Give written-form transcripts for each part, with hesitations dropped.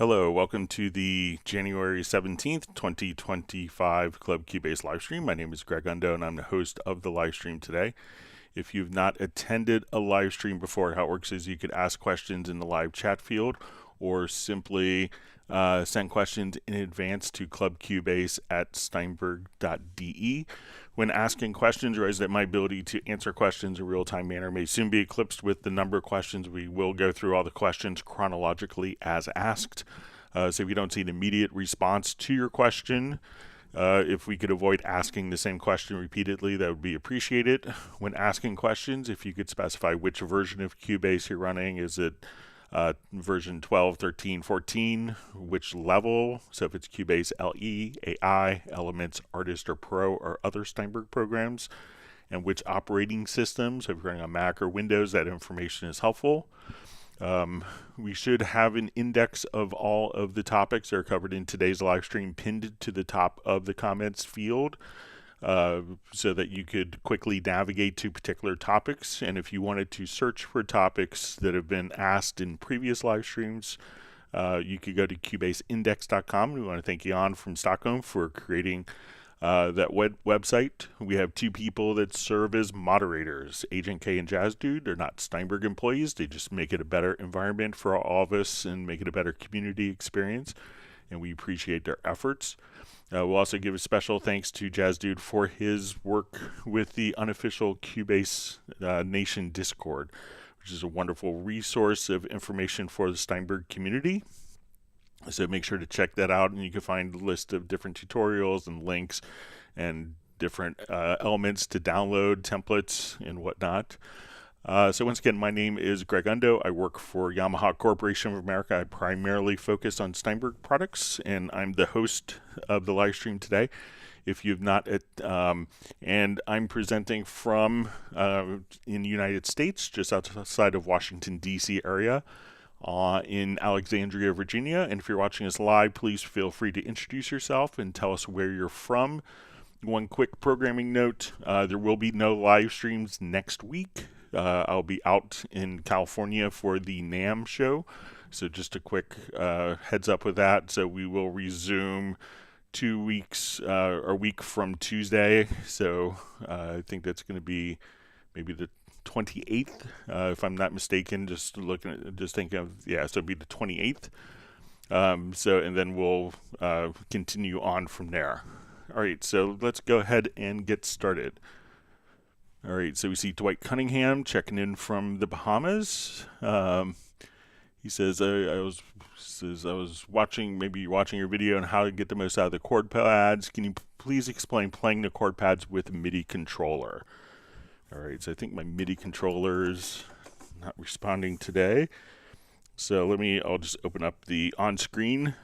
Hello, welcome to the January 17th, 2025 Club Cubase livestream. My name is Greg Undo and I'm the host of the livestream today. If you've not attended a live stream before, how it works is you could ask questions in the live chat field or simply send questions in advance to clubcubase@steinberg.de. When asking questions, realize that my ability to answer questions in a real-time manner may soon be eclipsed with the number of questions. We will go through all the questions chronologically as asked. So if you don't see an immediate response to your question, if we could avoid asking the same question repeatedly, that would be appreciated. When asking questions, if you could specify which version of Cubase you're running, is it version 12, 13, 14, which level, so if it's Cubase LE, AI, Elements, Artist, or Pro, or other Steinberg programs, and which operating systems, so if you're running on Mac or Windows, that information is helpful. We should have an index of all of the topics that are covered in today's live stream pinned to the top of the comments field, so that you could quickly navigate to particular topics. And if you wanted to search for topics that have been asked in previous live streams, you could go to cubaseindex.com. We want to thank Jan from Stockholm for creating that website. We have two people that serve as moderators, Agent K and Jazz Dude. They're not Steinberg employees. They just make it a better environment for all of us and make it a better community experience. And we appreciate their efforts. We'll also give a special thanks to Jazz Dude for his work with the unofficial Cubase Nation Discord, which is a wonderful resource of information for the Steinberg community. So make sure to check that out, and you can find a list of different tutorials and links and different elements to download, templates, and whatnot. So once again, my name is Greg Undo. I work for Yamaha Corporation of America. I primarily focus on Steinberg products, and I'm the host of the live stream today. If you've not, and I'm presenting from in the United States, just outside of Washington, D.C. area, in Alexandria, Virginia. And if you're watching us live, please feel free to introduce yourself and tell us where you're from. One quick programming note, there will be no live streams next week. I'll be out in California for the NAMM show, so just a quick heads up with that. So we will resume 2 weeks, a week from Tuesday. So I think that's going to be maybe the 28th, if I'm not mistaken. Just thinking of, so it'll be the 28th. And then we'll continue on from there. All right, so let's go ahead and get started. All right, so we see Dwight Cunningham checking in from the Bahamas. He says, I was watching your video on how to get the most out of the chord pads. Can you please explain playing the chord pads with a MIDI controller? All right, so I think my MIDI controller is not responding today. So I'll just open up the on-screen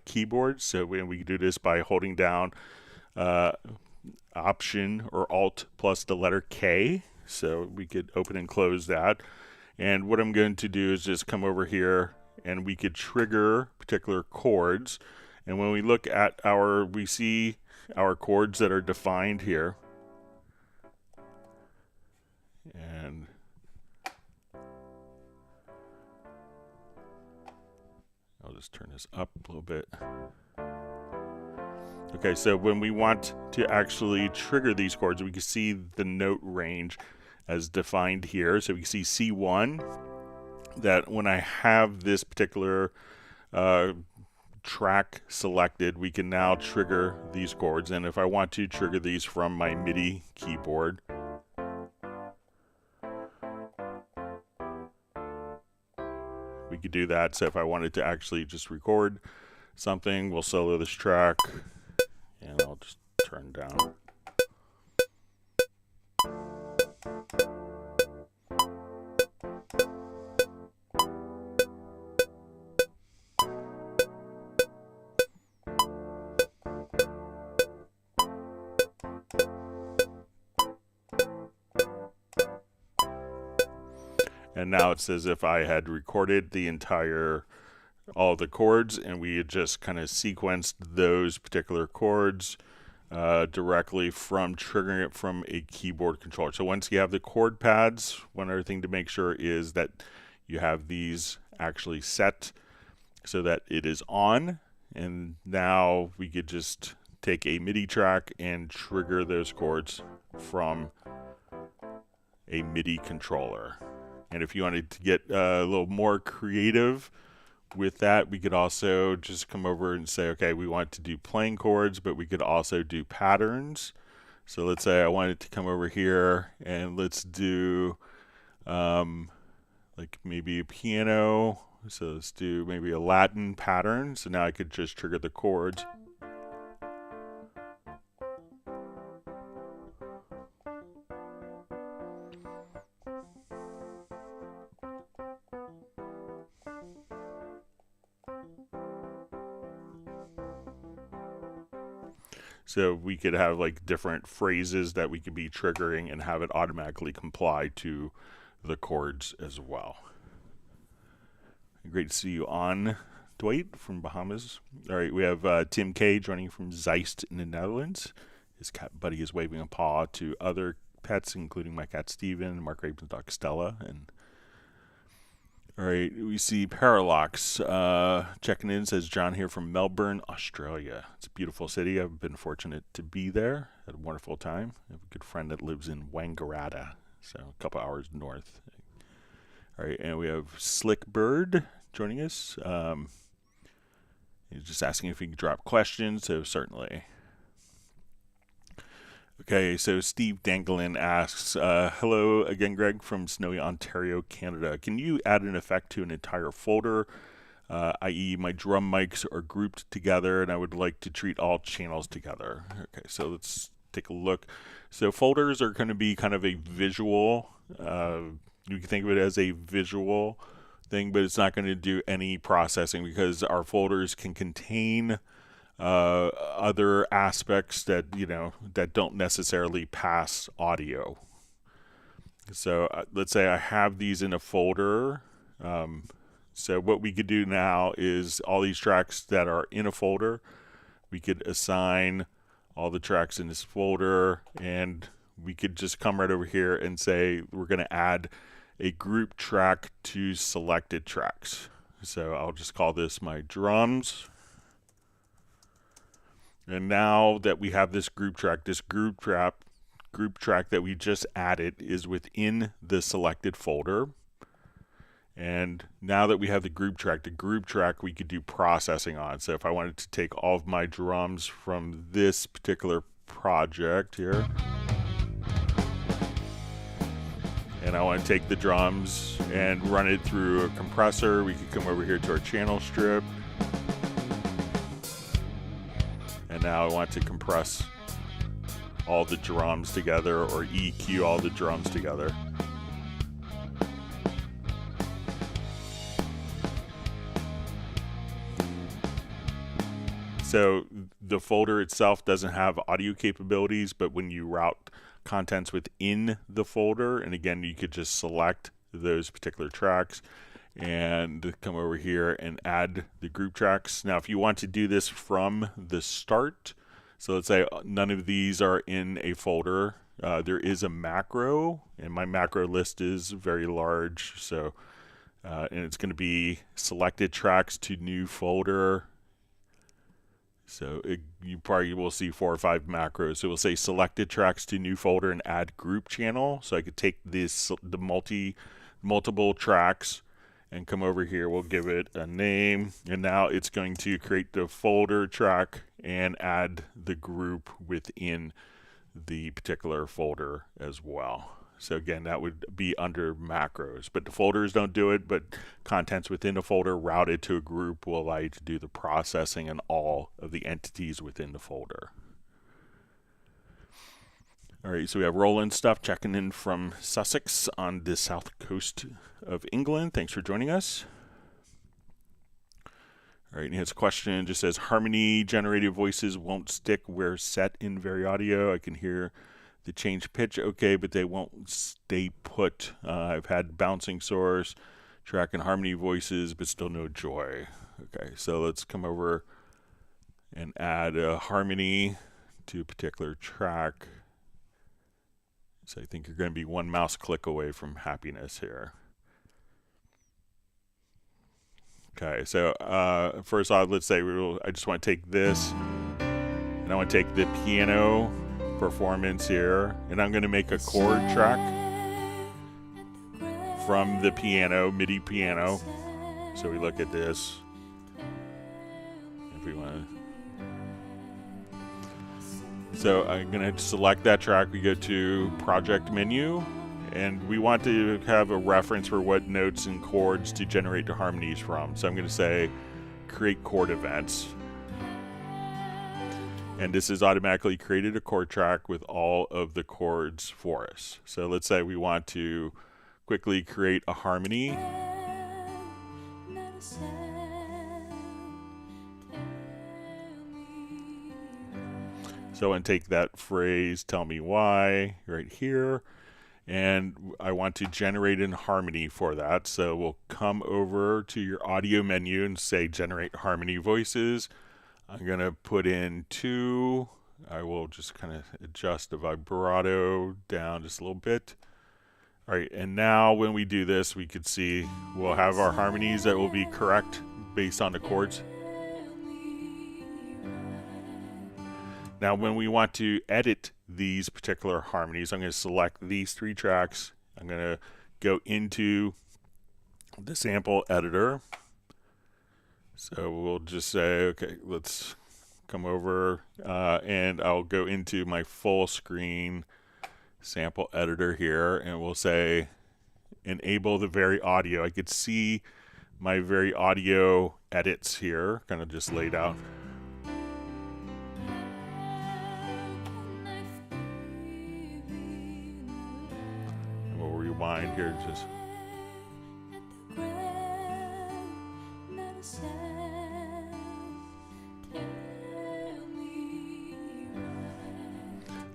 keyboard. So we can do this by holding down Option or Alt plus the letter K. So we could open and close that. And what I'm going to do is just come over here and we could trigger particular chords. And when we look at we see our chords that are defined here. And I'll just turn this up a little bit. Okay, so when we want to actually trigger these chords, we can see the note range as defined here. So we can see C1, that when I have this particular track selected, we can now trigger these chords. And if I want to trigger these from my MIDI keyboard, we could do that. So if I wanted to actually just record something, we'll solo this track. And I'll just turn down. And now it's as if I had recorded all the chords, and we had just kind of sequenced those particular chords directly from triggering it from a keyboard controller. So once you have the chord pads, one other thing to make sure is that you have these actually set so that it is on. And now we could just take a MIDI track and trigger those chords from a MIDI controller. And if you wanted to get a little more creative with that, we could also just come over and say, okay, we want to do playing chords, but we could also do patterns. So let's say I wanted to come over here and let's do like maybe a piano. So let's do maybe a Latin pattern. So now I could just trigger the chords. So we could have like different phrases that we could be triggering and have it automatically comply to the chords as well. Great to see you on, Dwight from Bahamas. All right, we have Tim K joining from Zeist in the Netherlands. His cat buddy is waving a paw to other pets, including my cat Steven, Mark Raven's dog Stella, and all right, we see Parallax checking in, says John here from Melbourne, Australia. It's a beautiful city. I've been fortunate to be there. Had a wonderful time. I have a good friend that lives in Wangaratta, so a couple hours north. All right, and we have Slick Bird joining us. He's just asking if we can drop questions, so certainly. Okay, so Steve Danglin asks, hello again, Greg, from snowy Ontario, Canada. Can you add an effect to an entire folder, i.e. my drum mics are grouped together and I would like to treat all channels together? Okay, so let's take a look. So folders are going to be kind of a visual, you can think of it as a visual thing, but it's not going to do any processing because our folders can contain other aspects that that don't necessarily pass audio. So let's say I have these in a folder. So what we could do now is all these tracks that are in a folder, we could assign all the tracks in this folder, and we could just come right over here and say we're going to add a group track to selected tracks. So I'll just call this my drums. And now that we have this group track that we just added is within the selected folder. And now that we have the group track we could do processing on. So if I wanted to take all of my drums from this particular project here, and I want to take the drums and run it through a compressor, we could come over here to our channel strip. And now I want to compress all the drums together or EQ all the drums together. So the folder itself doesn't have audio capabilities, but when you route contents within the folder, and again, you could just select those particular tracks and come over here and add the group tracks. Now, if you want to do this from the start, so let's say none of these are in a folder, there is a macro, and my macro list is very large, so and it's going to be selected tracks to new folder. So you probably will see 4 or 5 macros. So we'll say selected tracks to new folder and add group channel. So I could take the multiple tracks and come over here. We'll give it a name, and now it's going to create the folder track and add the group within the particular folder as well. So again, that would be under macros, but the folders don't do it, but contents within a folder routed to a group will allow you to do the processing and all of the entities within the folder. All right, so we have Roland Stuff checking in from Sussex on the south coast of England. Thanks for joining us. All right, and he has a question. It just says, harmony generated voices won't stick where set in VariAudio. I can hear the change pitch okay, but they won't stay put. I've had bouncing source, track and harmony voices, but still no joy. Okay, so let's come over and add a harmony to a particular track. So I think you're going to be one mouse click away from happiness here. Okay, so first off, let's say I just want to take this, and I want to take the piano performance here, and I'm going to make a chord track from the piano, MIDI piano. So we look at this. If we want to. So I'm going to select that track. We go to Project menu, and we want to have a reference for what notes and chords to generate the harmonies from. So I'm going to say create chord events. And this has automatically created a chord track with all of the chords for us. So let's say we want to quickly create a harmony. So and take that phrase, tell me why, right here. And I want to generate a harmony for that. So we'll come over to your audio menu and say generate harmony voices. I'm going to put in 2. I will just kind of adjust the vibrato down just a little bit. All right, and now when we do this, we could see we'll have our harmonies that will be correct based on the chords. Now when we want to edit these particular harmonies, I'm going to select these 3 tracks. I'm going to go into the sample editor. So we'll just say, okay, let's come over and I'll go into my full screen sample editor here, and we'll say enable the VariAudio. I could see my VariAudio edits here, kind of just laid out. And we'll rewind here just.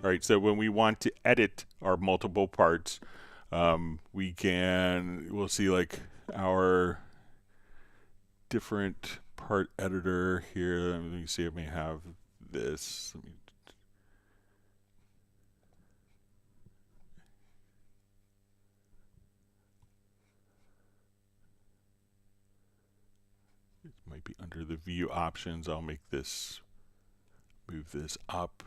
All right, so when we want to edit our multiple parts, we'll see like our different part editor here. Let me see if we have this. It might be under the view options. I'll make this, move this up.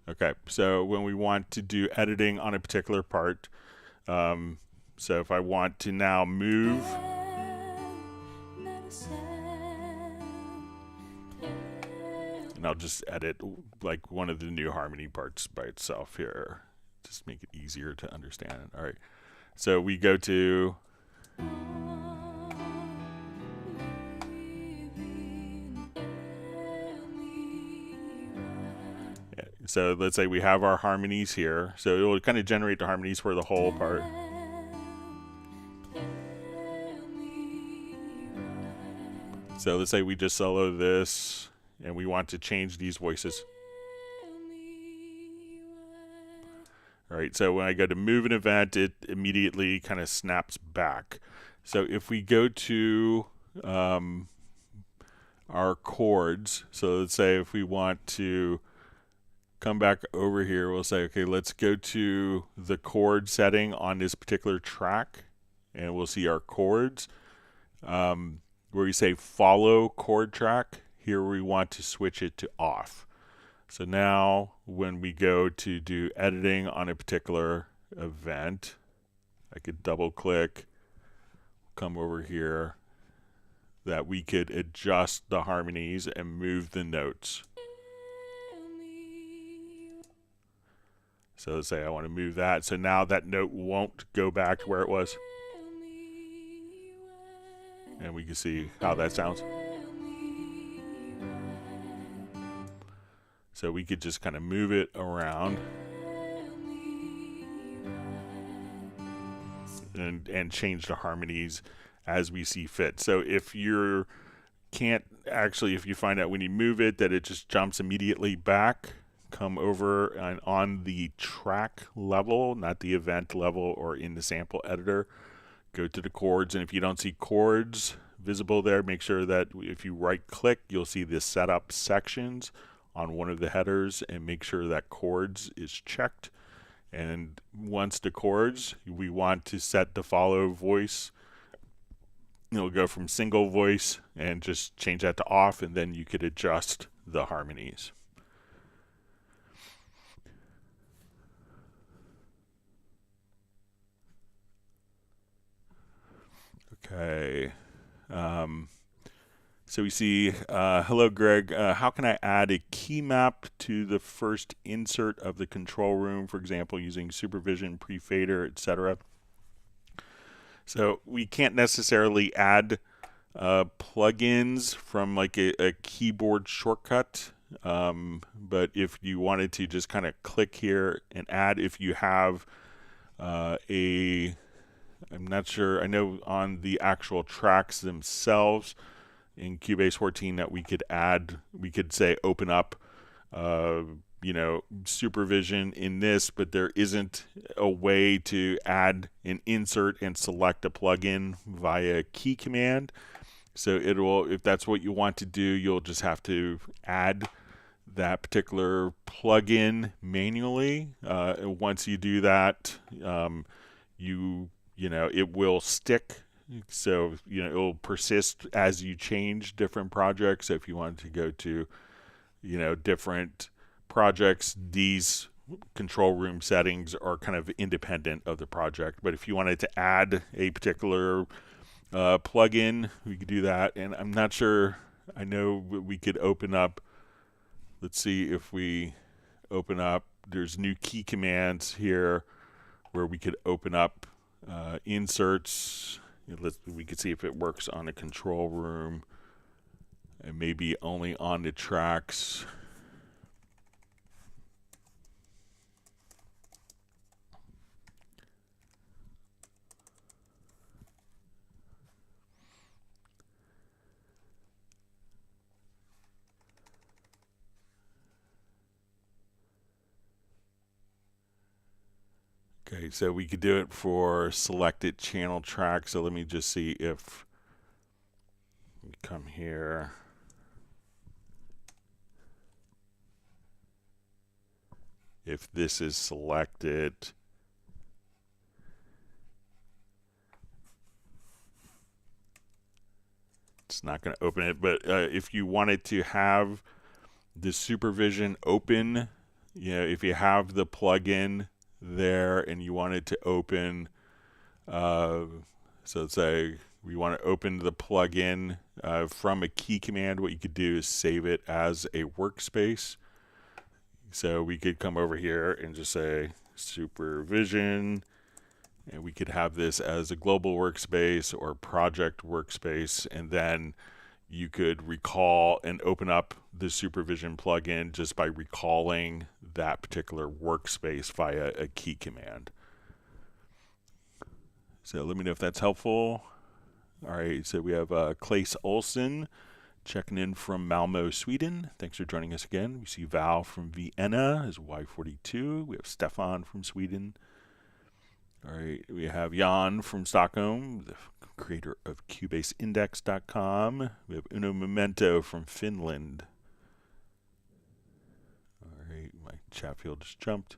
Okay, so when we want to do editing on a particular part, so if I want to now move, and I'll just edit like one of the new harmony parts by itself here, just make it easier to understand. All right, so we go to so let's say we have our harmonies here. So it will kind of generate the harmonies for the whole part. So let's say we just solo this and we want to change these voices. All right, so when I go to move an event, it immediately kind of snaps back. So if we go to our chords, so let's say if we want to come back over here, we'll say, okay, let's go to the chord setting on this particular track, and we'll see our chords. Where we say follow chord track, here we want to switch it to off. So now when we go to do editing on a particular event, I could double click, come over here, that we could adjust the harmonies and move the notes. So let's say I want to move that. So now that note won't go back to where it was. And we can see how that sounds. So we could just kind of move it around and change the harmonies as we see fit. So if you if you find out when you move it that it just jumps immediately back, come over and on the track level, not the event level or in the sample editor, go to the chords, and if you don't see chords visible there, make sure that if you right click, you'll see the setup sections on one of the headers, and make sure that chords is checked. And once the chords, we want to set the follow voice it'll go from single voice and just change that to off, and then you could adjust the harmonies. Okay. So we see, hello Greg, how can I add a key map to the first insert of the control room, for example, using supervision, pre-fader, etc.? So we can't necessarily add plugins from like a keyboard shortcut, but if you wanted to just kind of click here and add, if you have I'm not sure, I know on the actual tracks themselves in Cubase 14 that we could add, we could say open up, you know, supervision in this, but there isn't a way to add an insert and select a plugin via key command. So it will, if that's what you want to do, you'll just have to add that particular plugin manually. Once you do that, you know, it will stick. So, you know, it will persist as you change different projects. So if you wanted to go to, you know, different projects, these control room settings are kind of independent of the project. But if you wanted to add a particular plugin, we could do that. And I'm not sure, I know we could open up, let's see if we open up, there's new key commands here where we could open up inserts. We could see if it works on a control room and maybe only on the tracks. Okay, so we could do it for selected channel tracks. So let me just see if we come here. If this is selected, it's not going to open it. But if you wanted to have the supervision open, you know, if you have the plugin there and you wanted to open, so let's say we want to open the plugin from a key command, what you could do is save it as a workspace. So we could come over here and just say supervision, and we could have this as a global workspace or project workspace, and then you could recall and open up the supervision plugin just by recalling that particular workspace via a key command. So let me know if that's helpful. All right, so we have Claes Olsen checking in from Malmo, Sweden. Thanks for joining us again. We see Val from Vienna is Y42. We have Stefan from Sweden. All right, we have Jan from Stockholm, the creator of CubaseIndex.com. We have Uno Memento from Finland. All right, my chat field just jumped.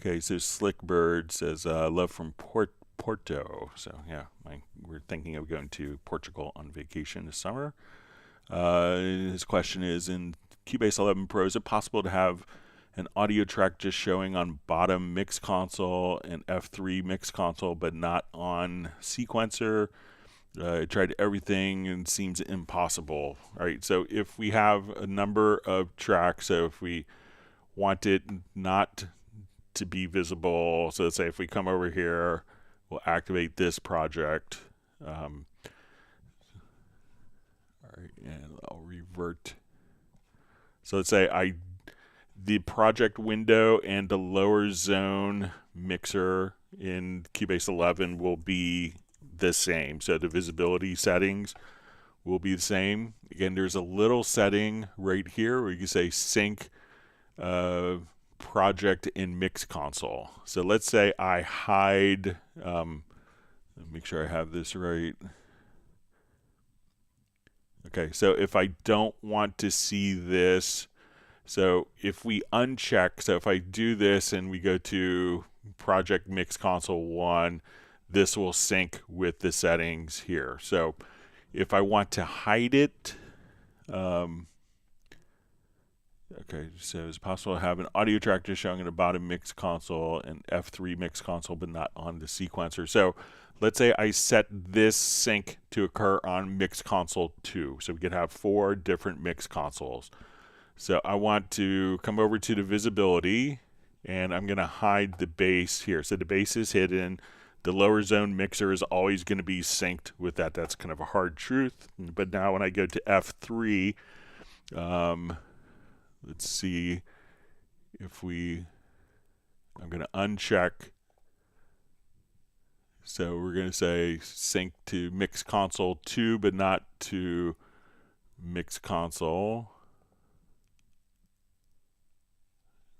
Okay, so Slickbird says, love from Porto. So, yeah, we're thinking of going to Portugal on vacation this summer. His question is, in Cubase 11 Pro, is it possible to have an audio track just showing on bottom mix console and F3 mix console, but not on sequencer? I tried everything and seems impossible. All right, so if we have a number of tracks, so if we want it not to be visible, so let's say if we come over here, we'll activate this project. All right, and I'll revert. So let's say the project window and the lower zone mixer in Cubase 11 will be the same. So the visibility settings will be the same. Again, there's a little setting right here where you can say sync project in mix console. So let's say I hide, make sure I have this right. Okay, so if I don't want to see this, so if we uncheck, so if I do this and we go to Project Mix Console 1, this will sync with the settings here. So if I want to hide it, okay, so it's possible to have an audio track just showing at the bottom mix console and F3 mix console, but not on the sequencer. So let's say I set this sync to occur on mix console 2. So we could have 4 different mix consoles. So I want to come over to the visibility, and I'm going to hide the bass here. So the bass is hidden. The lower zone mixer is always going to be synced with that. That's kind of a hard truth. But now when I go to F3, let's see if I'm going to uncheck. So we're going to say sync to mix console 2, but not to mix console.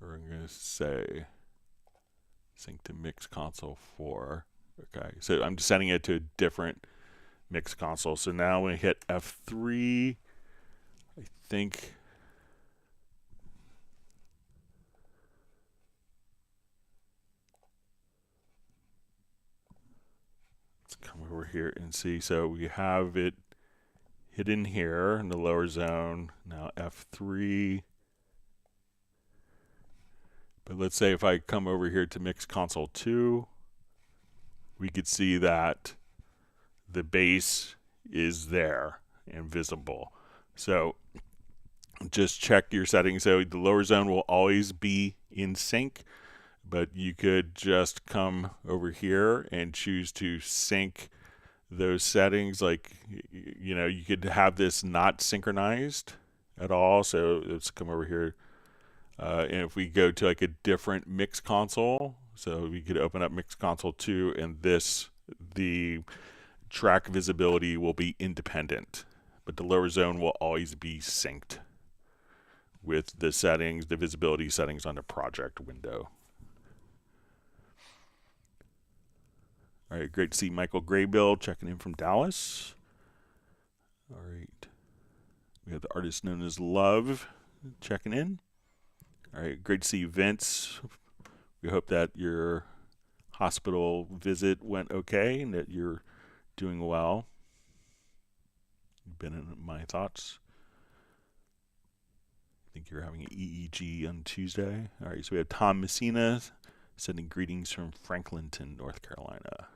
Or I'm going to say sync to mix console 4. Okay, so I'm setting it to a different mix console. So now when I hit F3, I think let's come over here and see. So we have it hidden here in the lower zone. Now F3. But let's say if I come over here to mix console 2, we could see that the bass is there and visible. So just check your settings. So the lower zone will always be in sync, but you could just come over here and choose to sync those settings. Like, you know, you could have this not synchronized at all. So let's come over here. And if we go to like a different mix console, so we could open up mix console 2, and the track visibility will be independent, but the lower zone will always be synced with the settings, the visibility settings on the project window. All right, great to see Michael Graybill checking in from Dallas. All right, we have the artist known as Love checking in. All right, great to see Vince. We hope that your hospital visit went okay and that you're doing well. You've been in my thoughts. I think you're having an EEG on Tuesday. All right, so we have Tom Messina sending greetings from Franklinton, North Carolina.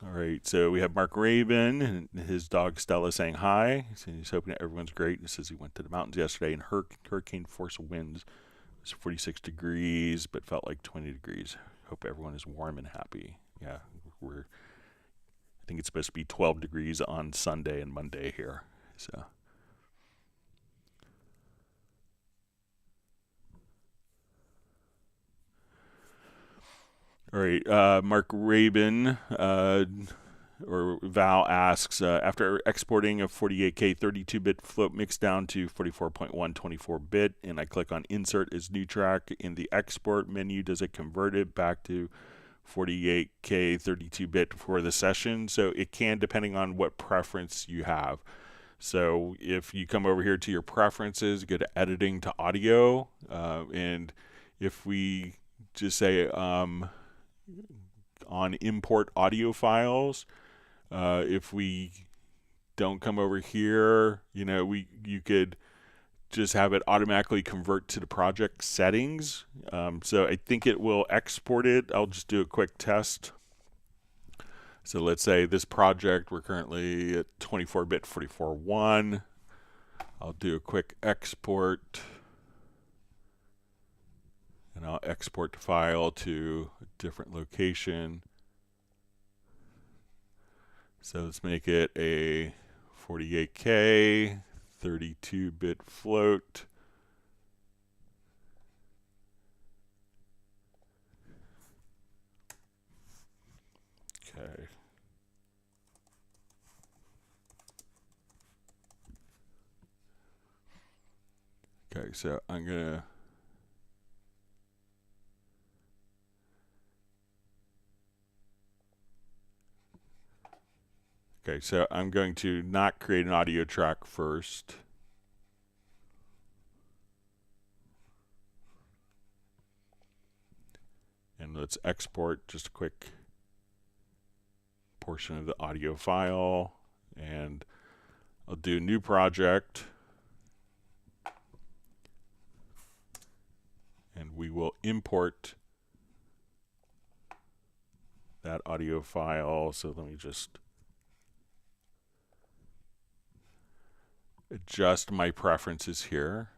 All right, so we have Mark Raven and his dog Stella saying hi. So he's hoping that everyone's great. He says he went to the mountains yesterday and hurricane force winds. It was 46 degrees, but felt like 20 degrees. Hope everyone is warm and happy. Yeah, I think it's supposed to be 12 degrees on Sunday and Monday here. So. All right, Mark Rabin or Val asks, after exporting a 48K 32-bit float mix down to 44.1 24-bit, and I click on Insert as New Track in the Export menu, does it convert it back to 48K 32-bit for the session? So it can, depending on what preference you have. So if you come over here to your preferences, go to Editing to Audio, and if we just say on import audio files, if we don't come over here, you know, you could just have it automatically convert to the project settings. So I think it will export it. I'll just do a quick test. So let's say this project, we're currently at 24-bit 44.1. I'll do a quick export. And I'll export the file to a different location. So let's make it a 48K 32-bit float. Okay. Okay, so I'm gonna Okay, so I'm going to not create an audio track first. And let's export just a quick portion of the audio file. And I'll do new project. And we will import that audio file. So let me just adjust my preferences here.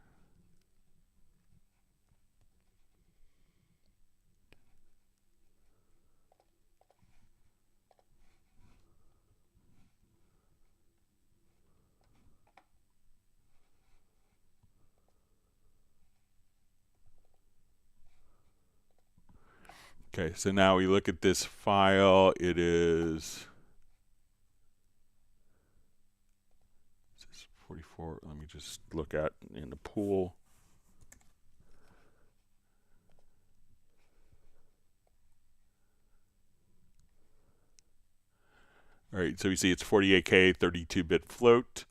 Okay, so now we look at this file. It is 44. Let me just look at in the pool. All right, so we see it's 48K, 32-bit float.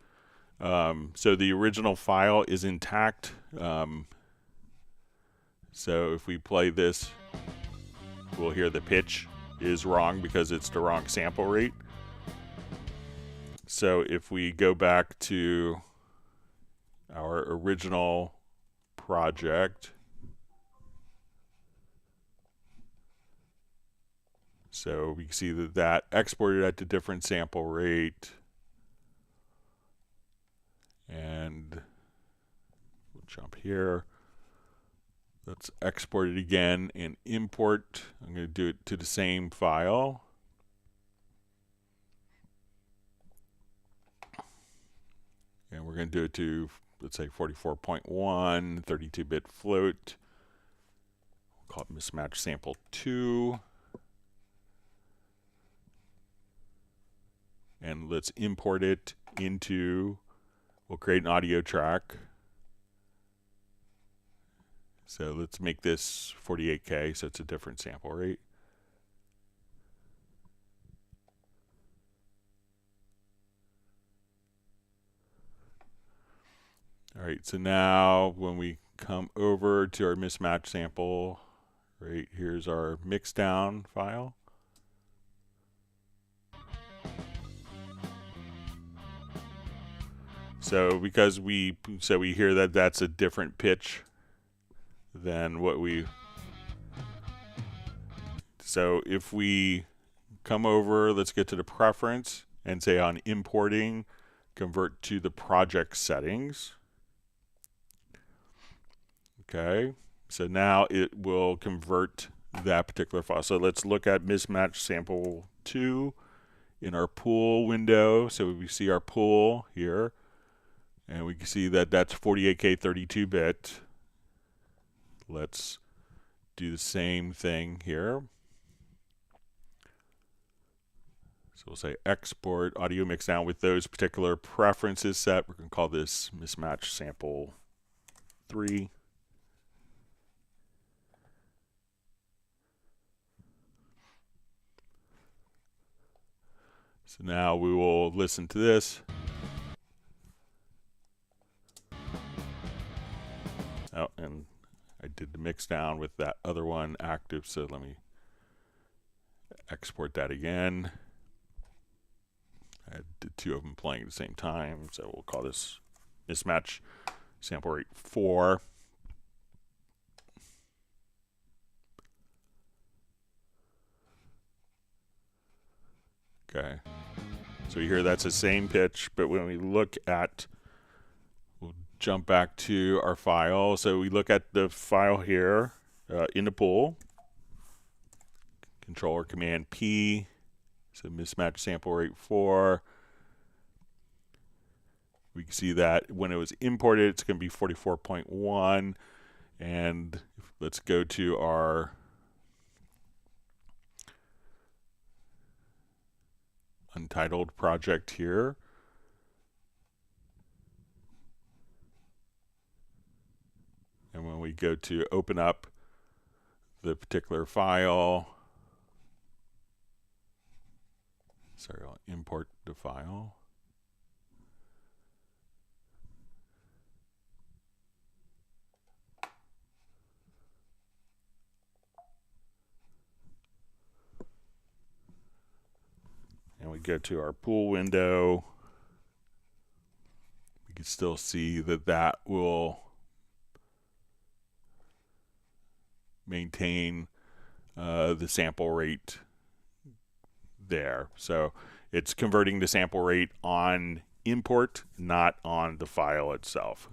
So the original file is intact. So if we play this, we'll hear the pitch is wrong because it's the wrong sample rate. So if we go back to our original project, so we can see that that exported at a different sample rate. And we'll jump here. Let's export it again and import. I'm going to do it to the same file. And we're going to do it to, let's say, 44.1, 32-bit float. We'll call it mismatch sample 2. And let's import it into, we'll create an audio track. So let's make this 48K, so it's a different sample rate. All right, so now when we come over to our mismatch sample, right, here's our mixdown file. So because we hear that that's a different pitch than what we, so if we come over, let's get to the preference and say on importing, convert to the project settings. Okay, so now it will convert that particular file. So let's look at mismatch sample 2 in our pool window. So we see our pool here, and we can see that that's 48K 32-bit. Let's do the same thing here. So we'll say export audio mix down with those particular preferences set. We're going to call this mismatch sample 3. So now we will listen to this. Oh, and I did the mix down with that other one active, so let me export that again. I had the two of them playing at the same time, so we'll call this mismatch sample rate 4. Okay, so you hear that's the same pitch, but when we look at, we'll jump back to our file. So we look at the file here in the pool, Control or Command P, so mismatch sample rate 4. We can see that when it was imported, it's going to be 44.1. And let's go to our untitled project here. And when we go to open up the particular file, Sorry, I'll import the file. And we go to our pool window. We can still see that that will maintain the sample rate there. So it's converting the sample rate on import, not on the file itself.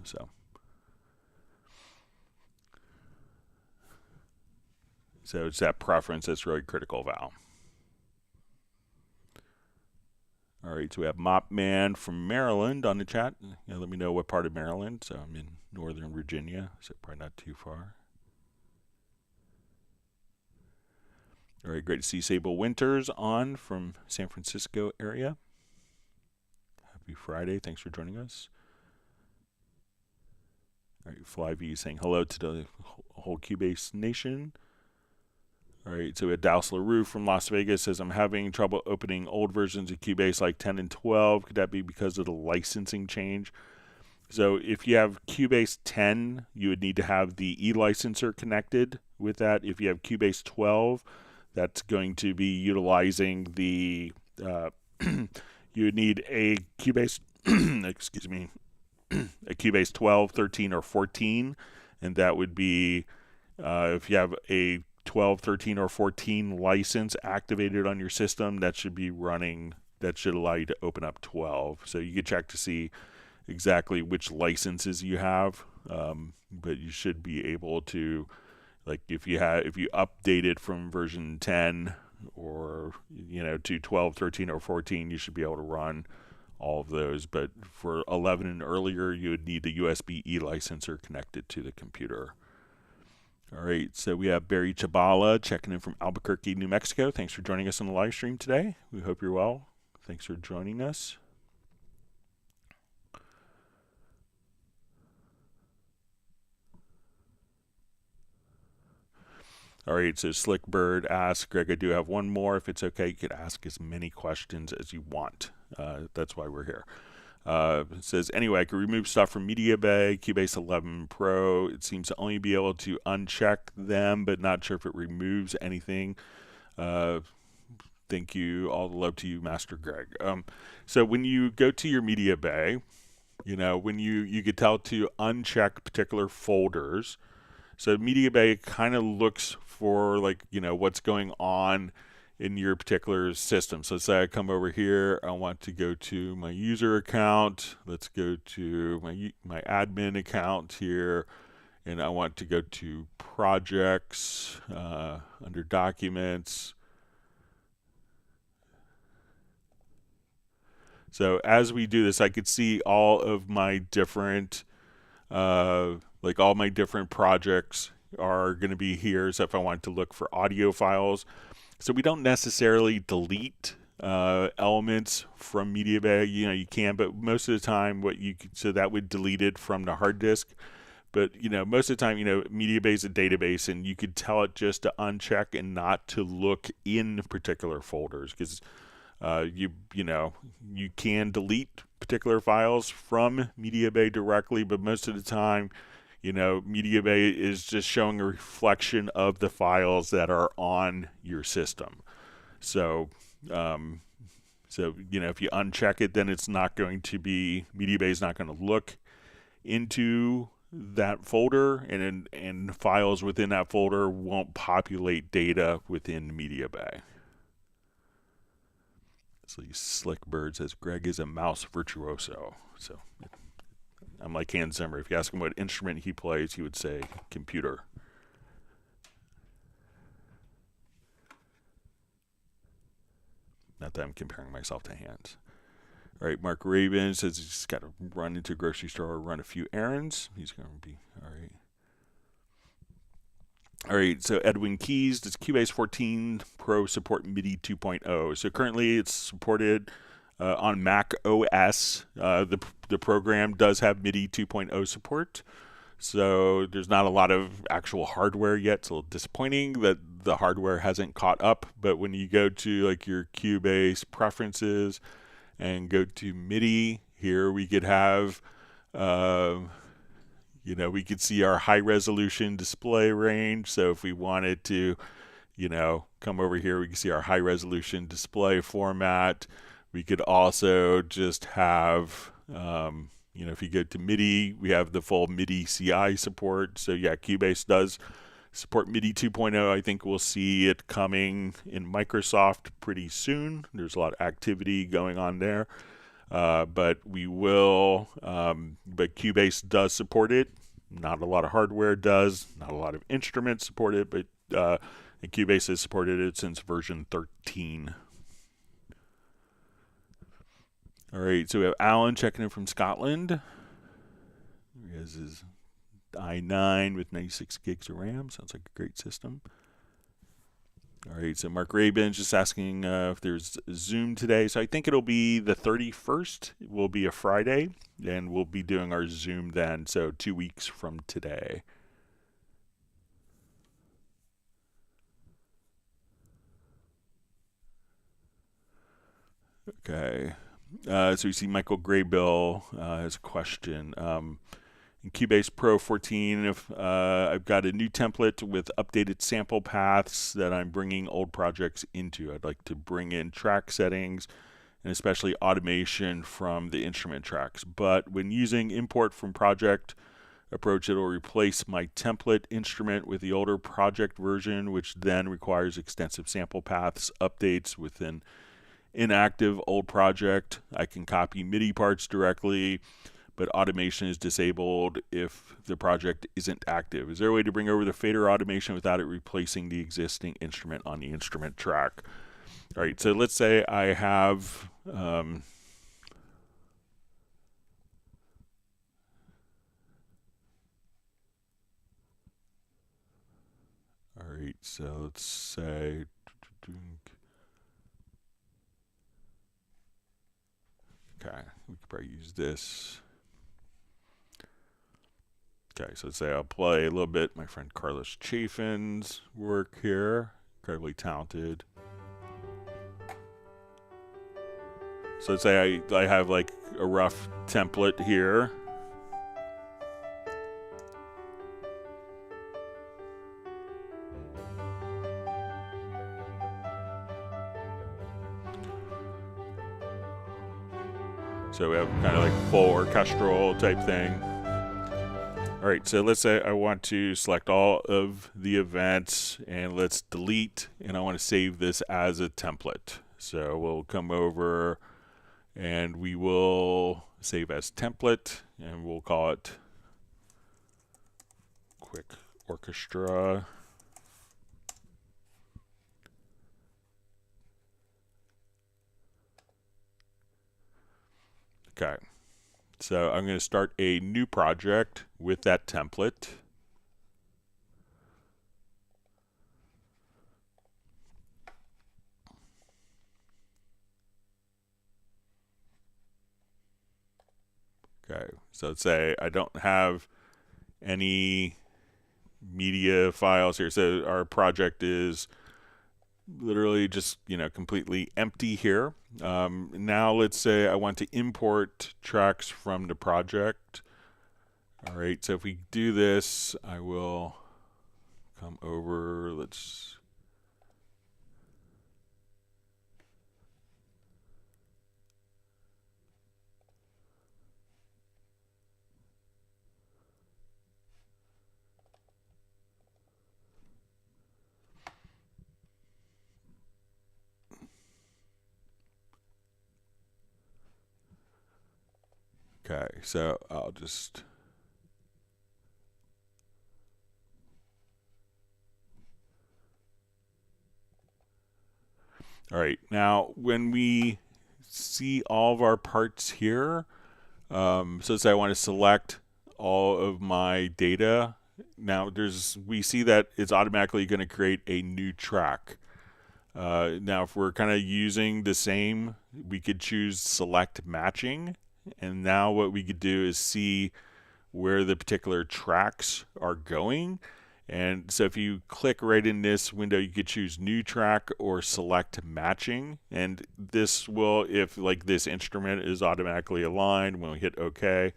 So it's that preference that's really critical, Val. All right, so we have Mopman from Maryland on the chat. Let me know what part of Maryland. So I'm in Northern Virginia, so probably not too far. All right, great to see Sable Winters on from San Francisco area. Happy Friday, thanks for joining us. All right, Flyv saying hello to the whole Cubase nation. All right, so we had Dallas LaRue from Las Vegas says, I'm having trouble opening old versions of Cubase like 10 and 12. Could that be because of the licensing change? So if you have Cubase 10, you would need to have the e-licenser connected with that. If you have Cubase 12, that's going to be utilizing the, you would need a Cubase, excuse me, a Cubase 12, 13, or 14. And that would be, if you have a 12, 13, or 14 license activated on your system, that should be running, that should allow you to open up 12. So you can check to see exactly which licenses you have, but you should be able to, like if you update it from version 10 or to 12, 13, or 14, you should be able to run all of those. But for 11 and earlier, you would need the USB e-licenser connected to the computer. All right, so we have Barry Chabala checking in from Albuquerque, New Mexico. Thanks for joining us on the live stream today. We hope you're well. Thanks for joining us. All right, so Slickbird asks, Greg, I do have one more. If it's okay, you could ask as many questions as you want. That's why we're here. It says, anyway, I can remove stuff from Media Bay, Cubase 11 Pro. It seems to only be able to uncheck them, but not sure if it removes anything. Thank you. All the love to you, Master Greg. So when you go to your Media Bay, when you could tell to uncheck particular folders. So Media Bay kind of looks for what's going on in your particular system. So say I come over here, I want to go to my user account. Let's go to my admin account here, and I want to go to projects under documents. So as we do this, I could see all of my different all my different projects are going to be here. So if I want to look for audio files, so we don't necessarily delete elements from Media Bay. You can, but most of the time, so that would delete it from the hard disk. But most of the time, Media Bay is a database, and you could tell it just to uncheck and not to look in particular folders, because you can delete particular files from Media Bay directly, but most of the time, Media Bay is just showing a reflection of the files that are on your system. So, if you uncheck it, then it's not going to be, Media Bay is not going to look into that folder, and files within that folder won't populate data within Media Bay. So Slickbird says, Greg is a mouse virtuoso. So I'm like Hans Zimmer. If you ask him what instrument he plays, he would say computer. Not that I'm comparing myself to Hans. All right, Mark Raven says he's got to run into a grocery store or run a few errands. He's going to be, all right. All right, so Edwin Keys, does Cubase 14 Pro support MIDI 2.0? So currently it's supported on Mac OS. The program does have MIDI 2.0 support. So there's not a lot of actual hardware yet. It's a little disappointing that the hardware hasn't caught up. But when you go to like your Cubase preferences and go to MIDI, here we could have, we could see our high resolution display range. So if we wanted to, come over here, we can see our high resolution display format. We could also just have, if you go to MIDI, we have the full MIDI CI support. So yeah, Cubase does support MIDI 2.0. I think we'll see it coming in Microsoft pretty soon. There's a lot of activity going on there. But Cubase does support it. Not a lot of hardware does. Not a lot of instruments support it, but Cubase has supported it since version 13. All right, so we have Alan checking in from Scotland. He has his i9 with 96 gigs of RAM. Sounds like a great system. All right, so Mark Rabin's just asking if there's Zoom today. So I think it'll be the 31st. It will be a Friday, and we'll be doing our Zoom then, so 2 weeks from today. Okay. So you see Michael Graybill has a question. In Cubase Pro 14, if I've got a new template with updated sample paths that I'm bringing old projects into. I'd like to bring in track settings and especially automation from the instrument tracks. But when using import from project approach, it'll replace my template instrument with the older project version, which then requires extensive sample paths updates within inactive old project. I can copy MIDI parts directly, but automation is disabled if the project isn't active. Is there a way to bring over the fader automation without it replacing the existing instrument on the instrument track? All right, so let's say I have all right, so let's say okay, we could probably use this. Okay, so let's say I'll play a little bit my friend Carlos Chafin's work here. Incredibly talented. So let's say I have like a rough template here. So we have kind of like full orchestral type thing. All right, so let's say I want to select all of the events and let's delete, and I want to save this as a template. So we'll come over and we will save as template, and we'll call it Quick Orchestra. Okay, so I'm going to start a new project with that template. Okay, so let's say I don't have any media files here. So our project is literally just, completely empty here. Now let's say I want to import tracks from the project. All right, so if we do this, I will come over, let's okay, so I'll just all right, now when we see all of our parts here, so say I want to select all of my data. Now we see that it's automatically going to create a new track. Now if we're kind of using the same, we could choose select matching, and now what we could do is see where the particular tracks are going, And so if you click right in this window, you could choose new track or select matching. And this will, if like this instrument is automatically aligned, when we hit OK,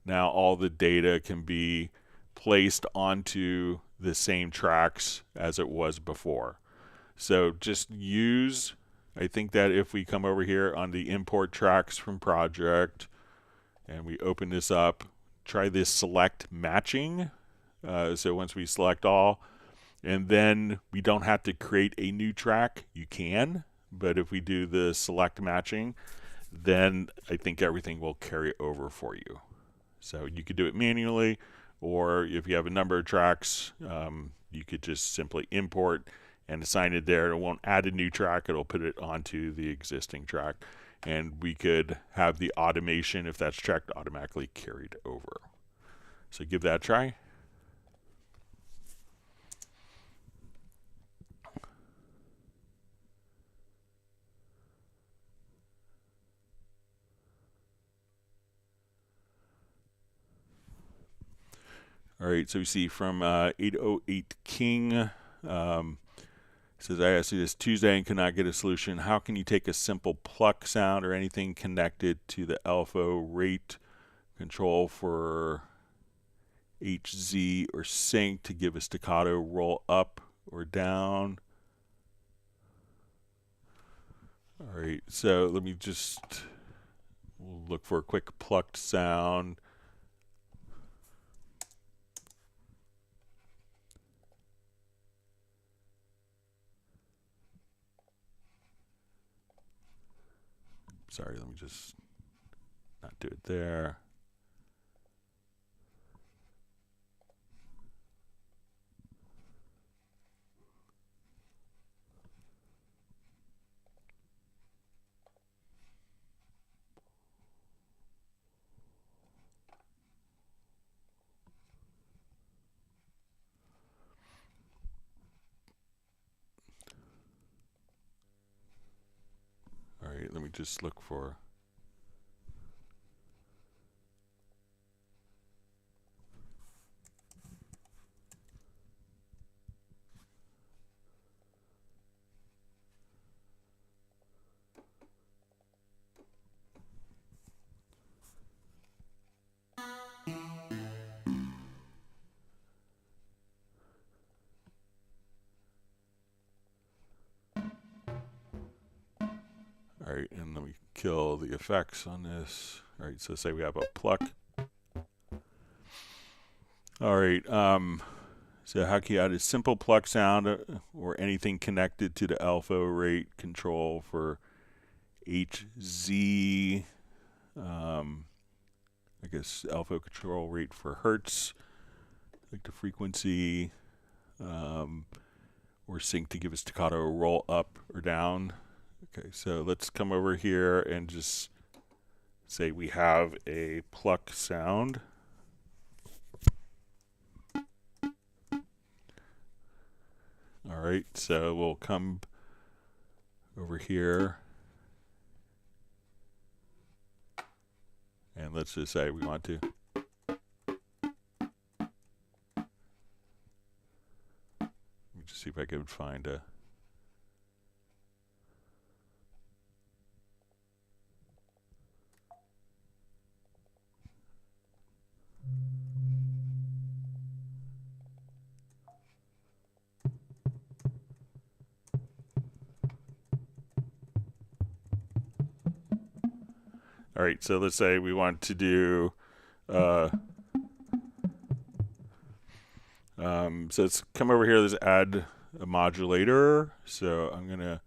now all the data can be placed onto the same tracks as it was before. So just use, I think that if we come over here on the import tracks from project and we open this up, try this select matching. So once we select all, and then we don't have to create a new track, you can, but if we do the select matching, then I think everything will carry over for you. So you could do it manually, or if you have a number of tracks, you could just simply import and assign it there. It won't add a new track, it'll put it onto the existing track. And we could have the automation, if that's checked, automatically carried over. So give that a try. All right, so we see from 808 King, says, I asked you this Tuesday and cannot get a solution. How can you take a simple pluck sound or anything connected to the LFO rate control for HZ or sync to give a staccato roll up or down? All right, so let me just look for a quick plucked sound. Sorry, let me just not do it there. All right, let me just look for. All right, and let me kill the effects on this. All right, so say we have a pluck. All right, so how can you add a simple pluck sound or anything connected to the LFO rate control for HZ, I guess LFO control rate for hertz, like the frequency, or sync to give a staccato roll up or down. Okay, so let's come over here and just say we have a pluck sound. All right, so we'll come over here and let's just say we want to. Let me just see if I can find a. All right, so let's say we want to do, so let's come over here, let's add a modulator. So I'm gonna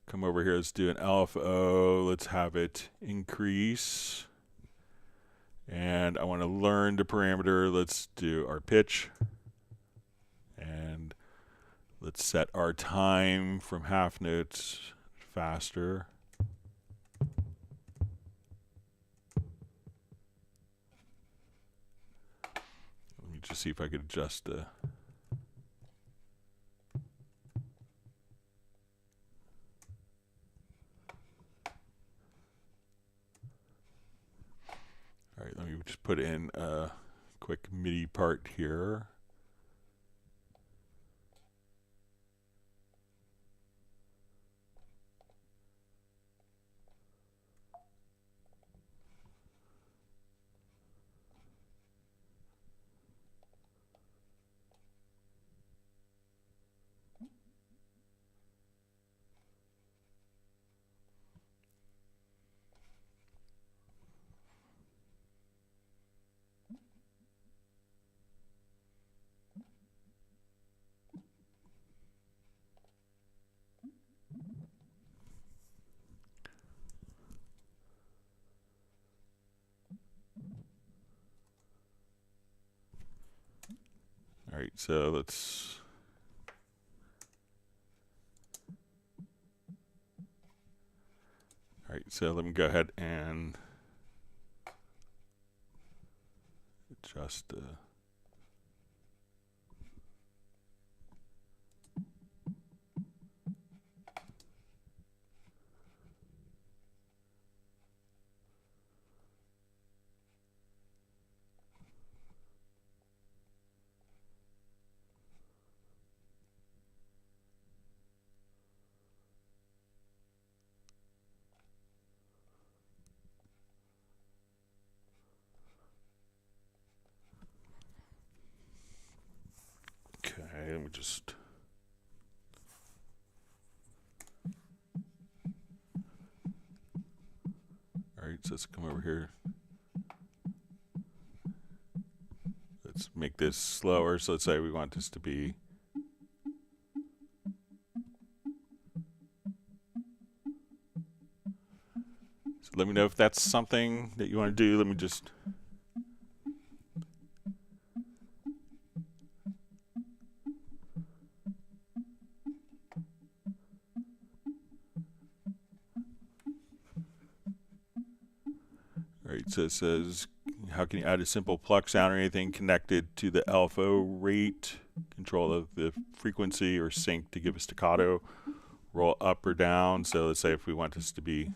come over here, let's do an LFO, let's have it increase. And I want to learn the parameter, let's do our pitch. And let's set our time from half notes faster. Just see if I could adjust the. All right, let me just put in a quick MIDI part here. All right, so let's. All right, so let me go ahead and adjust the. Okay, let me just. All right, so let's come over here. Let's make this slower. So let's say we want this to be. So let me know if that's something that you want to do. Let me just. All right, so it says, how can you add a simple pluck sound or anything connected to the LFO rate, control of the frequency or sync to give a staccato, roll up or down. So let's say if we want this to be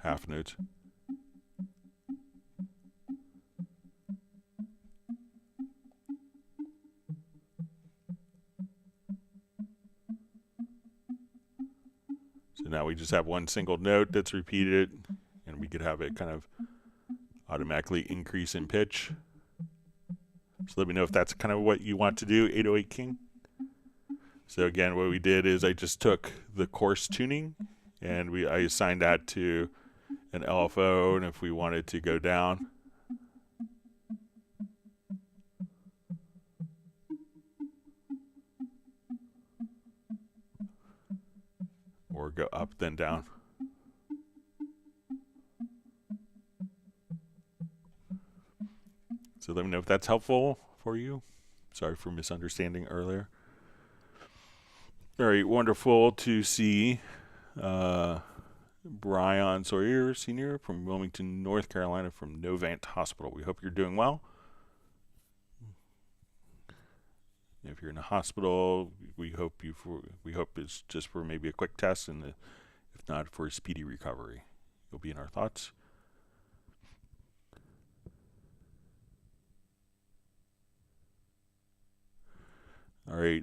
half notes. So now we just have one single note that's repeated, and we could have it kind of automatically increase in pitch. So let me know if that's kind of what you want to do, 808 King. So again, what we did is I just took the coarse tuning, and I assigned that to an LFO, and if we wanted to go down, or go up then down. So let me know if that's helpful for you. Sorry for misunderstanding earlier. All right, wonderful to see Brian Sawyer, Sr. from Wilmington, North Carolina, from Novant Hospital. We hope you're doing well. If you're in a hospital, we hope it's just for maybe a quick test, and if not, for a speedy recovery. You'll be in our thoughts. All right,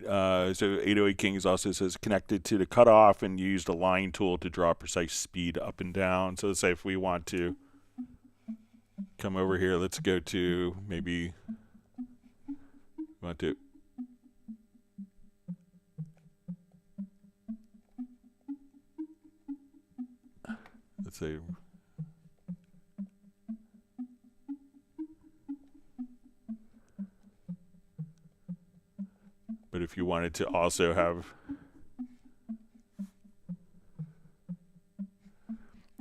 so 808 Kings also says connected to the cutoff and used a line tool to draw precise speed up and down. So let's say if we want to come over here, let's go to maybe want to let's say but if you wanted to also have,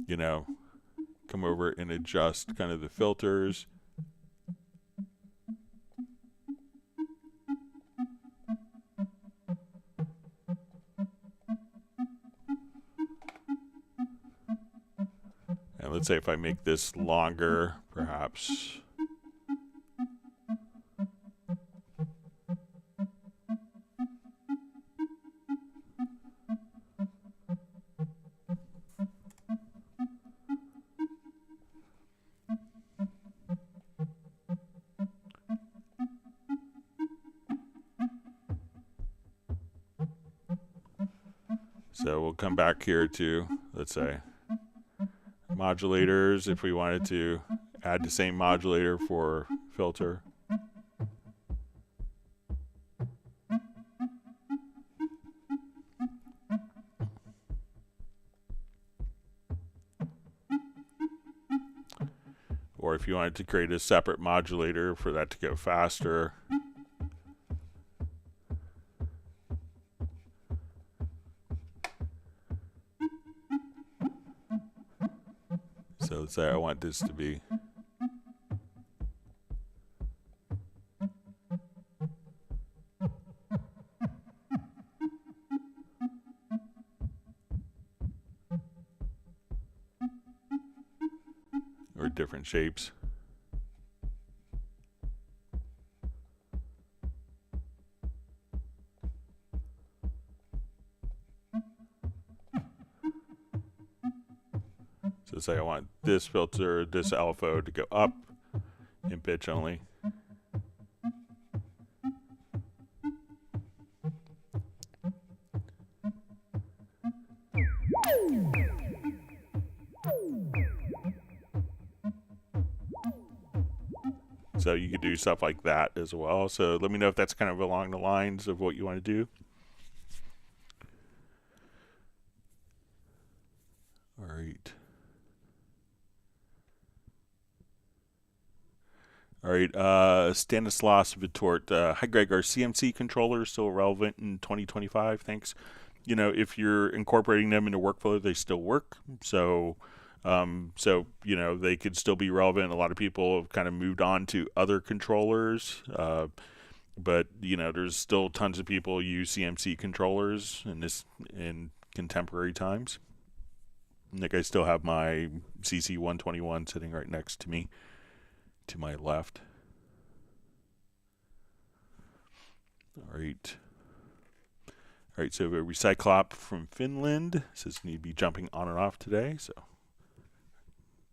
you know, come over and adjust kind of the filters. And let's say if I make this longer, perhaps. So we'll come back here to, let's say, modulators, if we wanted to add the same modulator for filter. Or if you wanted to create a separate modulator for that to go faster. So let's say I want this to be different shapes. So say I want this filter, this LFO to go up in pitch only. So you could do stuff like that as well. So let me know if that's kind of along the lines of what you want to do. All right. All right, Stanislaus Vitort. Hi, Greg. Are CMC controllers still relevant in 2025? Thanks. You know, if you're incorporating them into workflow, they still work. So, you know, they could still be relevant. A lot of people have kind of moved on to other controllers, but you know, there's still tons of people use CMC controllers in contemporary times. Like I still have my CC 121 sitting right next to me, to my left. All right. All right, so we have a Recyclop from Finland. Says need to be jumping on and off today, so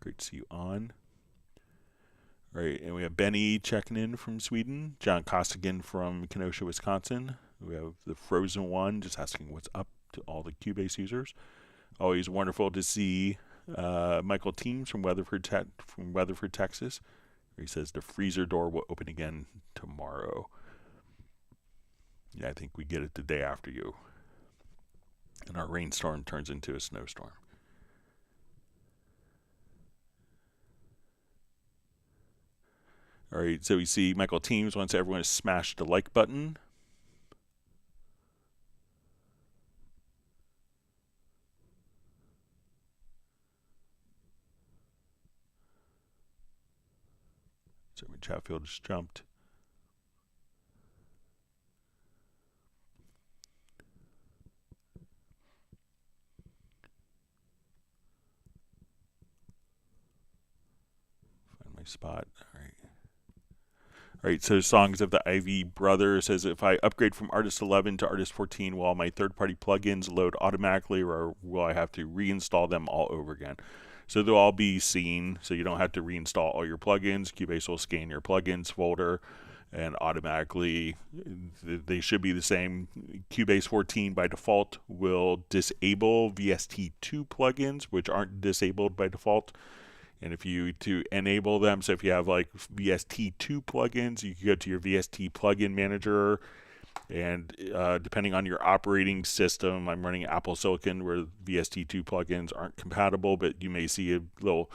great to see you on. All right, and we have Benny checking in from Sweden. John Costigan from Kenosha, Wisconsin. We have the Frozen One just asking what's up to all the Cubase users. Always wonderful to see Michael Teams from Weatherford, Texas. He says the freezer door will open again tomorrow. Yeah, I think we get it the day after you. And our rainstorm turns into a snowstorm. All right, so we see Michael Teams wants everyone to smash the like button. So Chatfield just jumped. Find my spot. All right. All right, so Songs of the Ivy Brother says, if I upgrade from Artist 11 to Artist 14, will all my third-party plugins load automatically, or will I have to reinstall them all over again? So they'll all be seen, so you don't have to reinstall all your plugins. Cubase will scan your plugins folder, and automatically they should be the same. Cubase 14 by default will disable VST2 plugins, which aren't disabled by default. And if you to enable them, so if you have like VST2 plugins, you can go to your VST plugin manager, and depending on your operating system, I'm running Apple Silicon where VST2 plugins aren't compatible, but you may see a little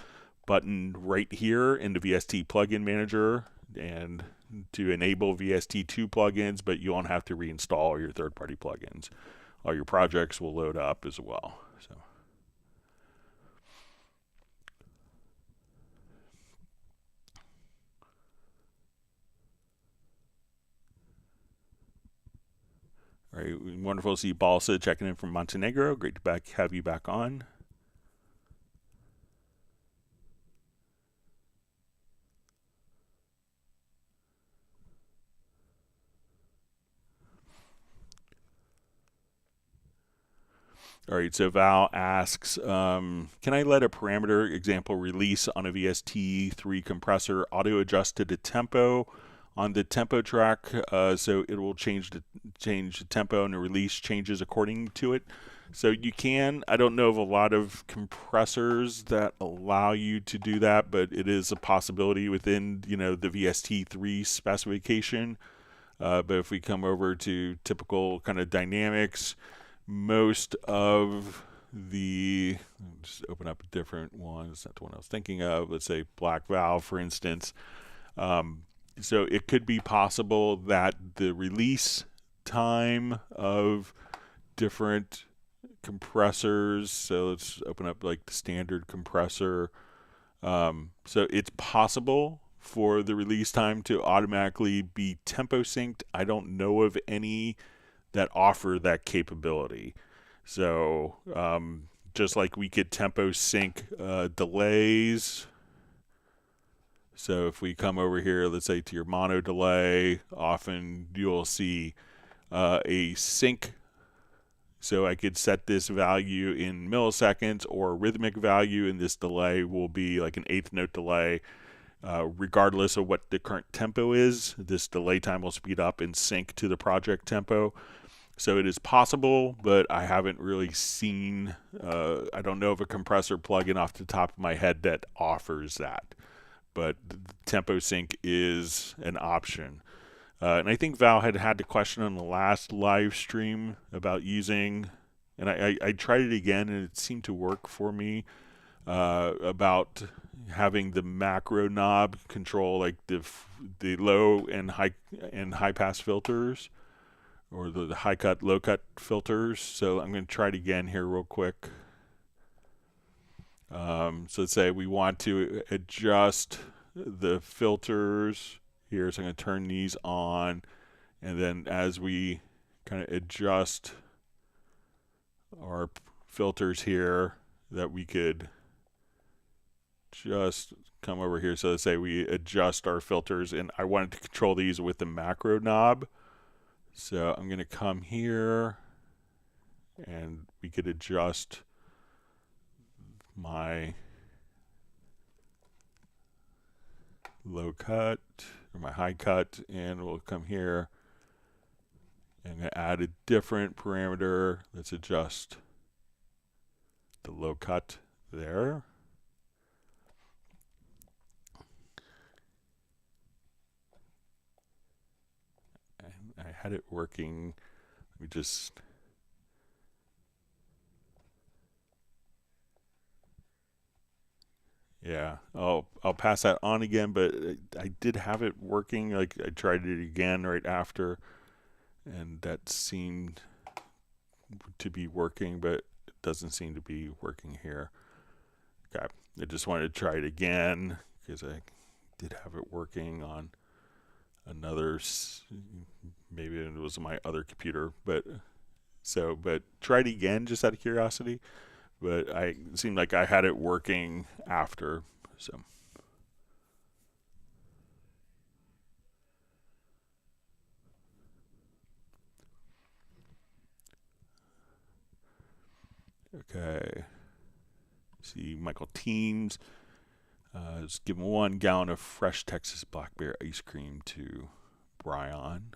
button right here in the VST plugin manager and to enable VST2 plugins, but you won't have to reinstall your third-party plugins. All your projects will load up as well. So. All right, wonderful to see Balsa checking in from Montenegro. Great to have you back on. All right, so Val asks, can I let a parameter example release on a VST3 compressor auto adjust to the tempo on the tempo track, so it will change the tempo and the release changes according to it? So you can. I don't know of a lot of compressors that allow you to do that, but it is a possibility within the VST3 specification. But if we come over to typical kind of dynamics, most of the, just open up a different one. It's not the one I was thinking of. Let's say Black Valve, for instance. So it could be possible that the release time of different compressors, so let's open up like the standard compressor. So it's possible for the release time to automatically be tempo synced. I don't know of any that offer that capability. So just like we could tempo sync delays, So if we come over here, let's say to your mono delay, often you'll see a sync. So I could set this value in milliseconds or rhythmic value, and this delay will be like an 1/8 note delay. Regardless of what the current tempo is, this delay time will speed up and sync to the project tempo. So it is possible, but I haven't really seen, I don't know of a compressor plugin off the top of my head that offers that. But tempo sync is an option. And I think Val had the question on the last live stream about using, and I tried it again and it seemed to work for me, about having the macro knob control like the low and high pass filters, or the high cut, low cut filters. So I'm going to try it again here real quick. So let's say we want to adjust the filters here. So I'm going to turn these on, and then as we kind of adjust our filters here, that we could just come over here. So let's say we adjust our filters, and I wanted to control these with the macro knob. So I'm going to come here, and we could adjust my low cut or my high cut, and we'll come here and I'm going to add a different parameter. Let's adjust the low cut there. And I had it working. Let me just yeah, I'll pass that on again, but I did have it working. Like I tried it again right after, and that seemed to be working, but it doesn't seem to be working here. Okay, I just wanted to try it again because I did have it working on another, maybe it was my other computer, but try it again just out of curiosity. But it seemed like I had it working after, so. Okay. See Michael Teams. Just give him 1 gallon of fresh Texas blackberry ice cream to Brian.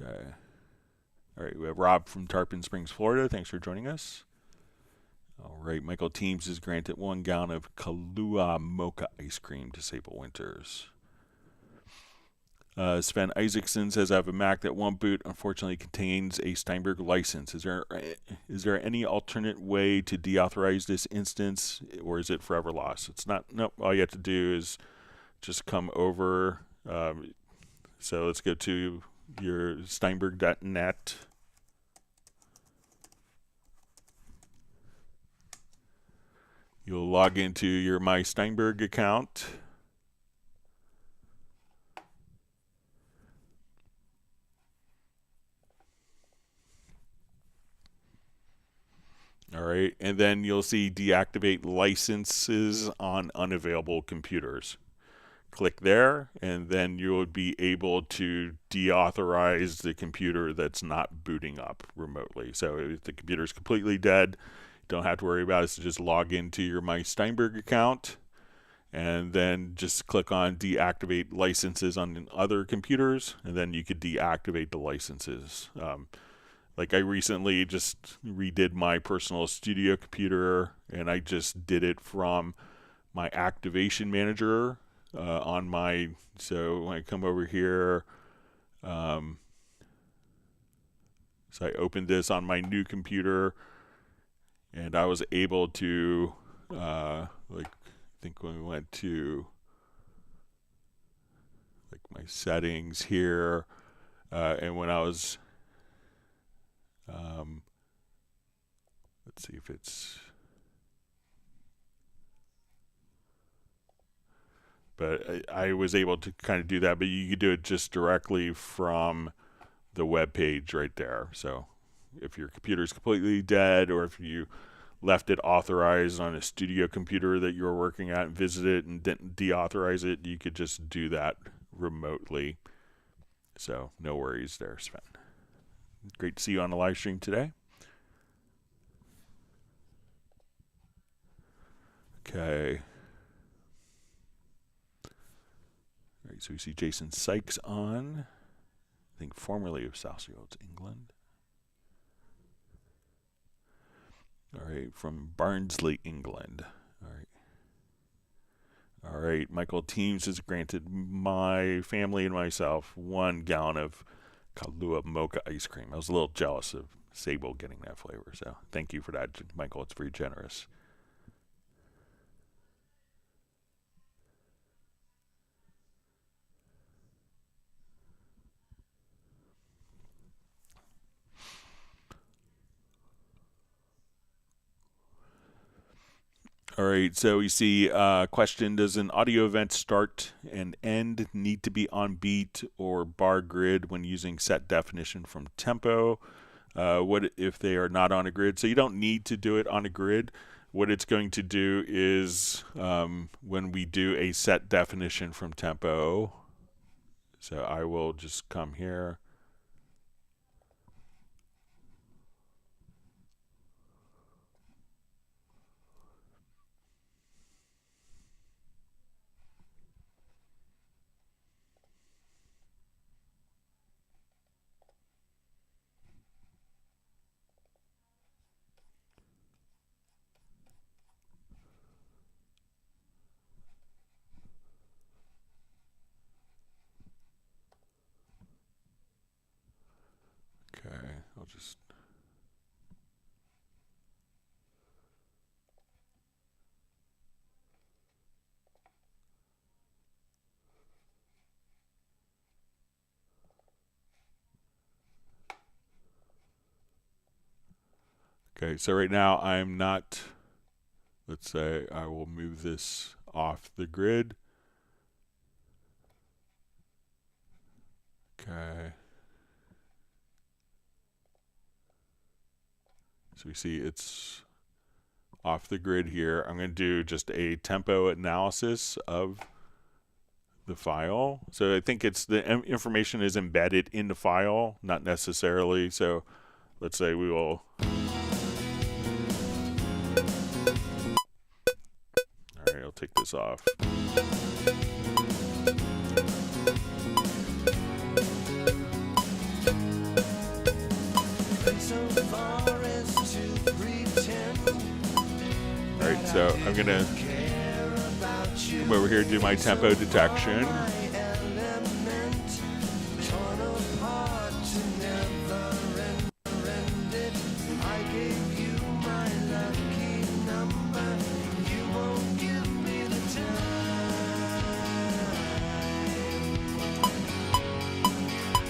Okay. All right, we have Rob from Tarpon Springs, Florida. Thanks for joining us. All right, Michael Teams is granted 1 gallon of Kahlua mocha ice cream to Sable Winters. Sven Isaacson says, I have a Mac that won't boot. Unfortunately, contains a Steinberg license. Is there any alternate way to deauthorize this instance, or is it forever lost? It's not. Nope. All you have to do is just come over. So let's go to your Steinberg.net. You'll log into your My Steinberg account. All right, and then you'll see deactivate licenses on unavailable computers. Click there, and then you'll be able to deauthorize the computer that's not booting up remotely. So if the computer is completely dead, you don't have to worry about it. So just log into your My Steinberg account, and then just click on deactivate licenses on other computers, and then you could deactivate the licenses. Like I recently just redid my personal studio computer, and I just did it from my activation manager on my, so when I come over here, so I opened this on my new computer, and I was able to, like, I think when we went to like my settings here, and when I was, let's see if it's, but I was able to kind of do that, but you could do it just directly from the web page right there. So if your computer is completely dead, or if you left it authorized on a studio computer that you were working at and visit it and didn't deauthorize it, you could just do that remotely. So no worries there, Sven. Great to see you on the live stream today. Okay. All right, so we see Jason Sykes on, I think formerly of South Shields, England. All right, from Barnsley, England. All right. All right, Michael Teams has granted my family and myself 1 gallon of Kahlua mocha ice cream. I was a little jealous of Sable getting that flavor, so thank you for that, Michael. It's very generous. All right, so we see question, does an audio event start and end need to be on beat or bar grid when using set definition from tempo? What if they are not on a grid? So you don't need to do it on a grid. What it's going to do is when we do a set definition from tempo, so I will just come here. Okay, I'll just... Okay, so right now I'm not, let's say I will move this off the grid. Okay. So we see it's off the grid here. I'm going to do just a tempo analysis of the file. So I think it's the information is embedded in the file, not necessarily. So let's say we will... All right, I'll take this off. All right, so I'm going to come over here and do my tempo detection.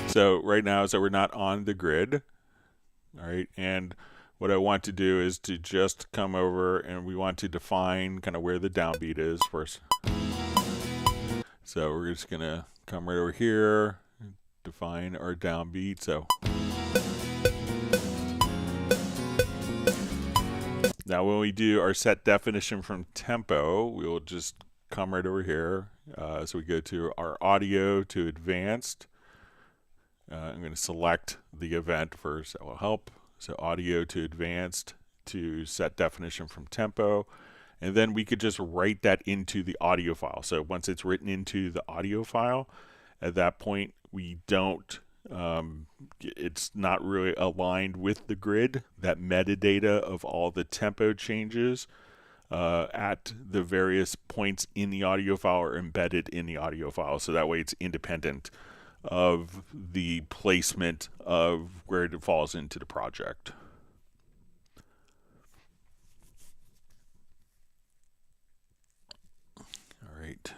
So right now, so we're not on the grid, all right, and what I want to do is to just come over and we want to define kind of where the downbeat is first. So we're just going to come right over here, define our downbeat. So now when we do our set definition from tempo, we will just come right over here. So we go to our audio to advanced. I'm going to select the event first. That will help. So audio to advanced to set definition from tempo. And then we could just write that into the audio file. So once it's written into the audio file, at that point we don't, it's not really aligned with the grid. That metadata of all the tempo changes at the various points in the audio file are embedded in the audio file. So that way it's independent of the placement of where it falls into the project. All right.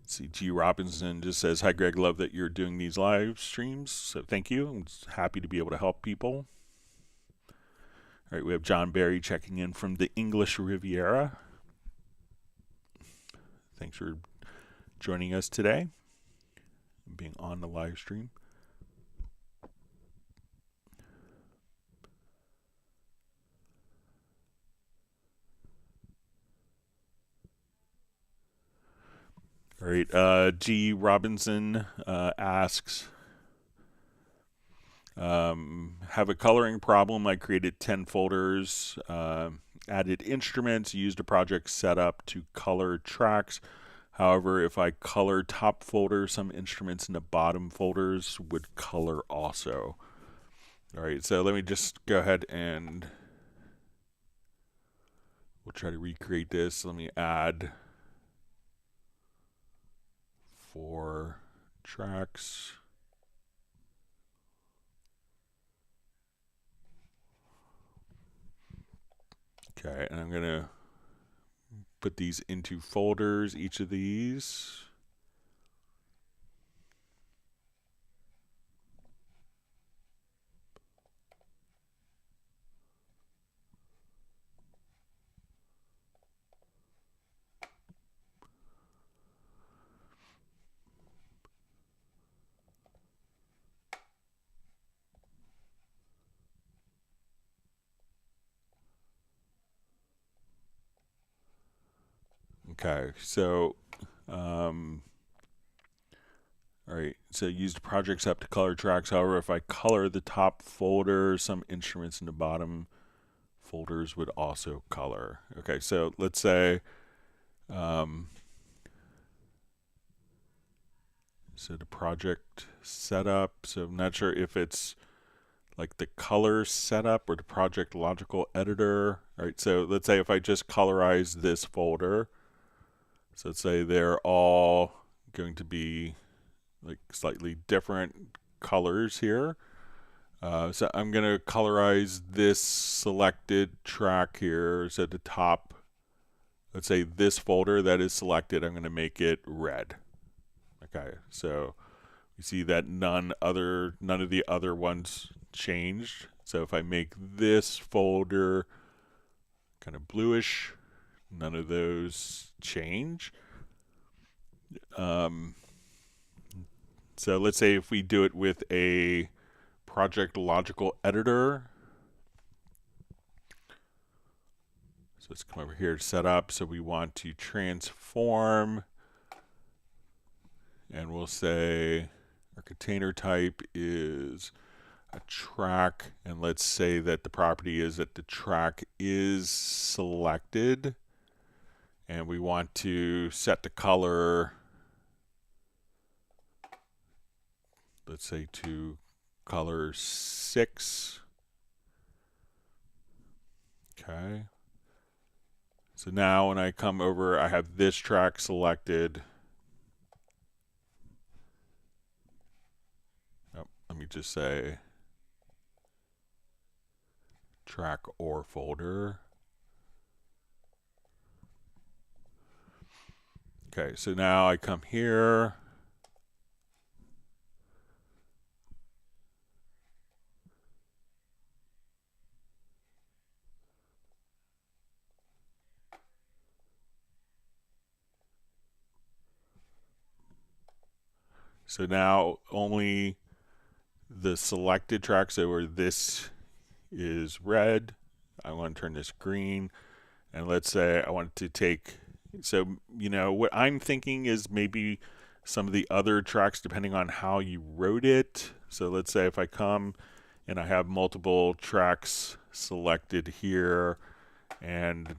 Let's see, G. Robinson just says, hi, Greg, love that you're doing these live streams. So thank you. I'm happy to be able to help people. All right, we have John Barry checking in from the English Riviera. Thanks for joining us today, being on the live stream. All right, G. Robinson asks, have a coloring problem. I created 10 folders, added instruments, used a project setup to color tracks. However, if I color top folder, some instruments in the bottom folders would color also. All right, so let me just go ahead and we'll try to recreate this. Let me add 4 tracks. Okay, and I'm going to put these into folders, each of these. Okay, so, all right, so used projects up to color tracks. However, if I color the top folder, some instruments in the bottom folders would also color. Okay, so let's say, so the project setup, so I'm not sure if it's like the color setup or the project logical editor. All right, so let's say if I just colorize this folder, so let's say they're all going to be like slightly different colors here. So I'm going to colorize this selected track here. So at the top, let's say this folder that is selected, I'm going to make it red. Okay, so you see that none of the other ones changed. So if I make this folder kind of bluish, none of those change. So let's say if we do it with a project logical editor. So let's come over here to set up. So we want to transform, and we'll say our container type is a track, and let's say that the property is that the track is selected, and we want to set the color, let's say to color 6. Okay. So now when I come over, I have this track selected. Oh, let me just say track or folder. Okay, so now I come here. So now only the selected track, so where this is red, I want to turn this green. And let's say I want to take, so, you know, what I'm thinking is maybe some of the other tracks, depending on how you wrote it. So let's say if I come and I have multiple tracks selected here, and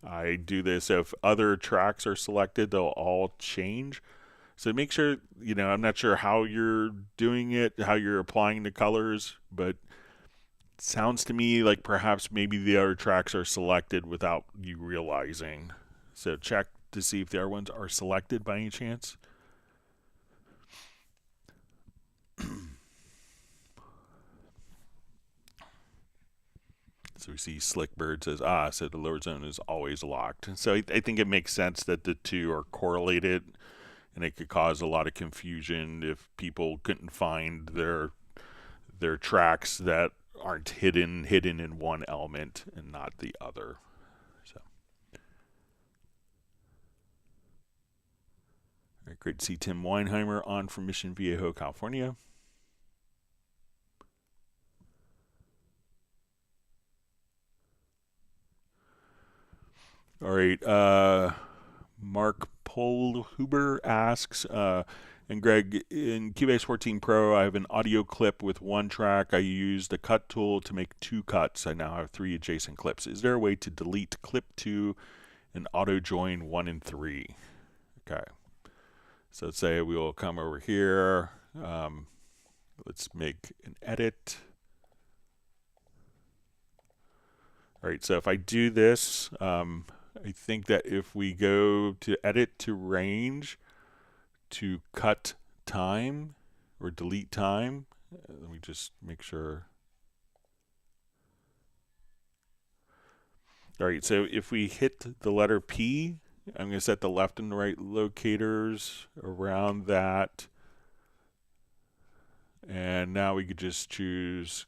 I do this, so if other tracks are selected, they'll all change. So make sure, you know, I'm not sure how you're doing it, how you're applying the colors, but it sounds to me like perhaps maybe the other tracks are selected without you realizing. So check to see if the other ones are selected by any chance. So we see Slickbird says, so the lower zone is always locked. And so I think it makes sense that the two are correlated, and it could cause a lot of confusion if people couldn't find their tracks that aren't hidden in one element and not the other. So, all right, great to see Tim Weinheimer on from Mission Viejo, California. All right, Mark Polhuber asks, and Greg, in Cubase 14 Pro, I have an audio clip with one track. I use the cut tool to make 2 cuts. I now have 3 adjacent clips. Is there a way to delete clip 2 and auto join 1 and 3? Okay. So let's say we will come over here. Let's make an edit. All right, so if I do this, I think that if we go to edit to range to cut time or delete time, let me just make sure. All right, so if we hit the letter P, I'm going to set the left and right locators around that. And now we could just choose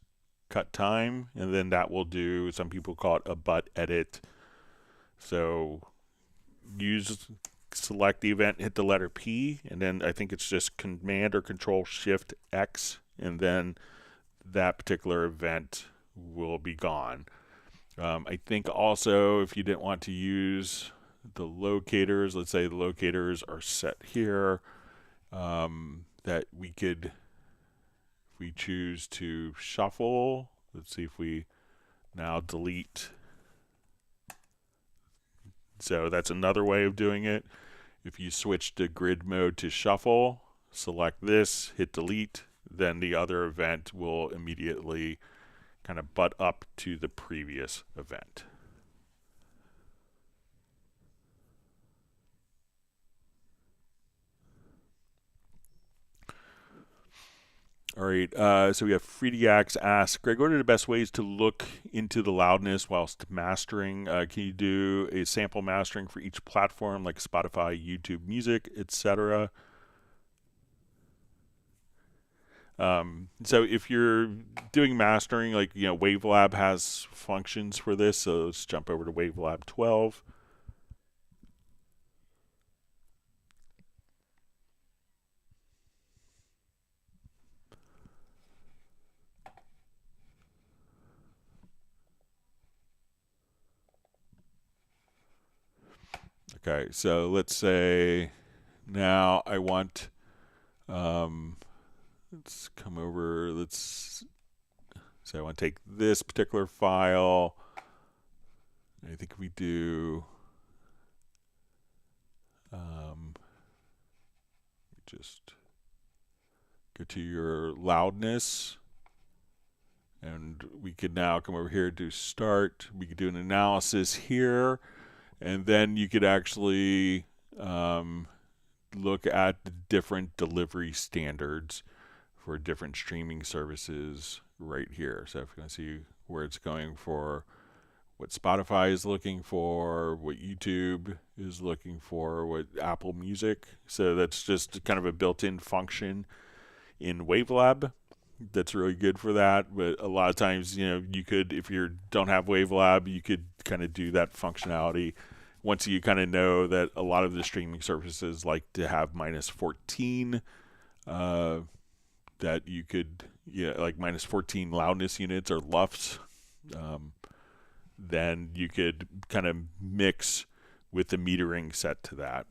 cut time, and then that will do, some people call it a butt edit. So select the event, hit the letter P, and then I think it's just Command or Control Shift X, and then that particular event will be gone. I think also if you didn't want to use the locators, let's say the locators are set here, that we could, if we choose to shuffle, let's see if we now delete. So that's another way of doing it. If you switch to grid mode to shuffle, select this, hit delete, then the other event will immediately kind of butt up to the previous event. All right, so we have FreeDX asks, Greg, what are the best ways to look into the loudness whilst mastering? Can you do a sample mastering for each platform like Spotify, YouTube Music, etc.? So if you're doing mastering, like, Wavelab has functions for this, so let's jump over to Wavelab 12. Okay, so let's say now I want, let's come over, so I want to take this particular file. I think we do, just go to your loudness, and we could now come over here to start. We could do an analysis here. And then you could actually look at the different delivery standards for different streaming services right here. So if you want to see where it's going for, what Spotify is looking for, what YouTube is looking for, what Apple Music. So that's just kind of a built-in function in Wavelab. That's really good for that. But a lot of times, you could, if you don't have Wavelab, you could kind of do that functionality. Once you kind of know that a lot of the streaming services like to have -14, that you could, like -14 loudness units or LUFS, then you could kind of mix with the metering set to that.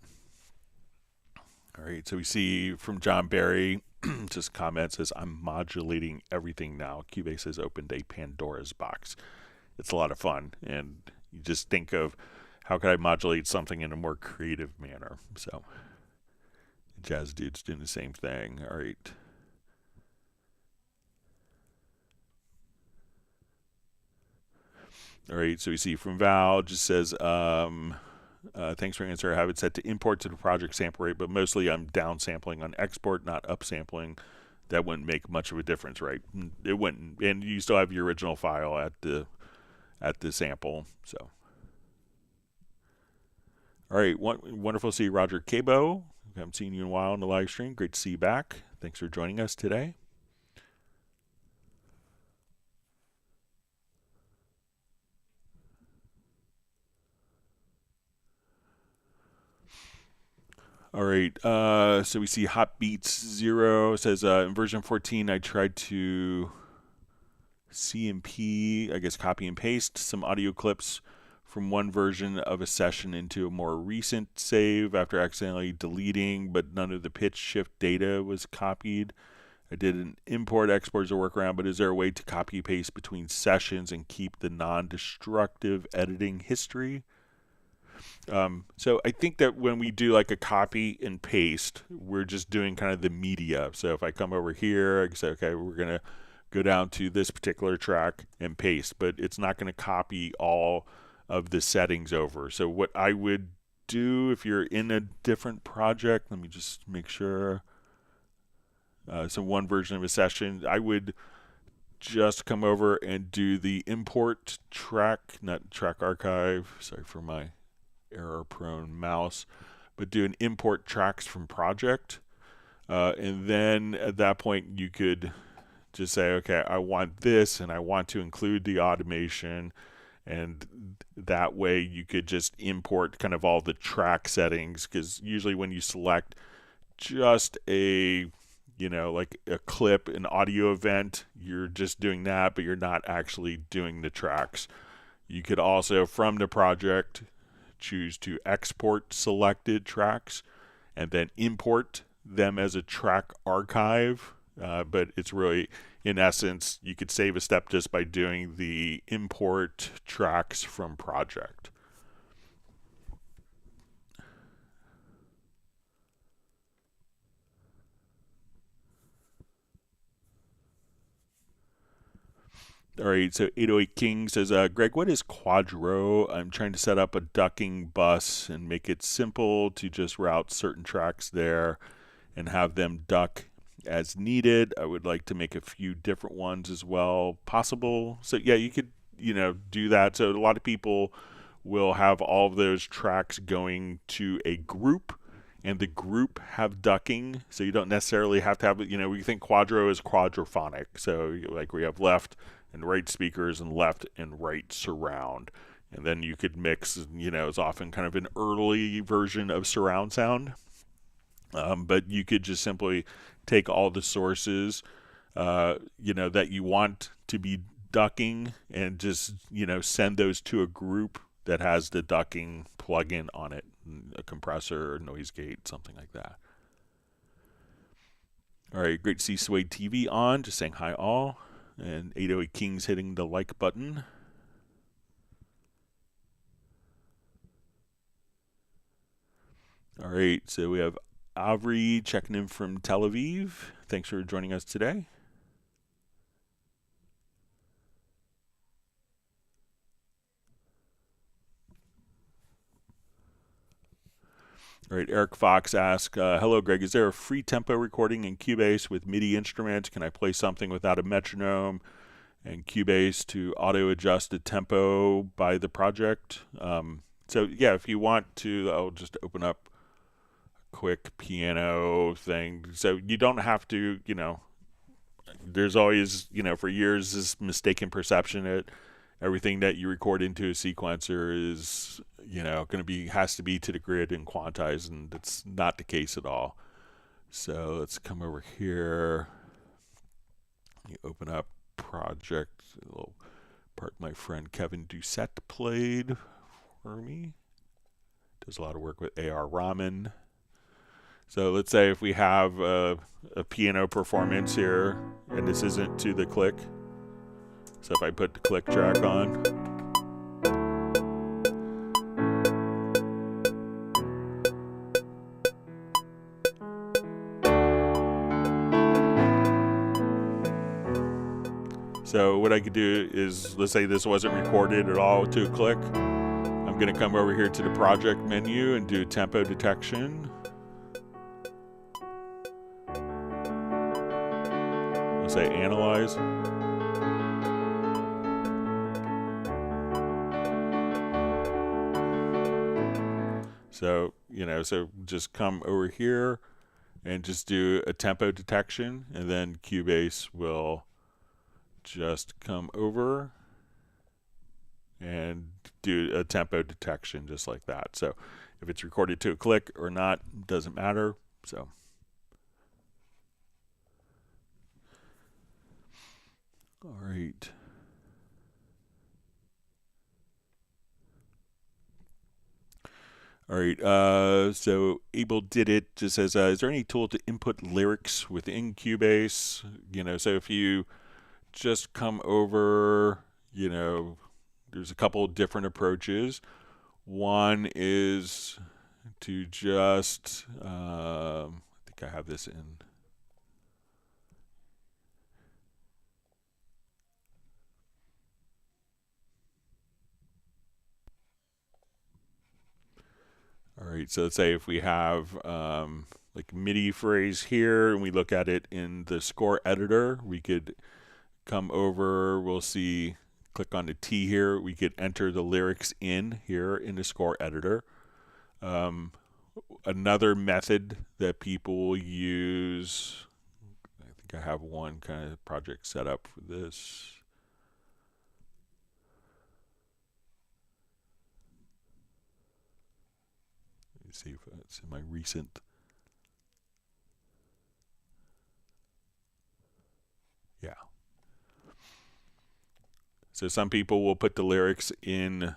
All right, so we see from John Barry, just comment says, I'm modulating everything now. Cubase has opened a Pandora's box. It's a lot of fun, and you just think of, how could I modulate something in a more creative manner? So, Jazz Dude's doing the same thing. All right. All right, so we see from Val, just says, thanks for your answer. I have it set to import to the project sample rate, but mostly I'm down sampling on export, not up sampling. That wouldn't make much of a difference, right? It wouldn't, and you still have your original file at the sample. So, all right, wonderful to see you, Roger Cabo. I haven't seen you in a while on the live stream. Great to see you back. Thanks for joining us today. All right, so we see Hotbeats0 says, in version 14, I tried to CMP, I guess copy and paste some audio clips from one version of a session into a more recent save after accidentally deleting, but none of the pitch shift data was copied. I did an import export as a workaround, but is there a way to copy paste between sessions and keep the non-destructive editing history? So I think that when we do like a copy and paste, we're just doing kind of the media. So if I come over here, I can say, okay, we're going to go down to this particular track and paste, but it's not going to copy all of the settings over. So what I would do if you're in a different project, let me just make sure. So one version of a session, I would just come over and do the import track, not track archive. Sorry for my error-prone mouse, but do an import tracks from project. And then at that point, you could just say, okay, I want this and I want to include the automation. And that way you could just import kind of all the track settings, because usually when you select just a, you know, like a clip, an audio event, you're just doing that, but you're not actually doing the tracks. You could also, from the project, choose to export selected tracks and then import them as a track archive. But it's really, in essence, you could save a step just by doing the import tracks from project. All right, so 808 King says, Greg, what is Quadro? I'm trying to set up a ducking bus and make it simple to just route certain tracks there and have them duck as needed. I would like to make a few different ones as well possible. So yeah, you could, you know, do that. So a lot of people will have all of those tracks going to a group, and the group have ducking. So you don't necessarily have to have, you know, we think Quadro is quadraphonic. So like we have left and right speakers and left and right surround. And then you could mix, you know, it's often kind of an early version of surround sound. But you could just simply take all the sources, you know, that you want to be ducking and just, you know, send those to a group that has the ducking plugin on it, a compressor, noise gate, something like that. All right, great to see Suede TV on, just saying hi all. And 808 King's hitting the like button. All right, so we have Avri checking in from Tel Aviv. Thanks for joining us today. All right, Eric Fox asks, hello, Greg. Is there a free tempo recording in Cubase with MIDI instruments? Can I play something without a metronome and Cubase to auto-adjust the tempo by the project? So, yeah, if you want to, I'll just open up a quick piano thing. So you don't have to, you know, there's always, you know, for years, this mistaken perception that everything that you record into a sequencer is, you know, going to be, has to be to the grid and quantized, and that's not the case at all. So let's come over here. You open up project, a little part my friend Kevin Doucette played for me. Does a lot of work with AR Ramen. So let's say if we have a piano performance here, and this isn't to the click. So if I put the click track on, so what I could do is, let's say this wasn't recorded at all to a click. I'm going to come over here to the project menu and do tempo detection. Let's say analyze. So, you know, so just come over here and just do a tempo detection, and then Cubase will just come over and do a tempo detection just like that. So if it's recorded to a click or not, doesn't matter. So all right. All right, so Abel did it. Just says, is there any tool to input lyrics within Cubase? So if you just come over, there's a couple of different approaches. One is to just, I think I have this in. All right, so let's say if we have like MIDI phrase here and we look at it in the score editor, we could come over, we'll see, click on the T here, we could enter the lyrics in here in the score editor. Another method that people use, I think I have one kind of project set up for this. See if it's in my recent. Yeah. So some people will put the lyrics in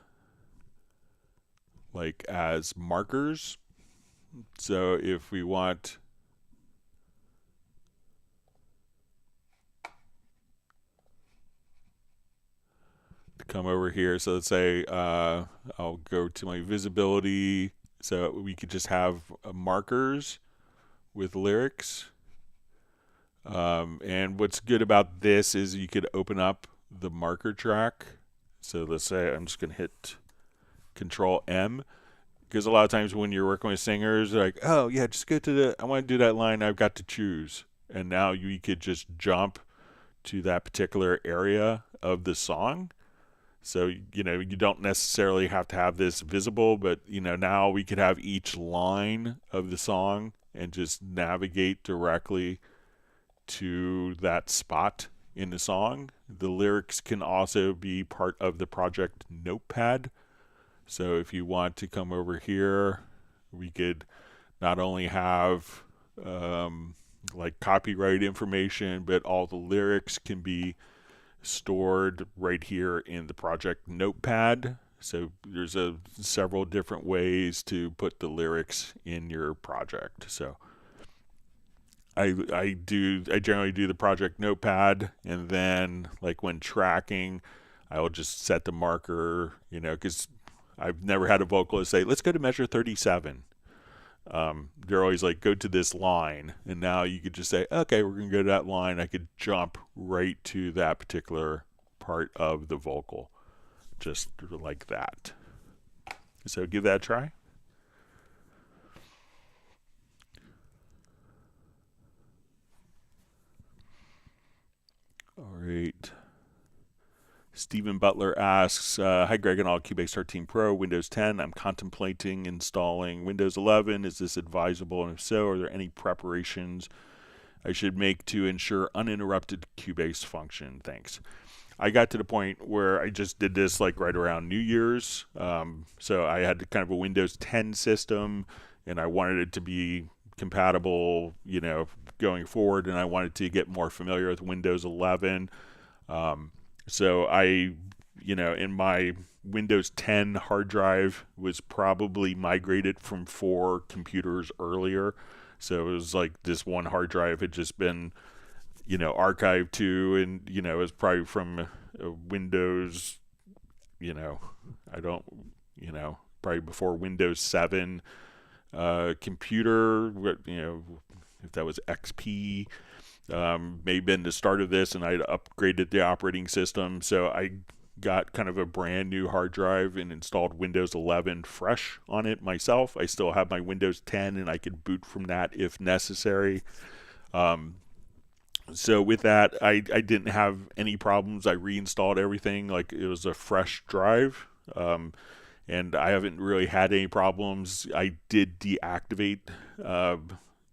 like as markers. So if we want to come over here, so let's say I'll go to my visibility. So we could just have markers with lyrics. And what's good about this is you could open up the marker track. So let's say I'm just going to hit Control M, because a lot of times when you're working with singers, they're like, oh yeah, just go to I want to do that line, I've got to choose. And now you could just jump to that particular area of the song. So, you don't necessarily have to have this visible, but, now we could have each line of the song and just navigate directly to that spot in the song. The lyrics can also be part of the project notepad. So if you want to come over here, we could not only have like copyright information, but all the lyrics can be stored right here in the project notepad. So there's several different ways to put the lyrics in your project. So I generally do the project notepad, and then like when tracking, I will just set the marker, because I've never had a vocalist say, let's go to measure 37. They're always like, go to this line, and now you could just say, okay, we're going to go to that line. I could jump right to that particular part of the vocal, just like that. So give that a try. All right. Stephen Butler asks, hi Greg and all, Cubase 13 Pro, Windows 10. I'm contemplating installing Windows 11. Is this advisable? And if so, are there any preparations I should make to ensure uninterrupted Cubase function? Thanks. I got to the point where I just did this like right around New Year's. So I had kind of a Windows 10 system, and I wanted it to be compatible, going forward, and I wanted to get more familiar with Windows 11. So I, in my Windows 10 hard drive was probably migrated from 4 computers earlier. So it was like this one hard drive had just been, archived to, and, it was probably from Windows, probably before Windows 7 computer, if that was XP. May have been the start of this, and I'd upgraded the operating system, so I got kind of a brand new hard drive and installed Windows 11 fresh on it myself. I still have my Windows 10, and I could boot from that if necessary. So with that, I didn't have any problems. I reinstalled everything like it was a fresh drive, and I haven't really had any problems. I did deactivate,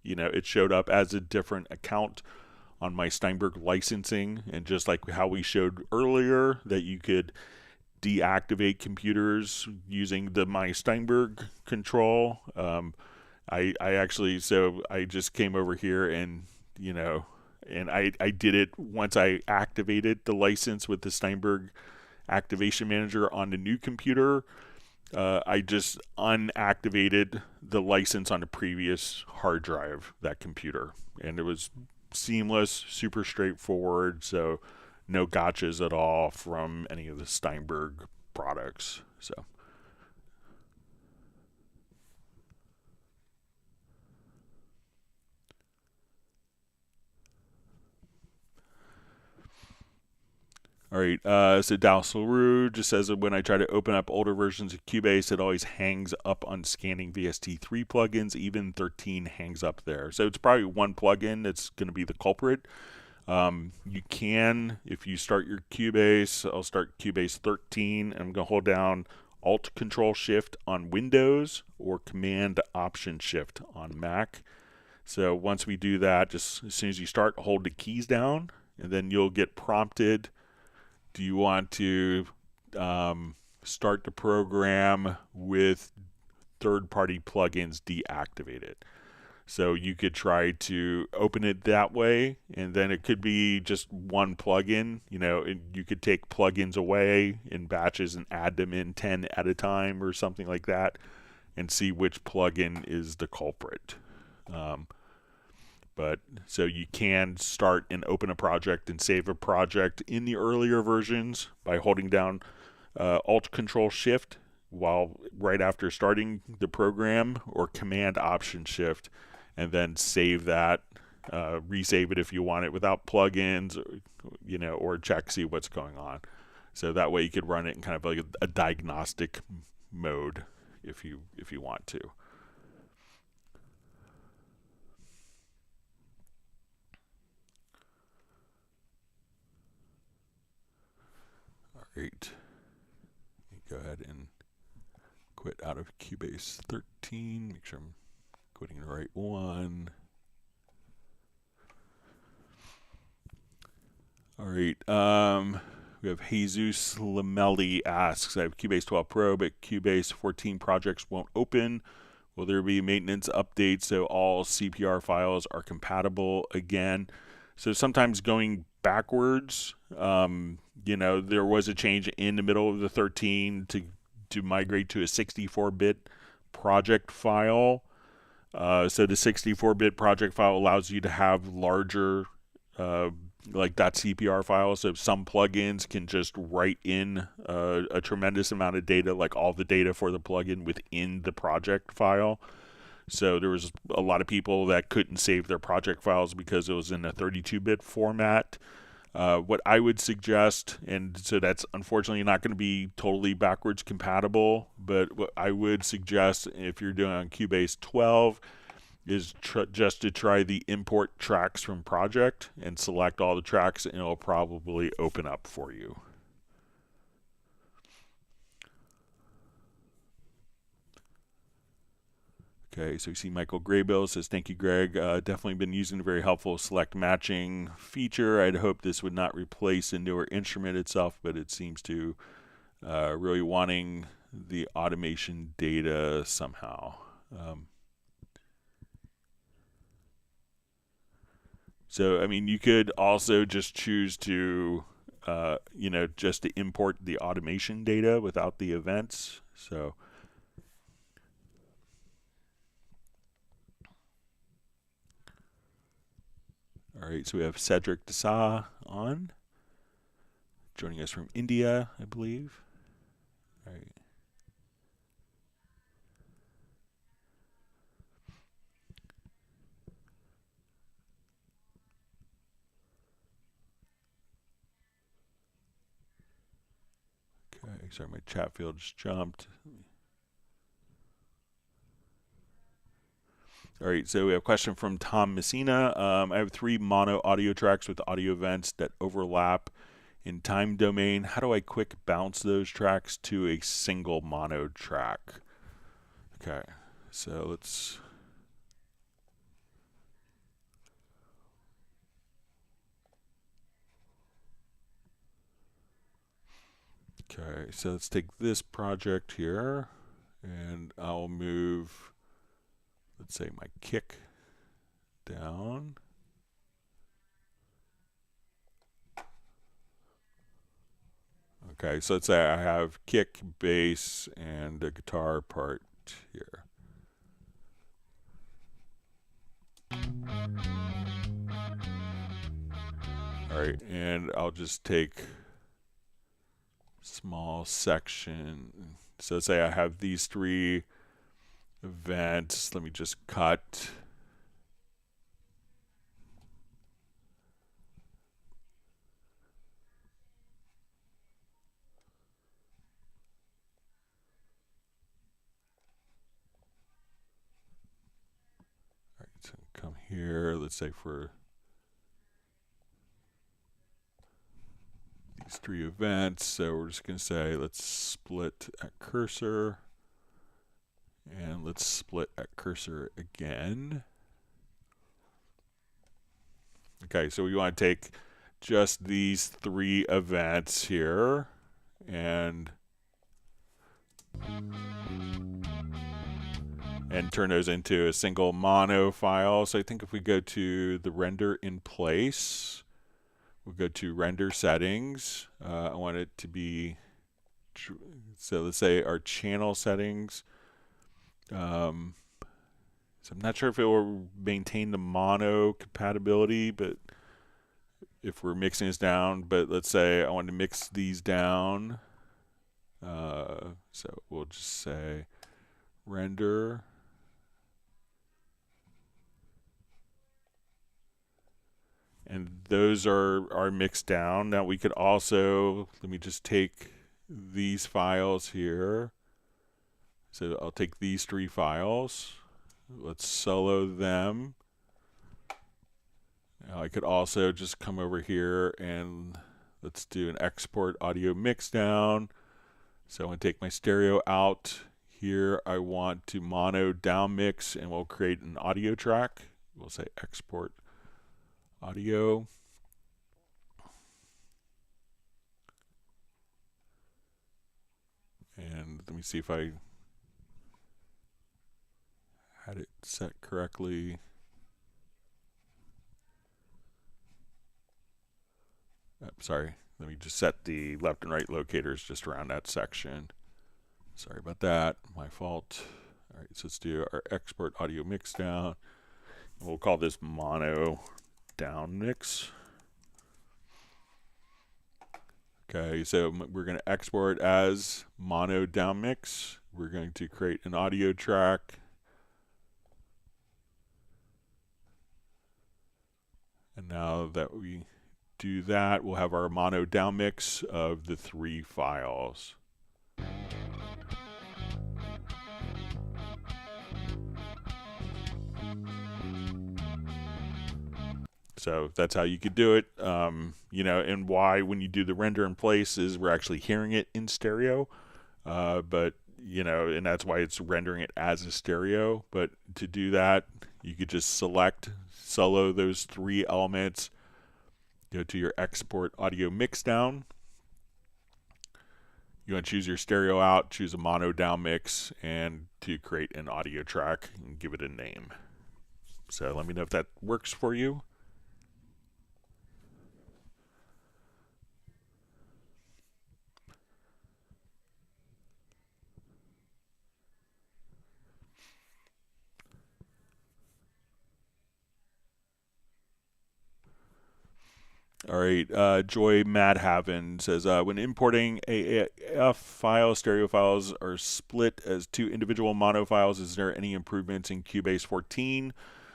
it showed up as a different account on my Steinberg licensing, and just like how we showed earlier that you could deactivate computers using the My Steinberg control, I just came over here and I did it once I activated the license with the Steinberg activation manager on the new computer. I just unactivated the license on the previous hard drive, that computer, and it was seamless, super straightforward, so no gotchas at all from any of the Steinberg products. So all right, so Dallas LaRue just says that when I try to open up older versions of Cubase, it always hangs up on scanning VST3 plugins. Even 13 hangs up there. So it's probably one plugin that's going to be the culprit. You can, if you start your Cubase, I'll start Cubase 13, and I'm going to hold down Alt-Control-Shift on Windows or Command-Option-Shift on Mac. So once we do that, just as soon as you start, hold the keys down, and then you'll get prompted. Do you want to start the program with third-party plugins deactivated? So you could try to open it that way, and then it could be just one plugin. You know, you could take plugins away in batches and add them in 10 at a time or something like that, and see which plugin is the culprit. But so you can start and open a project and save a project in the earlier versions by holding down Alt-Control-Shift while right after starting the program, or Command-Option-Shift, and then save that, resave it if you want it without plugins, or check, see what's going on. So that way you could run it in kind of like a diagnostic mode if you want to. Great. Go ahead and quit out of Cubase 13. Make sure I'm quitting the right one. All right. We have Jesus Lamelli asks, I have Cubase 12 Pro, but Cubase 14 projects won't open. Will there be maintenance updates so all CPR files are compatible again? So sometimes going backwards, there was a change in the middle of the 13 to migrate to a 64-bit project file. So the 64-bit project file allows you to have larger like .cpr files. So some plugins can just write in a tremendous amount of data, like all the data for the plugin within the project file. So there was a lot of people that couldn't save their project files because it was in a 32-bit format. What I would suggest, and so that's unfortunately not going to be totally backwards compatible, but what I would suggest if you're doing on Cubase 12 is just to try the import tracks from project and select all the tracks, and it'll probably open up for you. Okay, so you see Michael Graybill says, thank you, Greg. Definitely been using a very helpful select matching feature. I'd hope this would not replace the newer instrument itself, but it seems to really wanting the automation data somehow. So, I mean, you could also just choose to, just to import the automation data without the events. So, all right, so we have Cedric Desa on, joining us from India, I believe. All right. Okay, sorry, my chat field just jumped. All right, so we have a question from Tom Messina. I have 3 mono audio tracks with audio events that overlap in time domain. How do I quick bounce those tracks to a single mono track? Okay, so let's... Okay, so let's take this project here, and I'll move, let's say, my kick down. Okay, so let's say I have kick, bass, and a guitar part here. All right, and I'll just take small section. So let's say I have these 3 events. Let me just cut. All right, so come here. Let's say for these 3 events. So we're just going to say let's split at cursor. And let's split at cursor again. Okay, so we want to take just these 3 events here and turn those into a single mono file. So I think if we go to the render in place, we'll go to render settings. I want it to be, so let's say our channel settings. So I'm not sure if it will maintain the mono compatibility, but if we're mixing this down, but let's say I want to mix these down. So we'll just say render. And those are mixed down. Now we could also, let me just take these files here. So I'll take these 3 files. Let's solo them. Now I could also just come over here and let's do an export audio mix down. So I want to take my stereo out. Here I want to mono down mix, and we'll create an audio track. We'll say export audio. And let me see if I had it set correctly. Sorry, let me just set the left and right locators just around that section. Sorry about that, my fault. All right, so let's do our export audio mix down. We'll call this mono down mix. Okay, so we're going to export as mono down mix. We're going to create an audio track. And now that we do that, we'll have our mono down mix of the 3 files. So that's how you could do it. You know, and why when you do the render in place is we're actually hearing it in stereo. But, you know, and that's why it's rendering it as a stereo. But to do that, you could just select, solo those 3 elements, go to your export audio mix down. You want to choose your stereo out, choose a mono down mix, and to create an audio track and give it a name. So let me know if that works for you. All right, Joy Madhaven says, when importing AAF files, stereo files are split as 2 individual mono files. Is there any improvements in Cubase 14?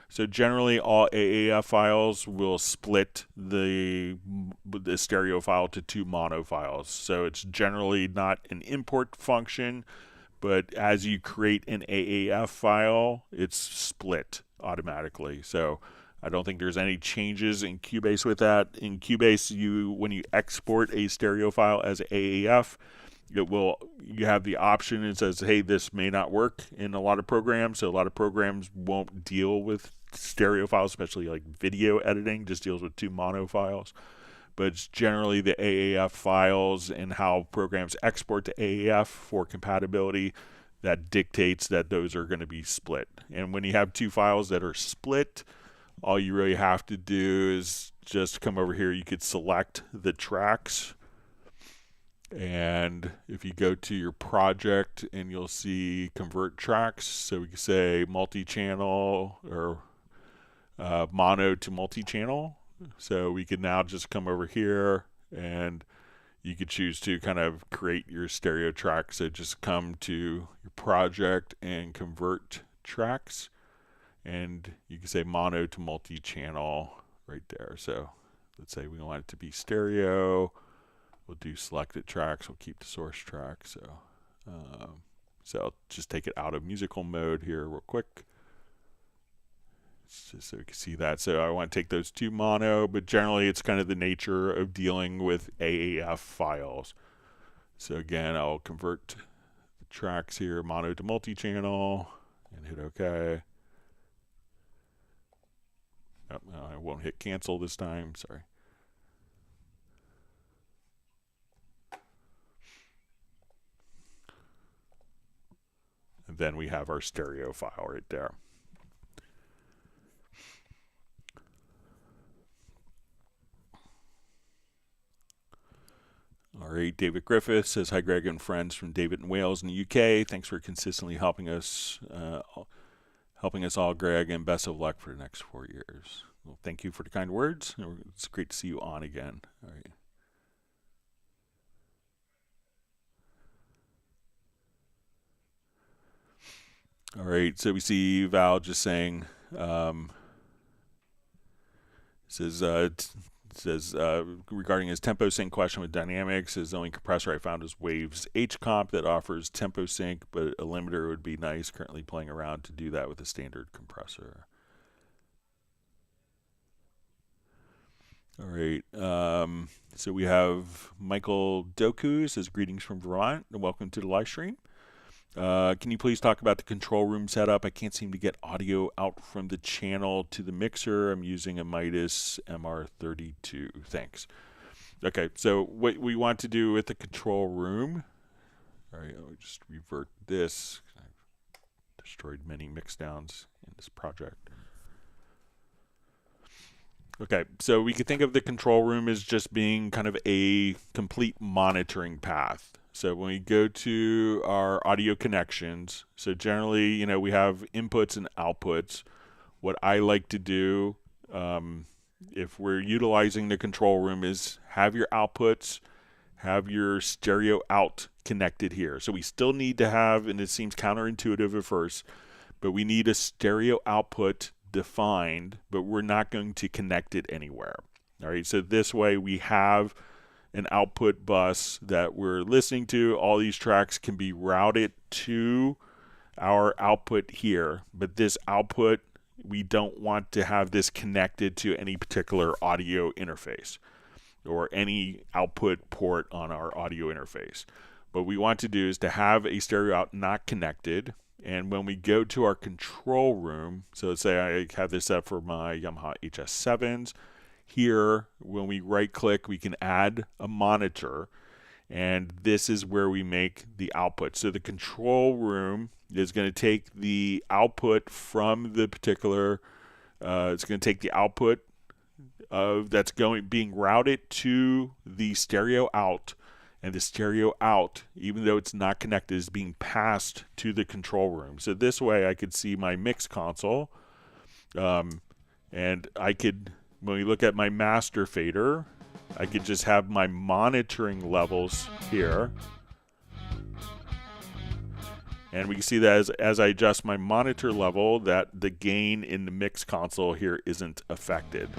So generally, all AAF files will split the stereo file to 2 mono files. So it's generally not an import function, but as you create an AAF file, it's split automatically. So I don't think there's any changes in Cubase with that. In Cubase, when you export a stereo file as AAF, you have the option. It says, hey, this may not work in a lot of programs. So a lot of programs won't deal with stereo files, especially like video editing, just deals with 2 mono files. But it's generally the AAF files and how programs export to AAF for compatibility that dictates that those are going to be split. And when you have 2 files that are split, all you really have to do is just come over here. You could select the tracks And if you go to your project, and you'll see convert tracks, so we can say multi-channel or mono to multi-channel. So we can now just come over here, and you could choose to kind of create your stereo track. So just come to your project and convert tracks, and you can say mono to multi-channel right there. So let's say we want it to be stereo. We'll do selected tracks. We'll keep the source track. So I'll just take it out of musical mode here real quick, just so we can see that. So I want to take those two mono, but generally it's kind of the nature of dealing with AAF files. So again, I'll convert the tracks here, mono to multi-channel, and hit OK. Oh, no, I won't hit cancel this time, sorry. And then we have our stereo file right there. All right, David Griffith says, hi, Greg and friends from David in Wales in the UK. Thanks for consistently helping us all, Greg, and best of luck for the next 4 years. Well, thank you for the kind words. It's great to see you on again. All right. All right, so we see Val just saying, says regarding his tempo sync question with Dynamics, his only compressor I found is Waves H-Comp that offers tempo sync, but a limiter would be nice. Currently playing around to do that with a standard compressor. All right, so we have Michael Doku says, greetings from Vermont and welcome to the live stream. Can you please talk about the control room setup? I can't seem to get audio out from the channel to the mixer. I'm using a Midas MR32. Thanks. Okay, so what we want to do with the control room, all right, I'll just revert this. I've destroyed many mixdowns in this project. Okay, so we could think of the control room as just being kind of a complete monitoring path. So when we go to our audio connections, so generally, we have inputs and outputs. What I like to do, if we're utilizing the control room, is have your outputs, have your stereo out connected here. So we still need to have, and it seems counterintuitive at first, but we need a stereo output defined, but we're not going to connect it anywhere. All right, so this way we have an output bus that we're listening to. All these tracks can be routed to our output here, but this output, we don't want to have this connected to any particular audio interface or any output port on our audio interface. What we want to do is to have a stereo out not connected, and when we go to our control room, so let's say I have this set for my Yamaha HS7s. Here, when we right click, we can add a monitor, and this is where we make the output. So the control room is going to take the output from the particular, it's going to take the output that's being routed to the stereo out, and the stereo out, even though it's not connected, is being passed to the control room. So this way I could see my mix console, and I could, when we look at my master fader, I could just have my monitoring levels here. And we can see that as I adjust my monitor level, that the gain in the mix console here isn't affected.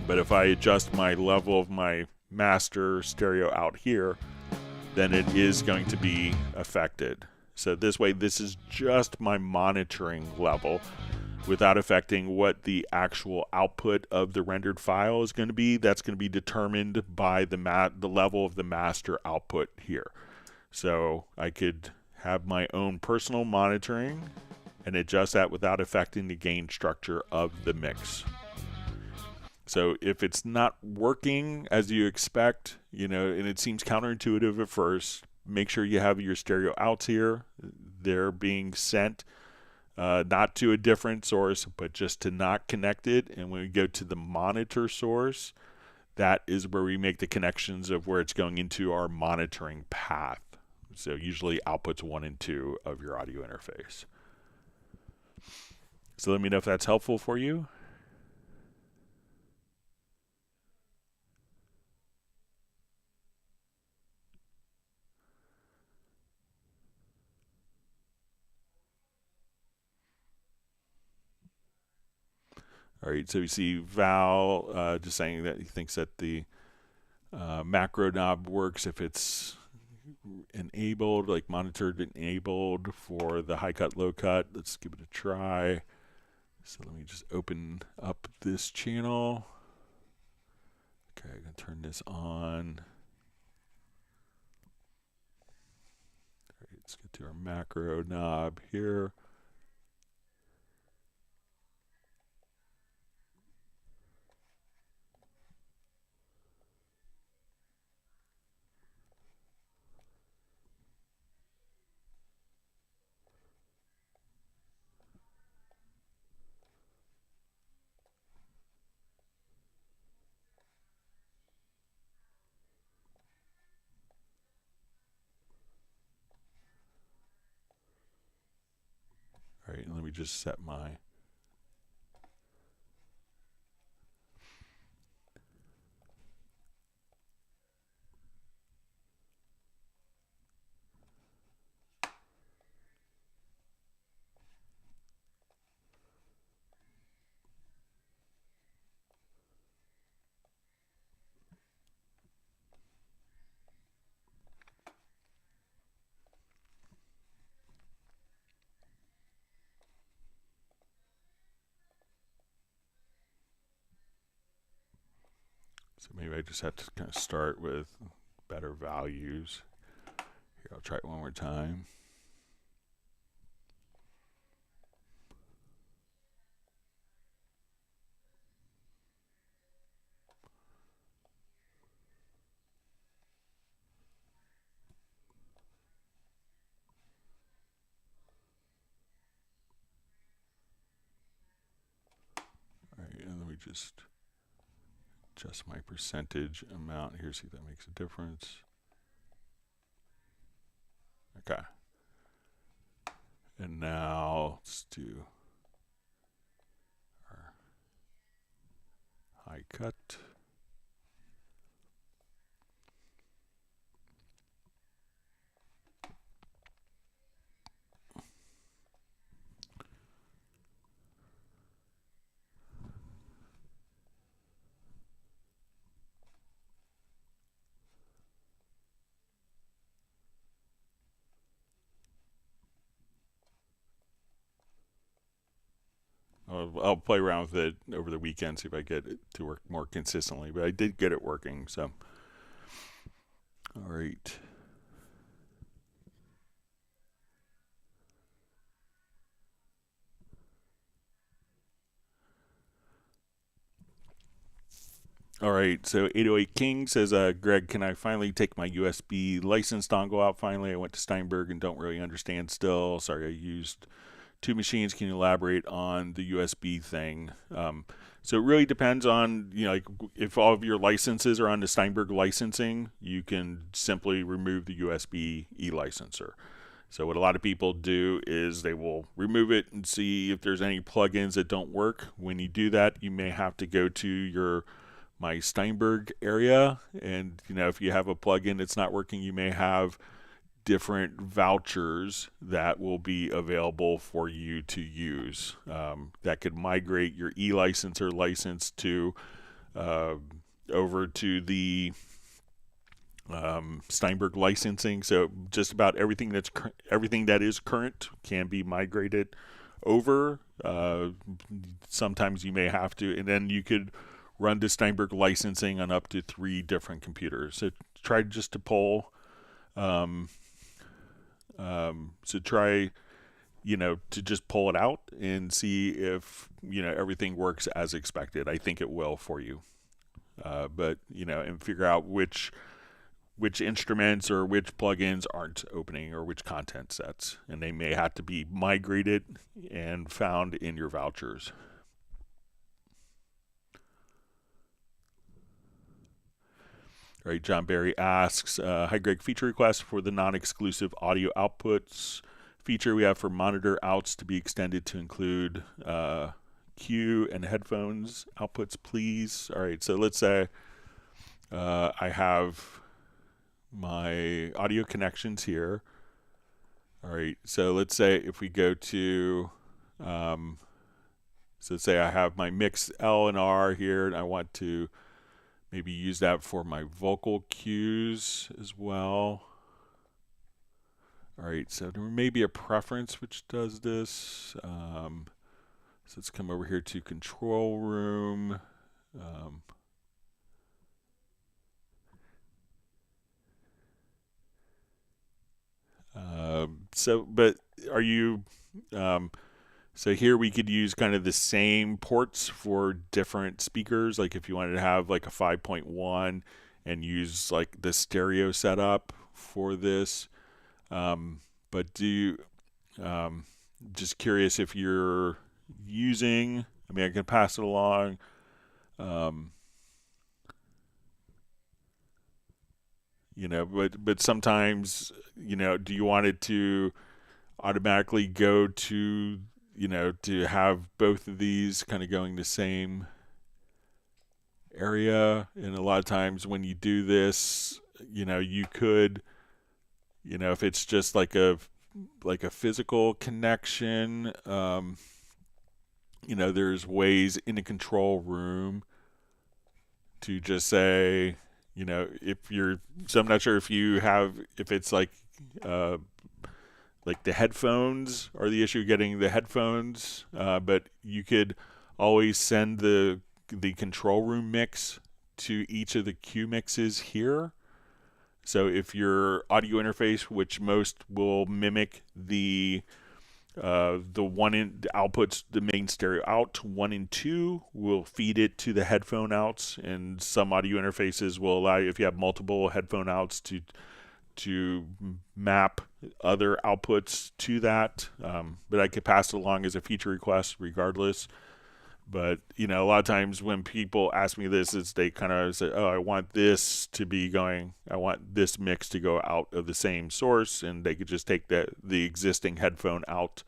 But if I adjust my level of my master stereo out here, then it is going to be affected. So this way, this is just my monitoring level without affecting what the actual output of the rendered file is going to be. That's going to be determined by the level of the master output here. So I could have my own personal monitoring and adjust that without affecting the gain structure of the mix. So if it's not working as you expect, and it seems counterintuitive at first, make sure you have your stereo outs here. They're being sent not to a different source, but just to not connect it. And when we go to the monitor source, that is where we make the connections of where it's going into our monitoring path. So usually outputs 1 and 2 of your audio interface. So let me know if that's helpful for you. All right, so you see Val just saying that he thinks that the macro knob works if it's enabled, like monitored enabled for the high cut, low cut. Let's give it a try. So let me just open up this channel. Okay, I'm gonna turn this on. All right, let's get to our macro knob here. All right, let me just set my So maybe I just have to kind of start with better values. Here, I'll try it one more time. All right, and let me just adjust my percentage amount here, see if that makes a difference. Okay. And now let's do our high cut. I'll play around with it over the weekend, see if I get it to work more consistently, but I did get it working, so. All right. All right, so 808 King says, Greg, can I finally take my USB license dongle out finally? I went to Steinberg and don't really understand still. Sorry, I used 2 machines. Can you elaborate on the USB thing? So it really depends on, like if all of your licenses are on the Steinberg licensing, you can simply remove the USB e-licenser. So what a lot of people do is they will remove it and see if there's any plugins that don't work. When you do that, you may have to go to my Steinberg area, and if you have a plugin that's not working, you may have different vouchers that will be available for you to use that could migrate your e-licenser license to over to the Steinberg licensing. So just about everything that is current can be migrated over. Sometimes you may have to, and then you could run the Steinberg licensing on up to 3 different computers. So try just to pull. So try, to just pull it out and see if, everything works as expected. I think it will for you. But, and figure out which instruments or which plugins aren't opening or which content sets. And they may have to be migrated and found in your vouchers. All right, John Barry asks, hi Greg, feature request for the non-exclusive audio outputs feature we have for monitor outs to be extended to include Q and headphones outputs, please. All right, so let's say I have my audio connections here. All right, so let's say if we go to, so say I have my mix L and R here, and I want to maybe use that for my vocal cues as well. All right, so there may be a preference which does this. So let's come over here to control room. But are you, so here we could use kind of the same ports for different speakers. Like if you wanted to have like a 5.1 and use like the stereo setup for this. But do you, just curious if you're using, I mean, I can pass it along. You know, but sometimes, you know, do you want it to automatically go to, you know, to have both of these kind of going the same area? And a lot of times when you do this, you know, you could, you know, if it's just like a physical connection, you know, there's ways in the control room to just say, you know, if you're, so I'm not sure if you have, if it's like the headphones are the issue, getting the headphones, but you could always send the control room mix to each of the Q mixes here. So if your audio interface, which most will mimic the one in the outputs, the main stereo out 1 and 2 will feed it to the headphone outs, and some audio interfaces will allow you, if you have multiple headphone outs, to map other outputs to that. But I could pass it along as a feature request regardless. But, you know, a lot of times when people ask me this, is they kind of say, oh, I want this to be going, I want this mix to go out of the same source, and they could just take the existing headphone out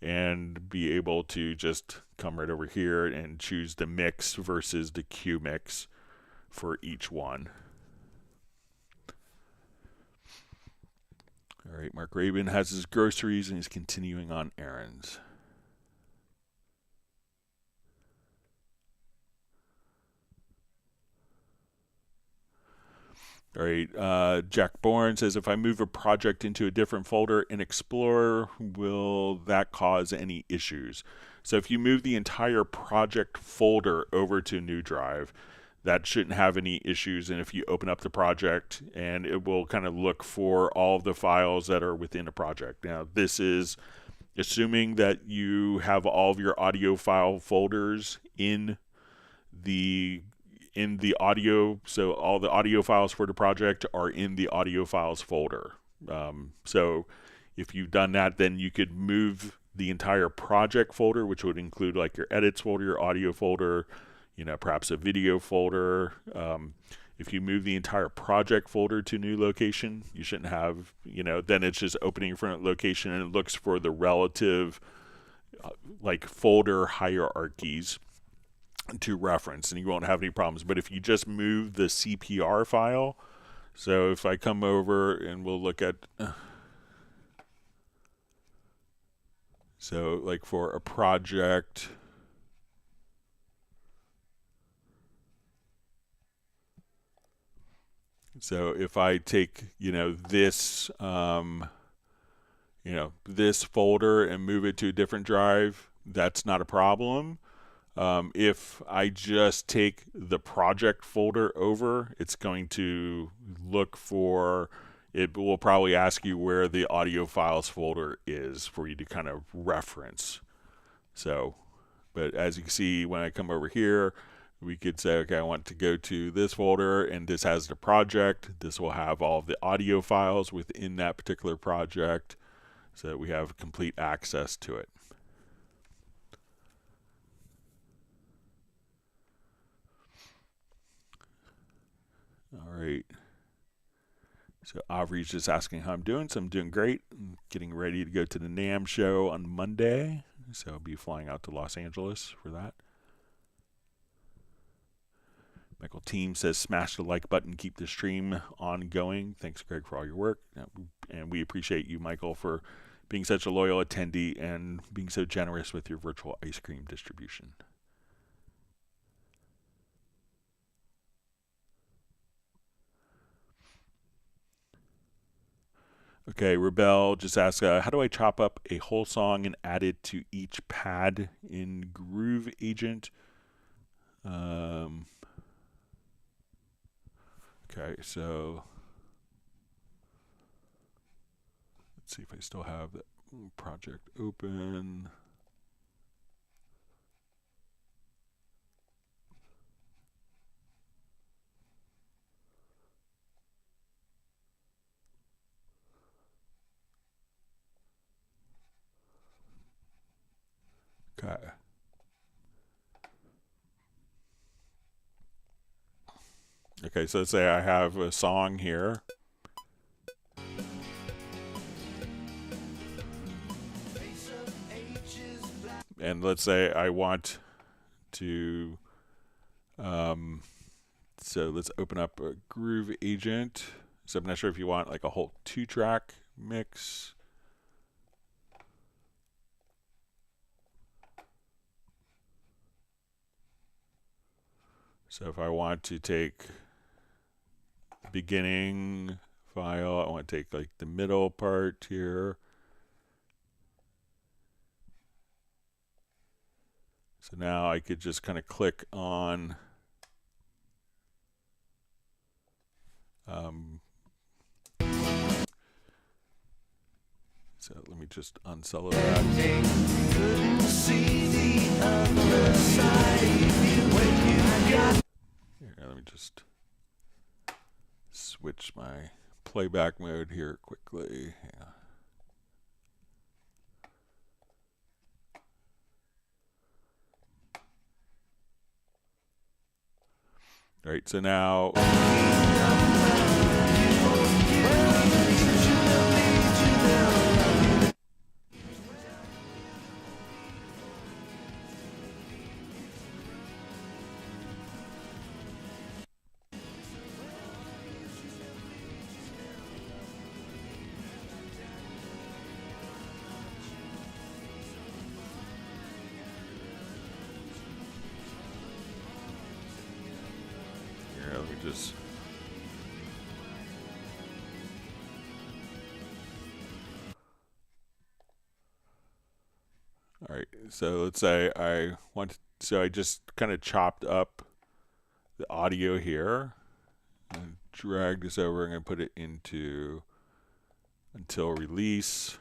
and be able to just come right over here and choose the mix versus the Q mix for each one. All right, Mark Rabin has his groceries and he's continuing on errands. All right, Jack Bourne says, if I move a project into a different folder in Explorer, will that cause any issues? So if you move the entire project folder over to a new drive, that shouldn't have any issues. And if you open up the project, and it will kind of look for all of the files that are within a project. Now, this is assuming that you have all of your audio file folders in the audio, so all the audio files for the project are in the audio files folder. So if you've done that, then you could move the entire project folder, which would include like your edits folder, your audio folder, you know, perhaps a video folder. If you move the entire project folder to a new location, you shouldn't have, you know, then it's just opening from a location and it looks for the relative like folder hierarchies to reference, and you won't have any problems. But if you just move the CPR file, so if I come over and we'll look at, so like for a project, so if I take, you know, this, you know, this folder and move it to a different drive, that's not a problem. If I just take the project folder over, it's going to look for, it will probably ask you where the audio files folder is for you to kind of reference. So, but as you can see, when I come over here, we could say, okay, I want to go to this folder, and this has the project. This will have all of the audio files within that particular project, so that we have complete access to it. All right. So Aubrey's just asking how I'm doing. So I'm doing great. I'm getting ready to go to the NAMM show on Monday. So I'll be flying out to Los Angeles for that. Michael Team says, smash the like button, keep the stream ongoing. Thanks, Greg, for all your work. And we appreciate you, Michael, for being such a loyal attendee and being so generous with your virtual ice cream distribution. Okay, Rebel just asked, how do I chop up a whole song and add it to each pad in Groove Agent? Okay, so let's see if I still have that project open. Okay. Okay, so let's say I have a song here. And let's say I want to, so let's open up a Groove Agent. So I'm not sure if you want like a whole 2-track mix. So if I want to take the beginning file, I want to take like the middle part here. So now I could just kind of click on so let me just unsolo that. Here, let me just switch my playback mode here quickly. Yeah. All right, so now let me just all right, so let's say I want to, so I just kind of chopped up the audio here and drag this over. I'm going to put it into until release.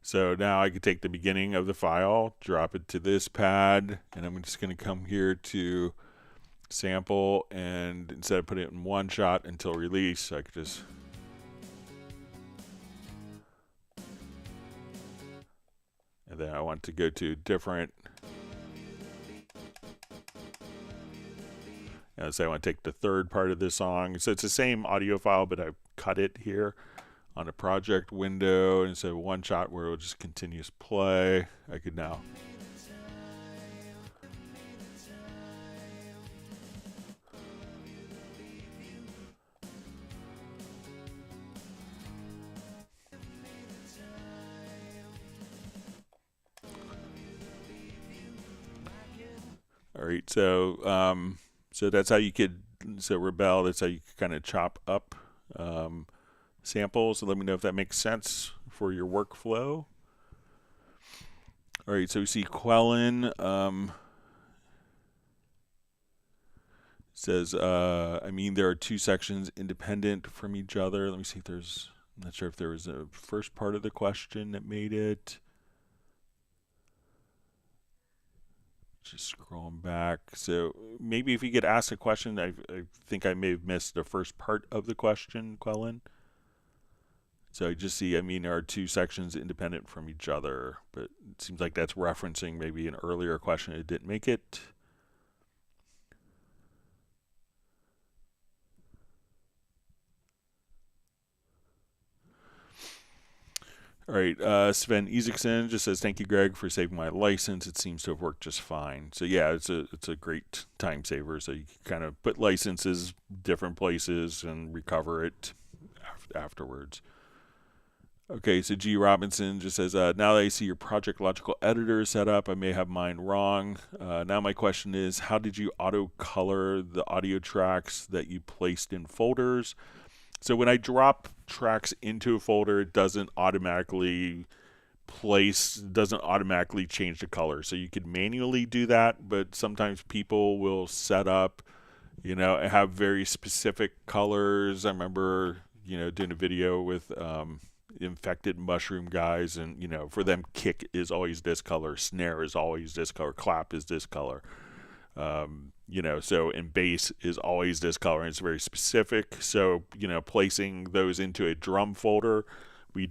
So now I could take the beginning of the file, drop it to this pad, and I'm just going to come here to sample, and instead of putting it in one shot until release, I could just and then I want to go to different. And say I want to take the third part of this song. So it's the same audio file, but I cut it here on a project window, and so one shot where it'll just continuous play. I could now all right, so so that's how you could, so Rebel, that's how you could kind of chop up samples. So let me know if that makes sense for your workflow. All right, so we see Quellen says, I mean, there are two sections independent from each other. Let me see if there's, I'm not sure if there was a first part of the question that made it. Just scrolling back. So maybe if you could ask a question, I think I may have missed the first part of the question, Quellen. So I just see, I mean, there are two sections independent from each other, but it seems like that's referencing maybe an earlier question that didn't make it. All right, Sven Isaacson just says, thank you, Greg, for saving my license. It seems to have worked just fine. So yeah, it's a great time saver. So you can kind of put licenses different places and recover it afterwards. Okay, so G. Robinson just says, now that I see your Project Logical editor set up, I may have mine wrong. Now my question is, how did you auto-color the audio tracks that you placed in folders? So when I drop tracks into a folder, it doesn't automatically change the color. So you could manually do that, but sometimes people will set up, have very specific colors. I remember, doing a video with infected mushroom guys, and for them, kick is always this color, snare is always this color, clap is this color. So and bass is always this color, and it's very specific. So, placing those into a drum folder, we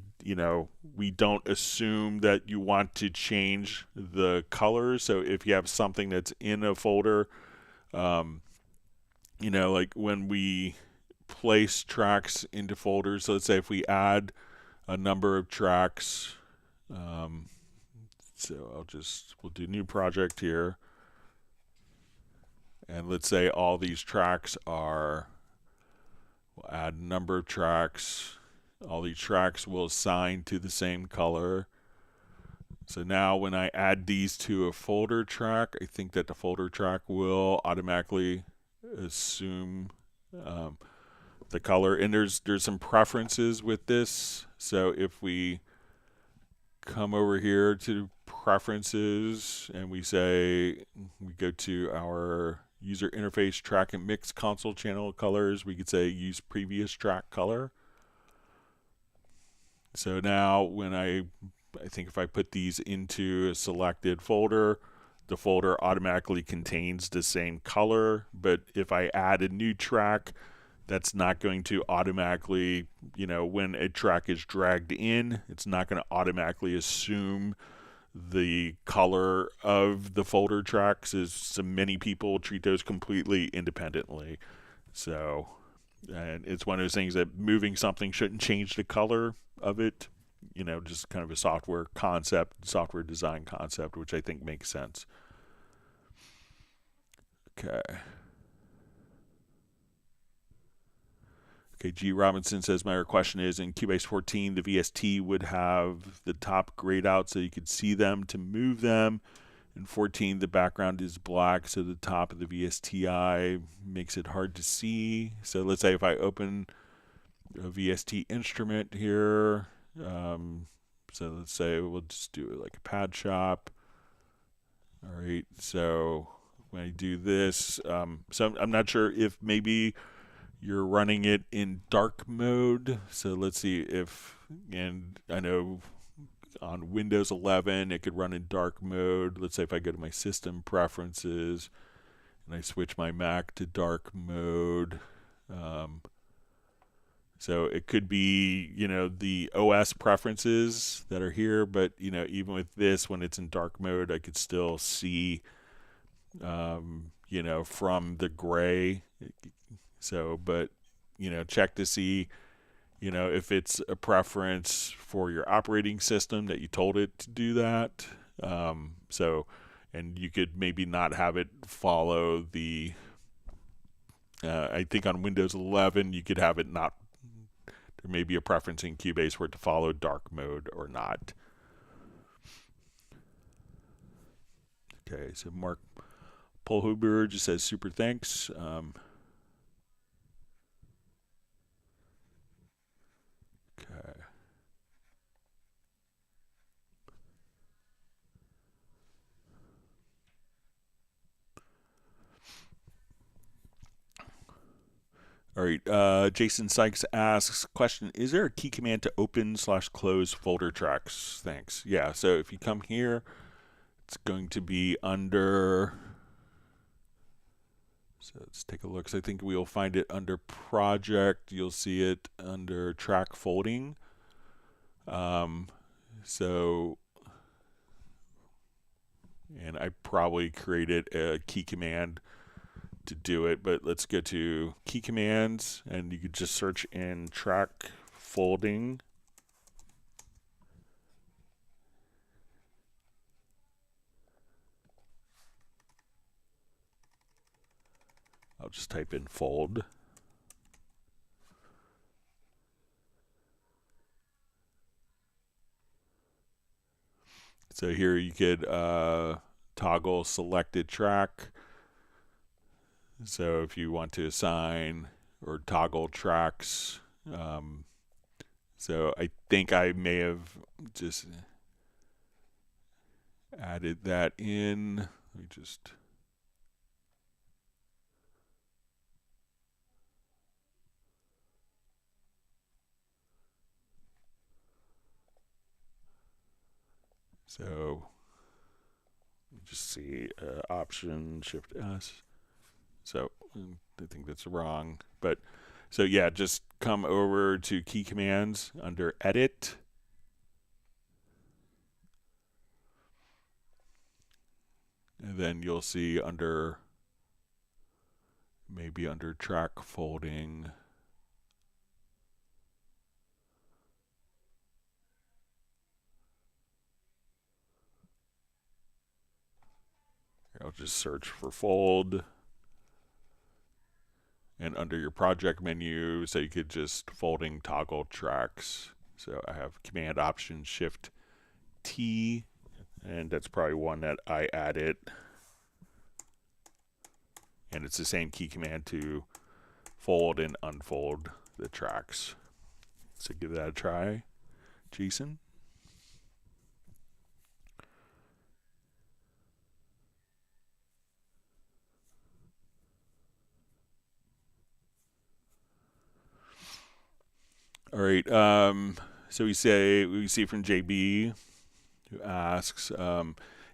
don't assume that you want to change the colors. So if you have something that's in a folder, like when we place tracks into folders, so let's say if we add a number of tracks, so we'll do new project here. And let's say all these tracks we'll add a number of tracks. All these tracks will assign to the same color. So now when I add these to a folder track, I think that the folder track will automatically assume the color. And there's some preferences with this. So if we come over here to preferences and we go to our user interface track and mix console channel colors, we could say use previous track color. So now when I think if I put these into a selected folder, the folder automatically contains the same color. But if I add a new track, that's not going to automatically, when a track is dragged in, it's not going to automatically assume the color of the folder tracks, as so many people treat those completely independently. So, and it's one of those things that moving something shouldn't change the color of it, just kind of a software design concept, which I think makes sense. Okay. Okay, G. Robinson says, my question is, in Cubase 14, the VST would have the top grayed out so you could see them to move them. In 14, the background is black, so the top of the VSTi makes it hard to see. So let's say if I open a VST instrument here, so let's say we'll just do it like a pad shop. All right, so when I do this, so I'm not sure if maybe you're running it in dark mode. So let's see and I know on Windows 11 it could run in dark mode. Let's say if I go to my system preferences and I switch my Mac to dark mode, so it could be the OS preferences that are here, but even with this, when it's in dark mode, I could still see from the gray. So, but, check to see, if it's a preference for your operating system that you told it to do that. And you could maybe not have it follow the, I think on Windows 11, you could have it not, there may be a preference in Cubase for it to follow dark mode or not. Okay, so Mark Polhuber just says, super thanks. Okay. All right, Jason Sykes asks, question, is there a key command to open/close folder tracks? Thanks. Yeah, so if you come here, it's going to be under, so let's take a look. So I think we'll find it under project. You'll see it under track folding. And I probably created a key command to do it, but let's go to key commands, and you could just search in track folding. I'll just type in fold. So here you could toggle selected track. So if you want to assign or toggle tracks, so I think I may have just added that in. Let me just. So just see Option Shift S. So I think that's wrong, but so yeah, just come over to Key Commands under Edit. And then you'll see under, maybe under track folding, I'll just search for fold. And under your project menu, so you could just folding toggle tracks. So I have Command Option Shift T, and that's probably one that I added. And it's the same key command to fold and unfold the tracks. So give that a try, Jason. All right. So we see from JB, who asks,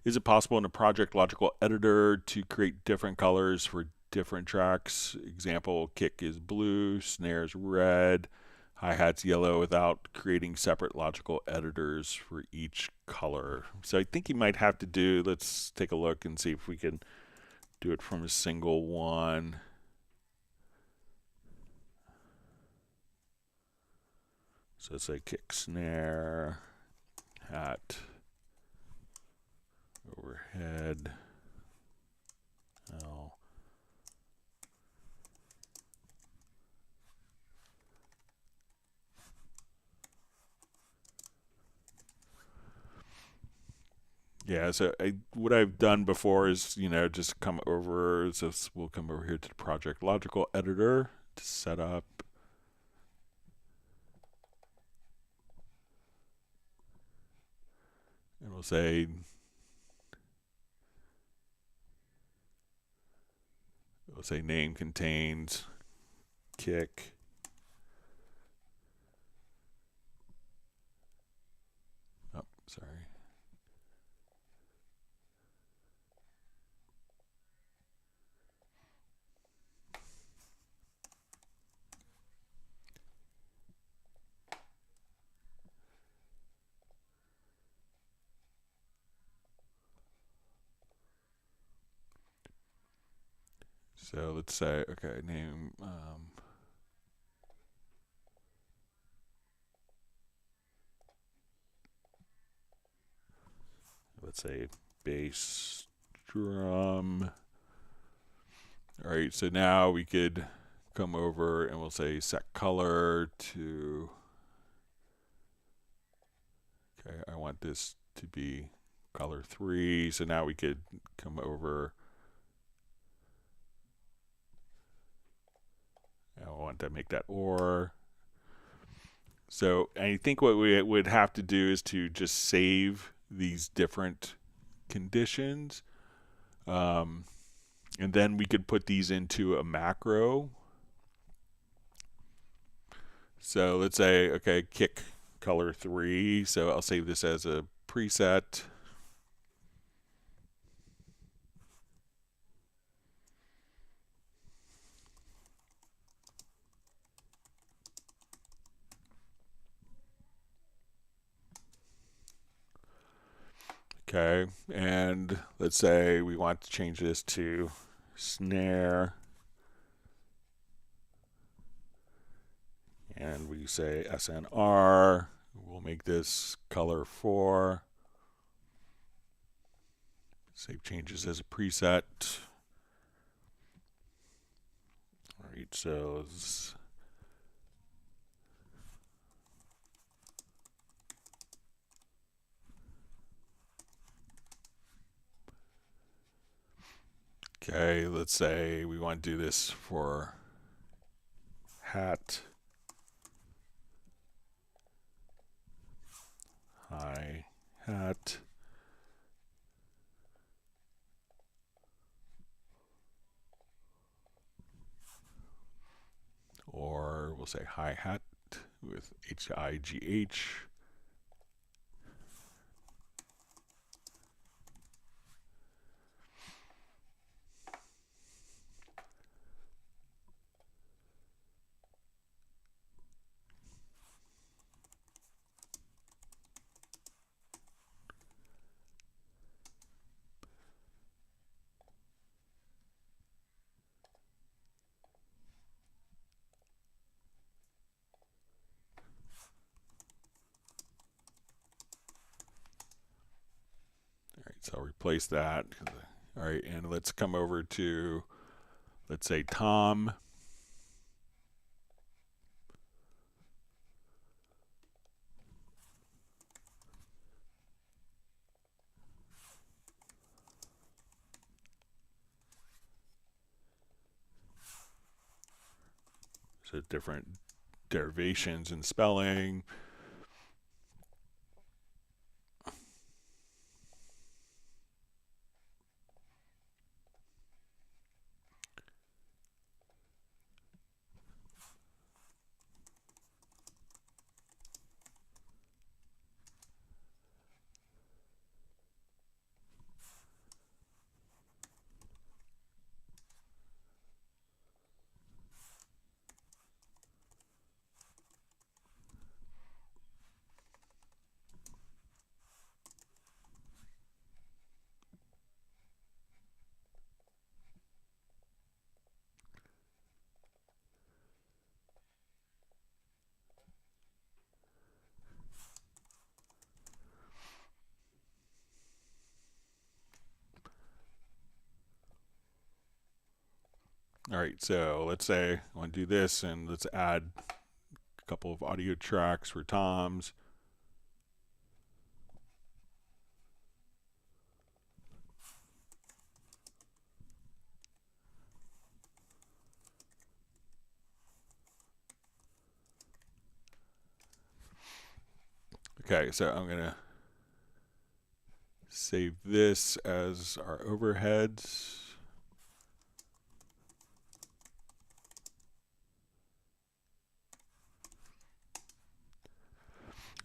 is it possible in a project logical editor to create different colors for different tracks? Example, kick is blue, snares red, hi-hats yellow, without creating separate logical editors for each color. So I think you might have to do, let's take a look and see if we can do it from a single one. So say kick, snare, hat, overhead, L. Yeah, so what I've done before is, just come over, so we'll come over here to the Project Logical Editor to set up. And we'll say, name contains kick. Oh, sorry. So let's say, okay, name, let's say bass drum. All right, so now we could come over and we'll say set color to, okay, I want this to be color 3. So now we could come over. I want to make that or. So I think what we would have to do is to just save these different conditions. And then we could put these into a macro. So let's say, okay, kick color 3. So I'll save this as a preset. Okay, and let's say we want to change this to snare. And we say SNR. We'll make this color 4. Save changes as a preset. right, so okay, let's say we want to do this for hat, hi-hat, or we'll say hi-hat with H-I-G-H. So I'll replace that. All right, and let's come over to, let's say, Tom. So different derivations and spelling. All right, so let's say I want to do this, and let's add a couple of audio tracks for Tom's. Okay, so I'm going to save this as our overheads.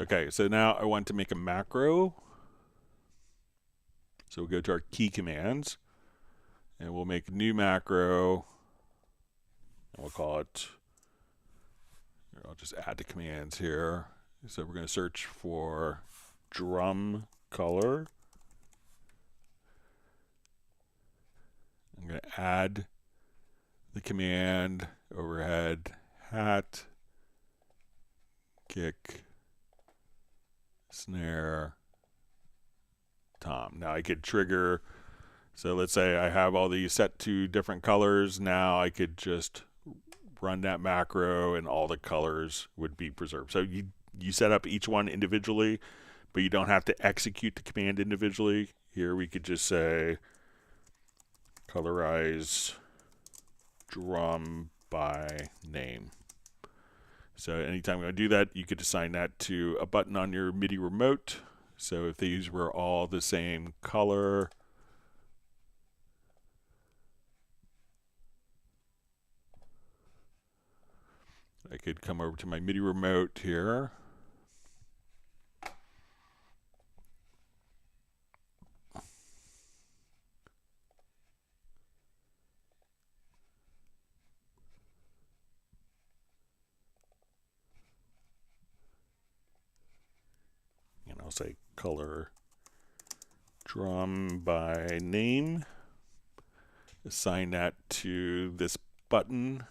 Okay, so now I want to make a macro. So we'll go to our key commands, and we'll make a new macro, and we'll call it, I'll just add the commands here. So we're going to search for drum color. I'm going to add the command overhead hat, kick, snare, tom. Now I could trigger, so let's say I have all these set to different colors. Now I could just run that macro and all the colors would be preserved. So you set up each one individually, but you don't have to execute the command individually. Here we could just say colorize drum by name. So anytime I do that, you could assign that to a button on your MIDI remote. So if these were all the same color, I could come over to my MIDI remote here. And I'll say color drum by name. Assign that to this button.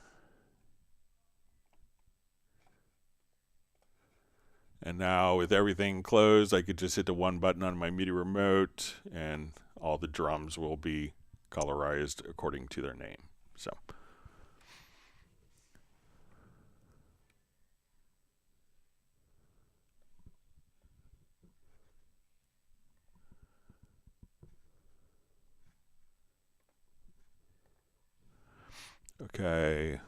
And now with everything closed, I could just hit the one button on my MIDI remote and all the drums will be colorized according to their name. So Okay.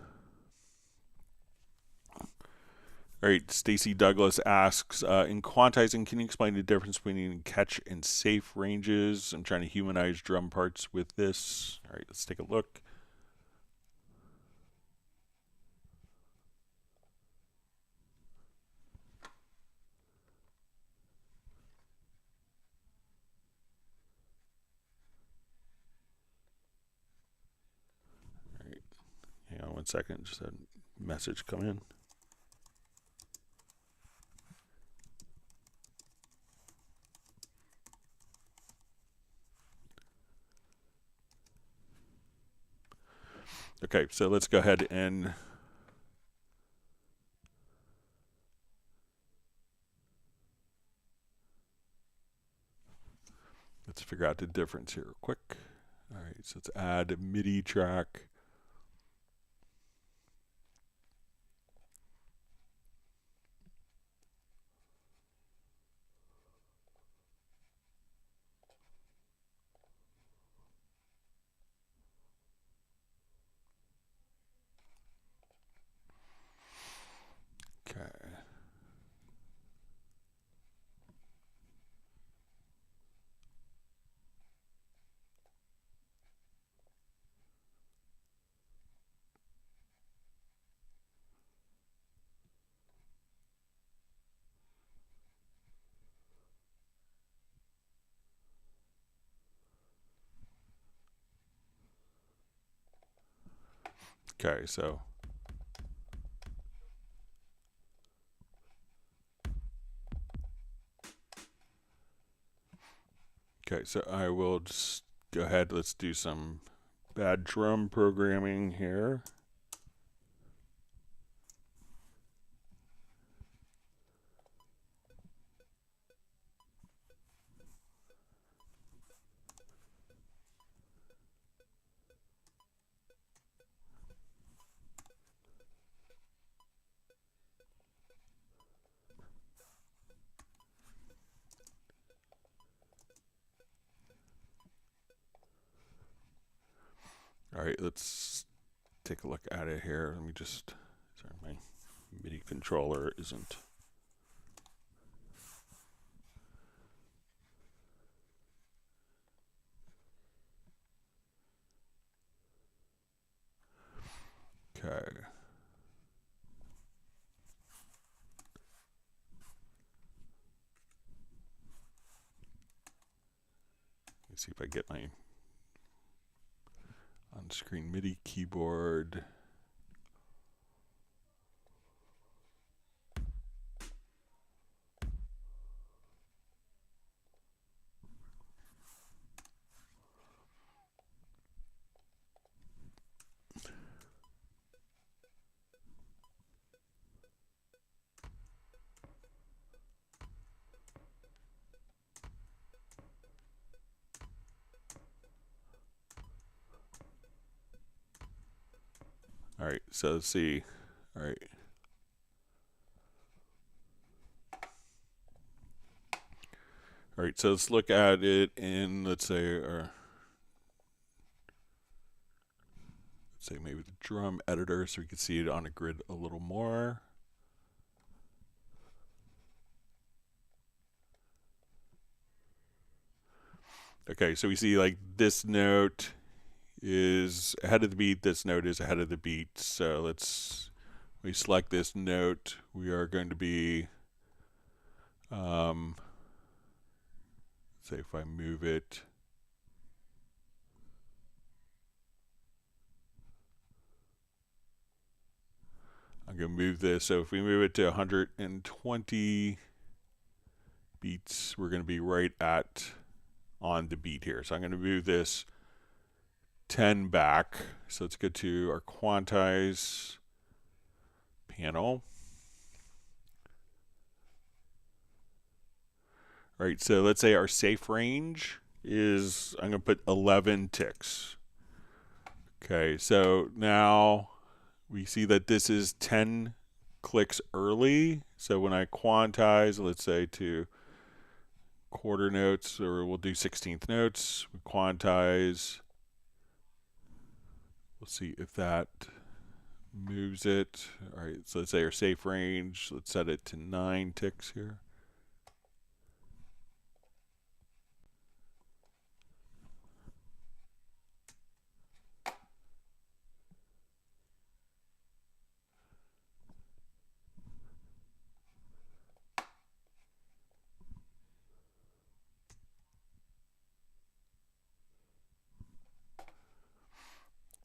All right, Stacy Douglas asks, in quantizing, can you explain the difference between catch and safe ranges? I'm trying to humanize drum parts with this. All right, let's take a look. All right, hang on one second, just a message come in. Okay, so let's go ahead and let's figure out the difference here real quick. All right, so let's add a MIDI track. Okay. Okay, so I will just go ahead. Let's do some bad drum programming here. All right, let's take a look at it here. Let me just, sorry, my MIDI controller isn't. Okay. Let's see if I get my on-screen MIDI keyboard. All right, so let's see. All right. All right, so let's look at it in, let's say maybe the drum editor so we can see it on a grid a little more. Okay, so we see like this note is ahead of the beat, this note is ahead of the beat. So we select this note. We are going to be, say if I move it, I'm going to move this. So if we move it to 120 beats, we're going to be right on the beat here. So I'm going to move this 10 back. So let's go to our quantize panel. All right, so let's say our safe range is, I'm going to put 11 ticks. Okay, so now we see that this is 10 clicks early. So when I quantize, let's say to quarter notes, or we'll do 16th notes, we quantize We'll see if that moves it. All right, so let's say our safe range, let's set it to 9 ticks here.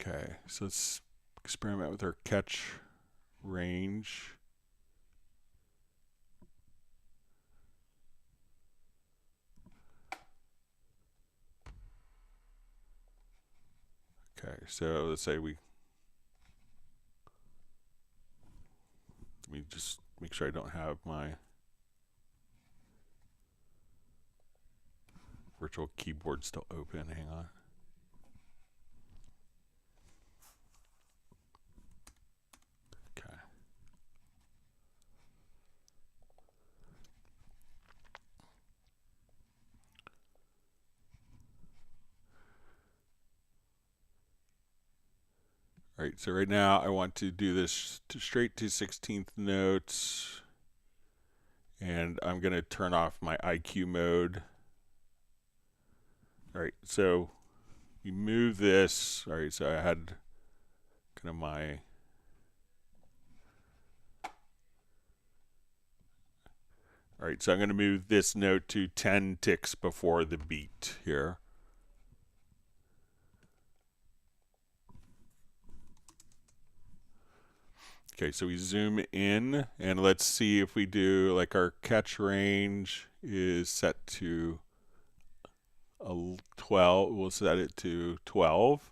Okay, so let's experiment with our catch range. Okay, so let's say let me just make sure I don't have my virtual keyboard still open. Hang on. Okay. All right, so right now I want to do this straight to 16th notes, and I'm going to turn off my IQ mode. All right, so we move this. All right, so I had kind of my all right, so I'm going to move this note to 10 ticks before the beat here. Okay, so we zoom in, and let's see if we do, like, our catch range is set to 12. We'll set it to 12,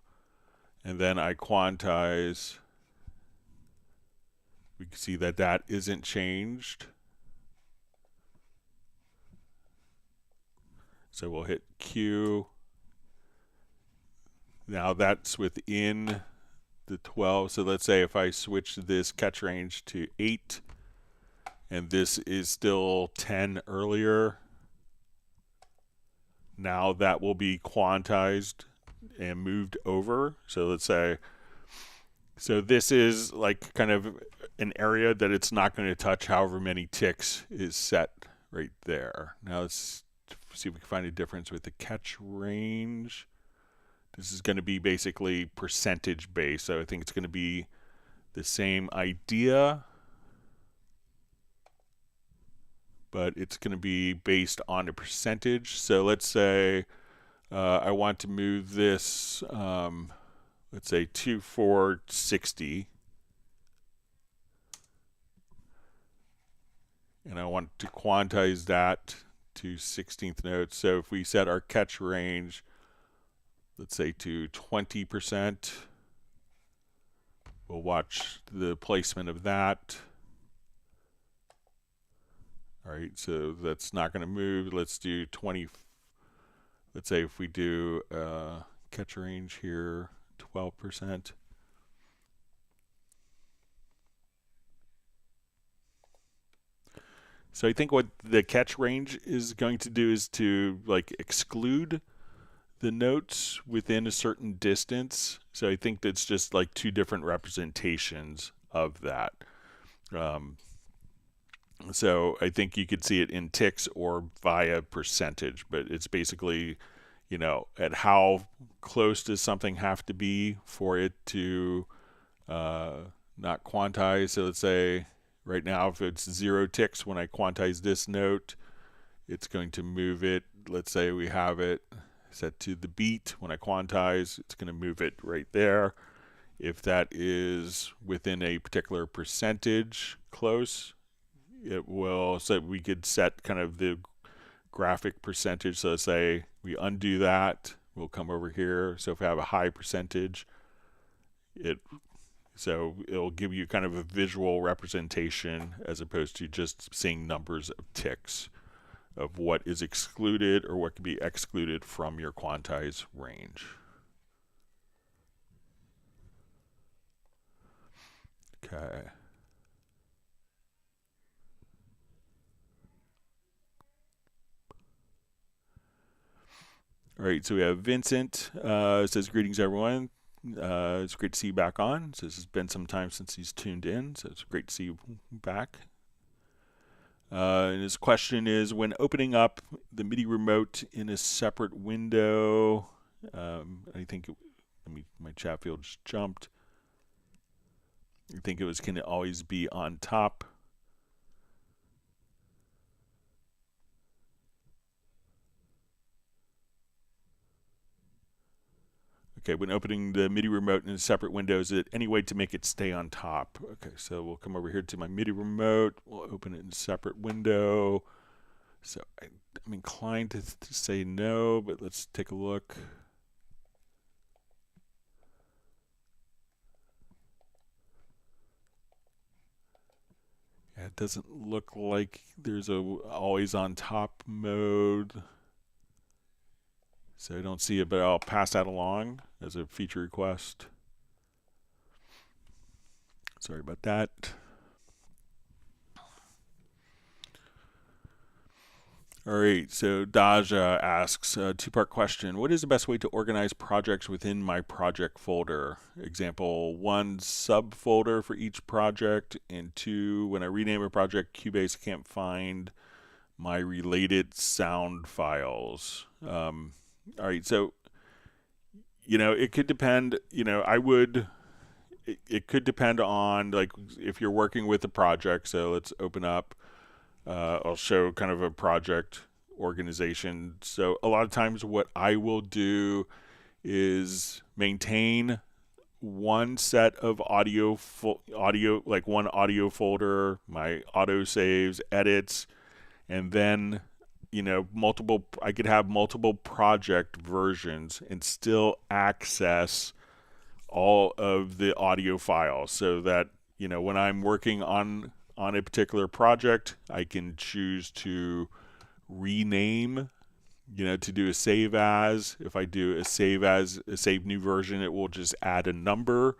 and then I quantize. We can see that that isn't changed. So we'll hit Q. Now that's within the 12. So let's say if I switch this catch range to 8, and this is still 10 earlier, now that will be quantized and moved over. So let's say, so this is like kind of an area that it's not going to touch, however many ticks is set right there. Now let's see if we can find a difference with the catch range. This is going to be basically percentage based, so I think it's going to be the same idea, but it's going to be based on a percentage. So let's say I want to move this, let's say 2460, and I want to quantize that to 16th notes. So if we set our catch range, let's say to 20%, we'll watch the placement of that. All right, so that's not going to move. Let's do 20. Let's say if we do catch range here, 12%. So I think what the catch range is going to do is to like exclude the notes within a certain distance. So I think that's just like two different representations of that. So I think you could see it in ticks or via percentage, but it's basically, you know, at how close does something have to be for it to not quantize. So let's say right now, if it's 0 ticks when I quantize this note, it's going to move it. Let's say we have it set to the beat. When I quantize, it's going to move it right there. If that is within a particular percentage close, it will, so we could set kind of the graphic percentage. So let's say we undo that, we'll come over here. So if we have a high percentage, so it'll give you kind of a visual representation as opposed to just seeing numbers of ticks of what is excluded or what can be excluded from your quantize range. Okay. All right, so we have Vincent. Says, greetings, everyone. It's great to see you back on. So this has been some time since he's tuned in, so it's great to see you back. And his question is, when opening up the MIDI remote in a separate window, I think my chat field just jumped. I think it was, can it always be on top? Okay, when opening the MIDI remote in a separate window, is it any way to make it stay on top? Okay, so we'll come over here to my MIDI remote. We'll open it in a separate window. So I'm inclined to say no, but let's take a look. Yeah, it doesn't look like there's a always on top mode. So I don't see it, but I'll pass that along as a feature request. Sorry about that. All right, so Daja asks a two-part question. What is the best way to organize projects within my project folder? Example, 1 subfolder for each project, and 2, when I rename a project, Cubase can't find my related sound files. All right, so, it could depend, it could depend on, like, if you're working with a project. So let's open up, I'll show kind of a project organization. So a lot of times what I will do is maintain one set of audio, like one audio folder, my auto saves, edits, and then I could have multiple project versions and still access all of the audio files, so that when I'm working on a particular project, I can choose to rename, to do a save as. If I do a save new version, it will just add a number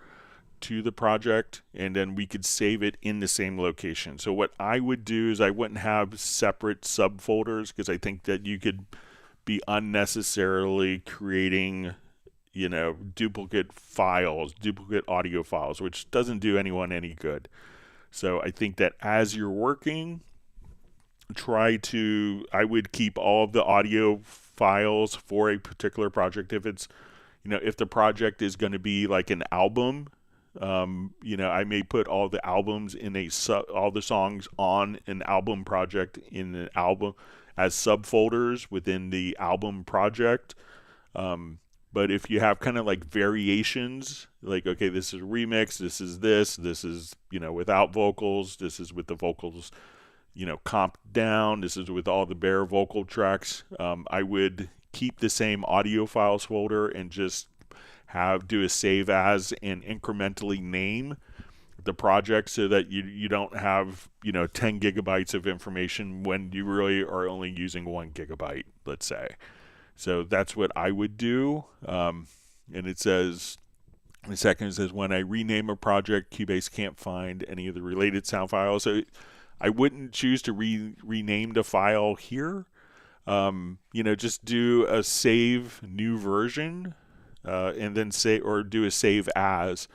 to the project, and then we could save it in the same location. So what I would do is I wouldn't have separate subfolders, because I think that you could be unnecessarily creating duplicate files, duplicate audio files, which doesn't do anyone any good. So I think that as you're working, I would keep all of the audio files for a particular project. If it's, if the project is going to be like an album, I may put all the albums in all the songs on an album project in an album as subfolders within the album project. But if you have kind of like variations, like, okay, this is a remix, this is, without vocals, this is with the vocals, comped down, this is with all the bare vocal tracks, I would keep the same audio files folder and just do a save as and incrementally name the project, so that you don't have 10 gigabytes of information when you really are only using 1 gigabyte, let's say. So that's what I would do. And it says, in the second, it says, when I rename a project, Cubase can't find any of the related sound files. So I wouldn't choose to rename the file here. Just do a save new version, and then do a save as,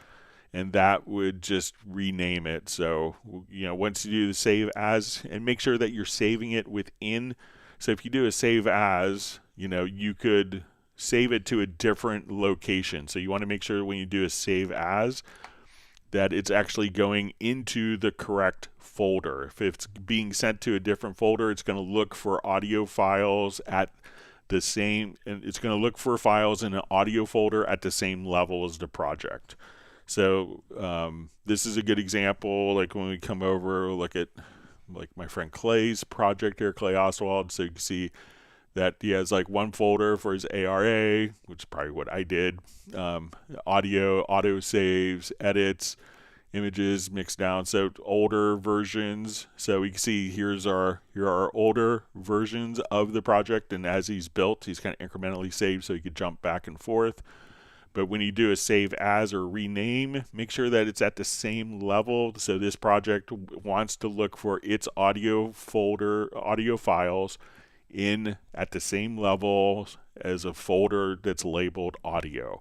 and that would just rename it. So, once you do the save as, and make sure that you're saving it within. So if you do a save as, you could save it to a different location. So you want to make sure when you do a save as that it's actually going into the correct folder. If it's being sent to a different folder, it's going to look for audio files and it's going to look for files in an audio folder at the same level as the project. So this is a good example, like when we come over, look at like my friend Clay's project here, Clay Oswald. So you can see that he has like one folder for his ARA, which is probably what I did, audio, auto saves, edits, images, mixed down, so older versions. So we can see here are our older versions of the project, and as he's built, he's kind of incrementally saved so he could jump back and forth. But when you do a save as or rename, make sure that it's at the same level. So this project wants to look for its audio folder, audio files at the same level as a folder that's labeled audio.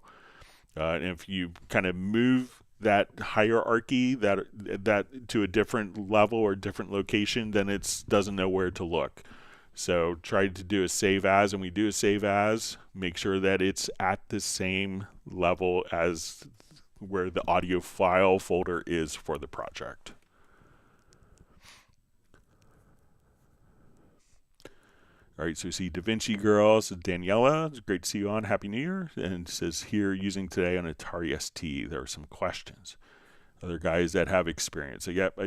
And if you kind of move that hierarchy that to a different level or different location, then it doesn't know where to look. So try to do a save as, and we do a save as. Make sure that it's at the same level as where the audio file folder is for the project. All right, so we see Da Vinci Girl. So Daniela, it's great to see you on. Happy New Year. And it says here, using today on Atari ST. There are some questions. Other guys that have experience. So yep,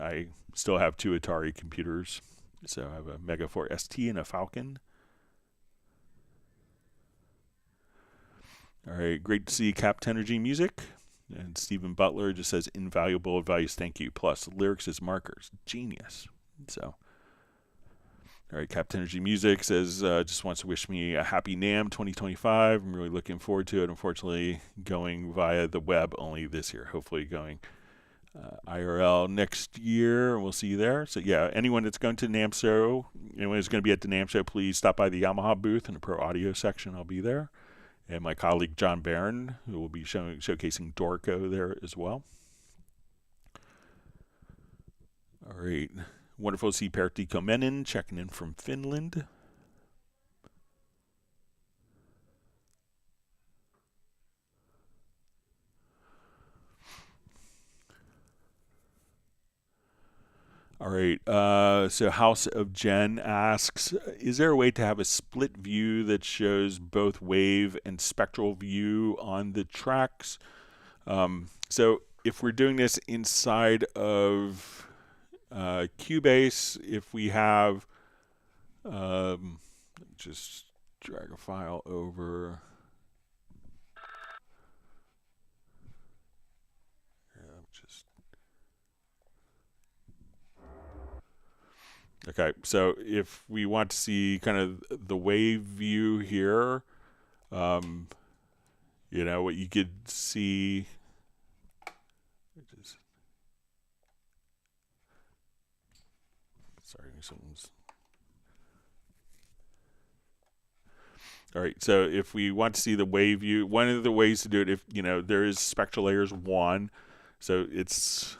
I still have 2 Atari computers. So I have a Mega 4 ST and a Falcon. All right, great to see Capped Energy Music. And Stephen Butler just says, invaluable advice, thank you. Plus, lyrics as markers, genius. So, all right, Capped Energy Music says, just wants to wish me a happy NAMM 2025. I'm really looking forward to it. Unfortunately, going via the web only this year. Hopefully going IRL next year, and we'll see you there. So yeah, anyone that's going to NAMM show, anyone who's going to be at the NAMM show, please stop by the Yamaha booth in the Pro Audio section. I'll be there. And my colleague John Barron, who will be showcasing Dorco there as well. All right. Wonderful to see Pertti Komenen checking in from Finland. All right. So House of Jen asks, is there a way to have a split view that shows both wave and spectral view on the tracks? So if we're doing this inside of Cubase, if we have, just drag a file over. Okay, so if we want to see kind of the wave view here, you know, what you could see. Sorry, something's. All right, so if we want to see the wave view, one of the ways to do it, if you know, there is SpectraLayers 1, so it's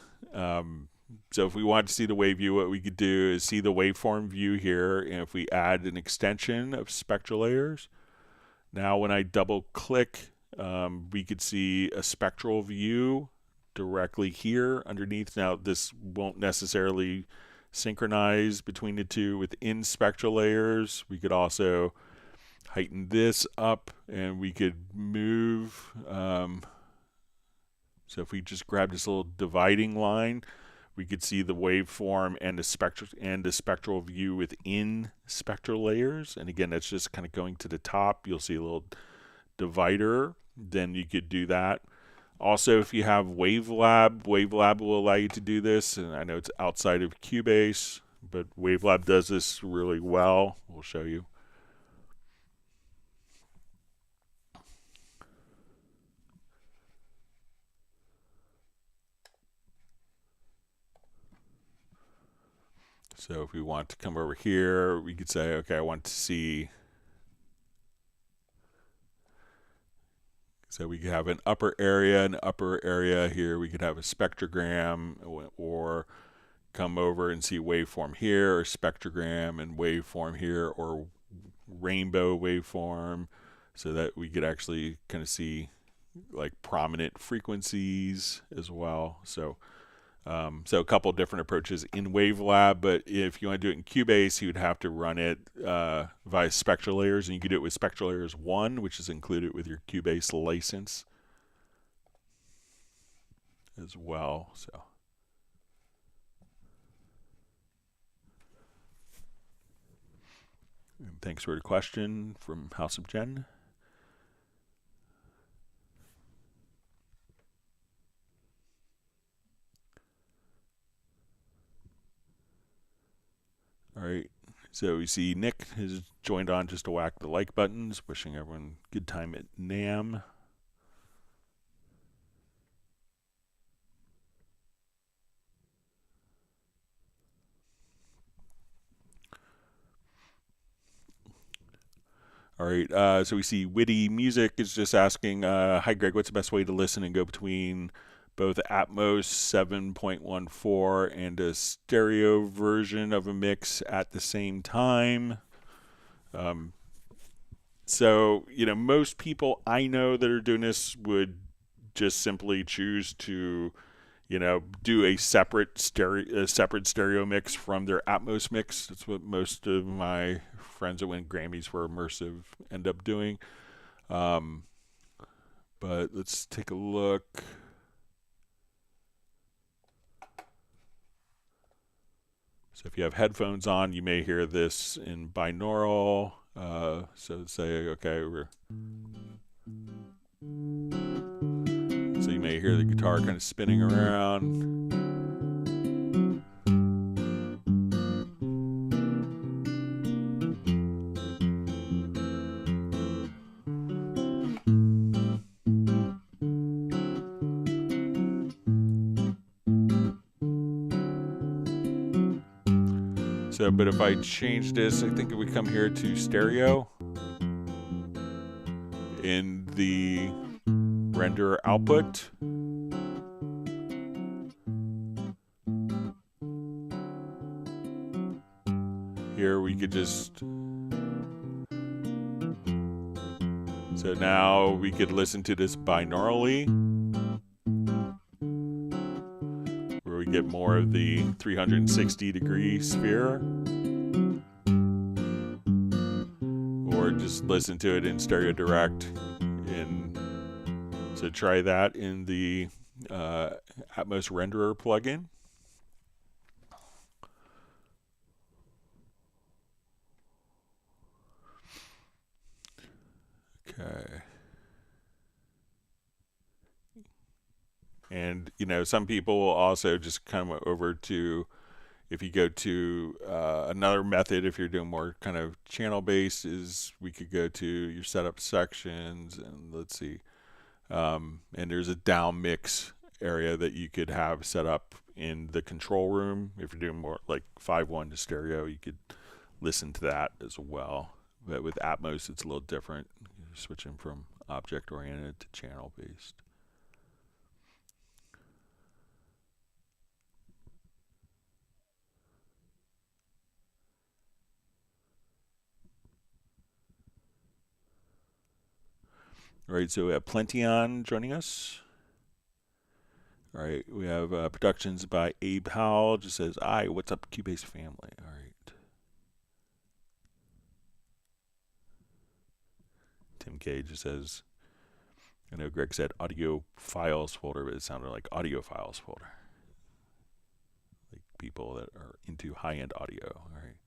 so if we want to see the wave view, what we could do is see the waveform view here, and if we add an extension of SpectraLayers, now when I double click, we could see a spectral view directly here underneath. Now this won't necessarily synchronize between the two within SpectraLayers. We could also heighten this up, and we could move. So if we just grab this little dividing line, we could see the waveform and the spectral view within SpectraLayers. And again, that's just kind of going to the top. You'll see a little divider. Then you could do that. Also, if you have Wavelab will allow you to do this. And I know it's outside of Cubase, but Wavelab does this really well. We'll show you. So if we want to come over here, we could say, okay, I want to see. So we could have an upper area here. We could have a spectrogram, or come over and see waveform here, or spectrogram and waveform here, or rainbow waveform, so that we could actually kind of see like prominent frequencies as well. So so a couple different approaches in Wavelab, but if you want to do it in Cubase, you would have to run it via SpectraLayers, and you can do it with SpectraLayers 1, which is included with your Cubase license as well. So, and thanks for the question from House of Jen. All right, so we see Nick has joined on just to whack the like buttons, wishing everyone good time at NAMM. All right, so we see Witty Music is just asking, hi Greg, what's the best way to listen and go between both Atmos 7.14 and a stereo version of a mix at the same time? So, most people I know that are doing this would just simply choose to, do a separate stereo mix from their Atmos mix. That's what most of my friends that win Grammys for immersive end up doing. But let's take a look. So if you have headphones on, you may hear this in binaural. So say, okay, so you may hear the guitar kind of spinning around. So, but if I change this, I think if we come here to stereo in the render output, here we could just, so now we could listen to this binaurally, where we get more of the 360-degree sphere, or just listen to it in stereo direct. So try that in the Atmos renderer plugin. Okay. And, some people will also just come over to, if you go to another method, if you're doing more kind of channel based, is we could go to your setup sections and let's see. And there's a down mix area that you could have set up in the control room. If you're doing more like 5.1 to stereo, you could listen to that as well. But with Atmos, it's a little different. You're switching from object oriented to channel based. All right, so we have Plention joining us. All right, we have productions by Abe Howell. Just says, "Hi, what's up, Cubase family?" All right. Tim K just says, I know Greg said audio files folder, but it sounded like audio files folder. Like people that are into high-end audio. All right.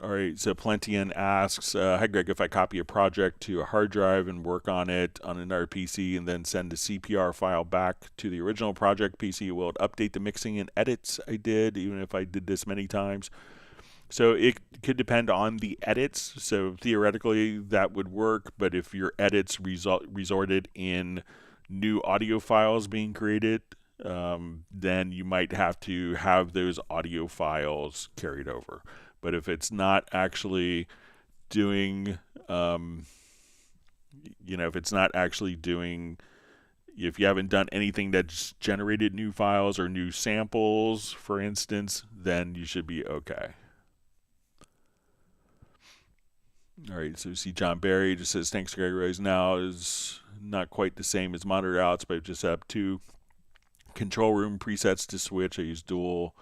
All right, so Plention asks, hi Greg, if I copy a project to a hard drive and work on it on another PC and then send the CPR file back to the original project PC, will it update the mixing and edits I did, even if I did this many times? So it could depend on the edits. So theoretically that would work, but if your edits resorted in new audio files being created, then you might have to have those audio files carried over. But if it's not actually doing, if it's not actually doing, if you haven't done anything that's generated new files or new samples, for instance, then you should be okay. All right, so we see John Barry just says, thanks, Greg. Rose now is not quite the same as monitor outs, but I just have 2 control room presets to switch. I use dual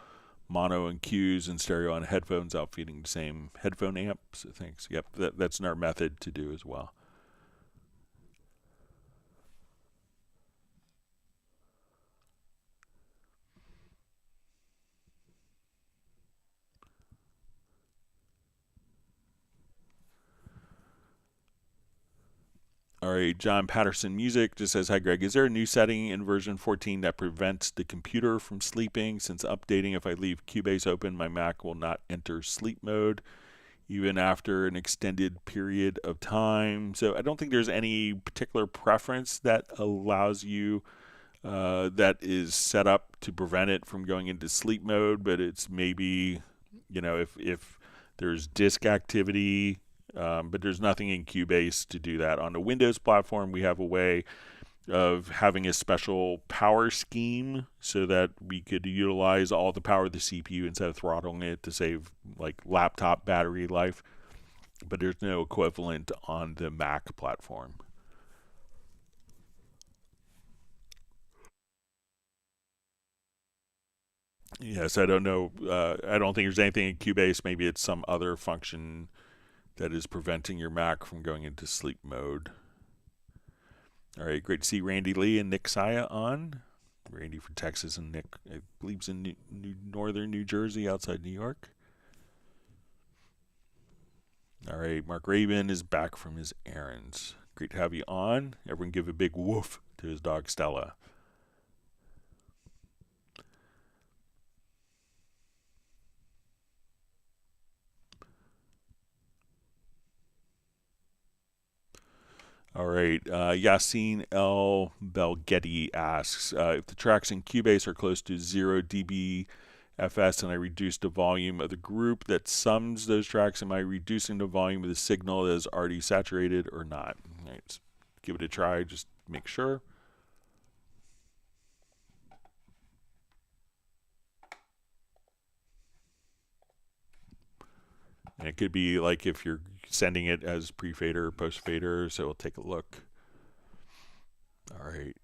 mono and Qs and stereo on headphones outfeeding the same headphone amp. So thanks. Yep, that's our method to do as well. All right, John Patterson Music just says, hi Greg, is there a new setting in version 14 that prevents the computer from sleeping? Since updating, if I leave Cubase open, my Mac will not enter sleep mode even after an extended period of time. So I don't think there's any particular preference that allows you that is set up to prevent it from going into sleep mode, but it's maybe, you know, if there's disk activity, but there's nothing in Cubase to do that. On the Windows platform, we have a way of having a special power scheme so that we could utilize all the power of the CPU instead of throttling it to save like laptop battery life, but there's no equivalent on the Mac platform. Yes, I don't know. I don't think there's anything in Cubase. Maybe it's some other function that is preventing your Mac from going into sleep mode. All right, great to see Randy Lee and Nick Saya on. Randy from Texas and Nick, I believe, is in northern New Jersey, outside New York. All right, Mark Rabin is back from his errands. Great to have you on. Everyone give a big woof to his dog Stella. All right, Yassine L. Belgetti asks, if the tracks in Cubase are close to 0 dB FS and I reduce the volume of the group that sums those tracks, am I reducing the volume of the signal that is already saturated or not? All right, let's give it a try, just make sure. And it could be like if you're sending it as pre-fader or post-fader, so we'll take a look. All right.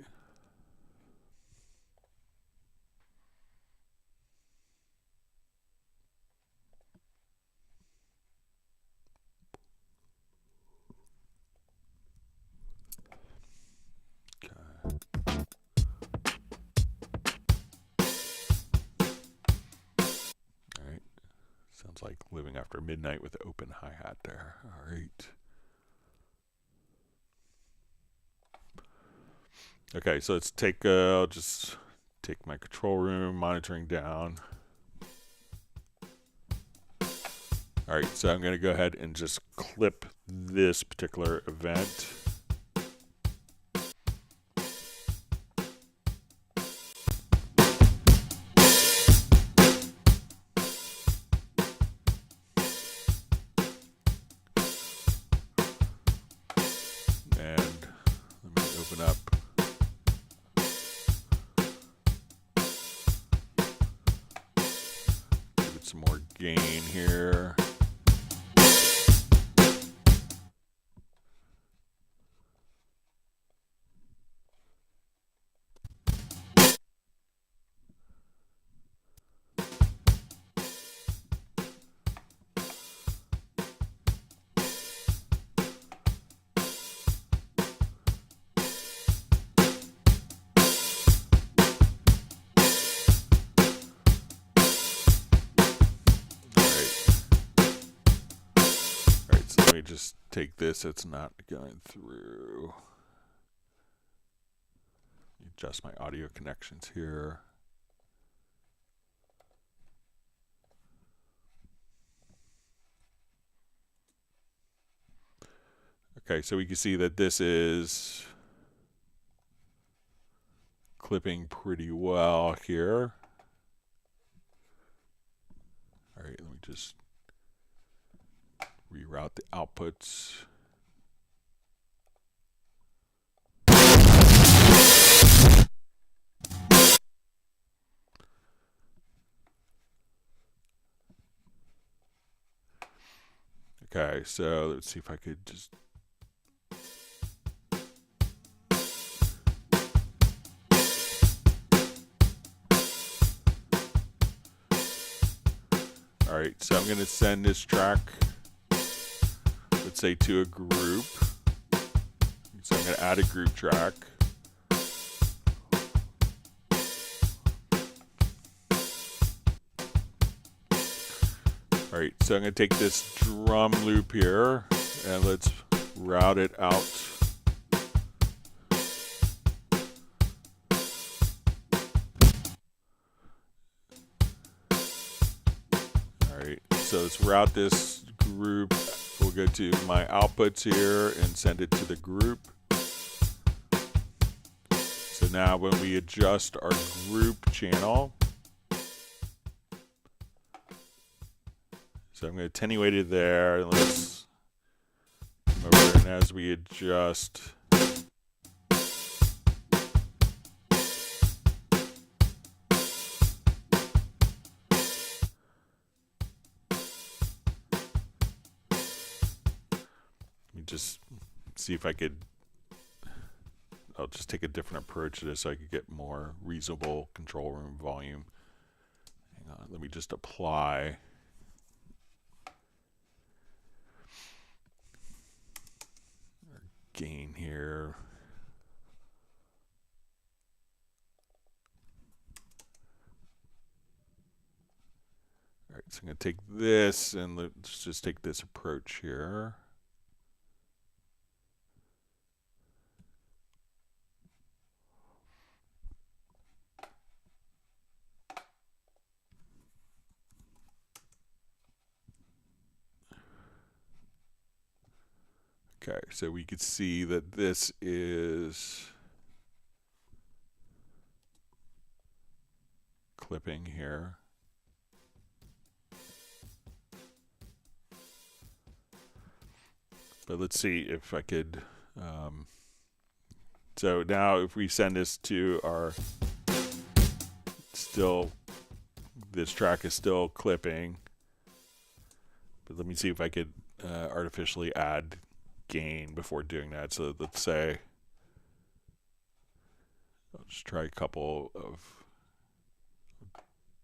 Sounds like Living After Midnight with the open hi-hat there. All right. Okay, so let's take, I'll just take my control room, monitoring down. All right, so I'm going to go ahead and just clip this particular event. Some more gain here. Just take this, it's not going through. Adjust my audio connections here. Okay, so we can see that this is clipping pretty well here. All right, let me just reroute the outputs. Okay, so let's see if I could just all right, so I'm going to send this track, let's say, to a group. So I'm going to add a group track. All right, so I'm going to take this drum loop here and let's route it out. All right, so let's route this group. We'll go to my outputs here and send it to the group. So So now when we adjust our group channel, so I'm going to attenuate it there. And let's come over, and as we adjust, just see if I could, I'll just take a different approach to this so I could get more reasonable control room volume. Hang on, let me just apply. Our gain here. All right, so I'm going to take this and let's just take this approach here. Okay, so we could see that this is clipping here. But let's see if I could, so now if we send this to our, this track is still clipping, but let me see if I could artificially add gain before doing that. So let's say, I'll just try a couple of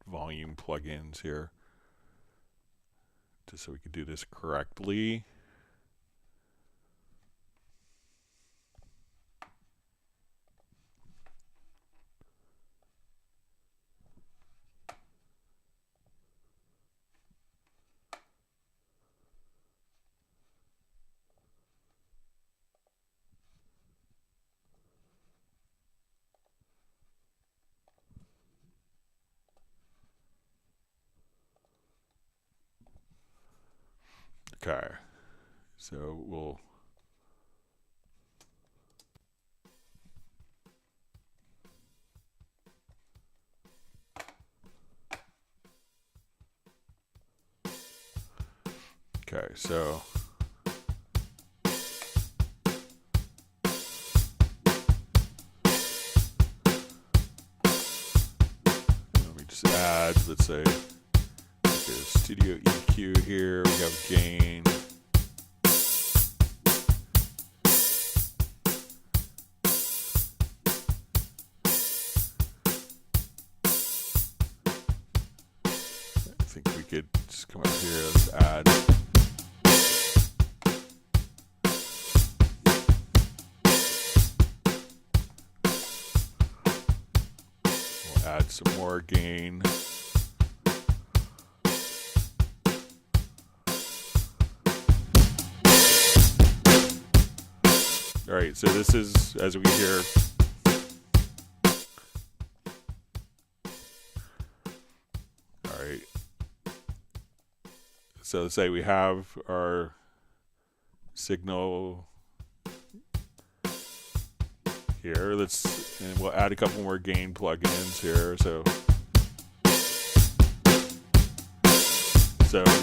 volume plugins here, just so we can do this correctly. Okay, so we'll okay, so let me just add, let's say, studio EQ here, we have gain. I think we could just come over here, let's add. We'll add some more gain. All right, so this is, as we hear, all right, so let's say we have our signal here, and we'll add a couple more gain plugins here, so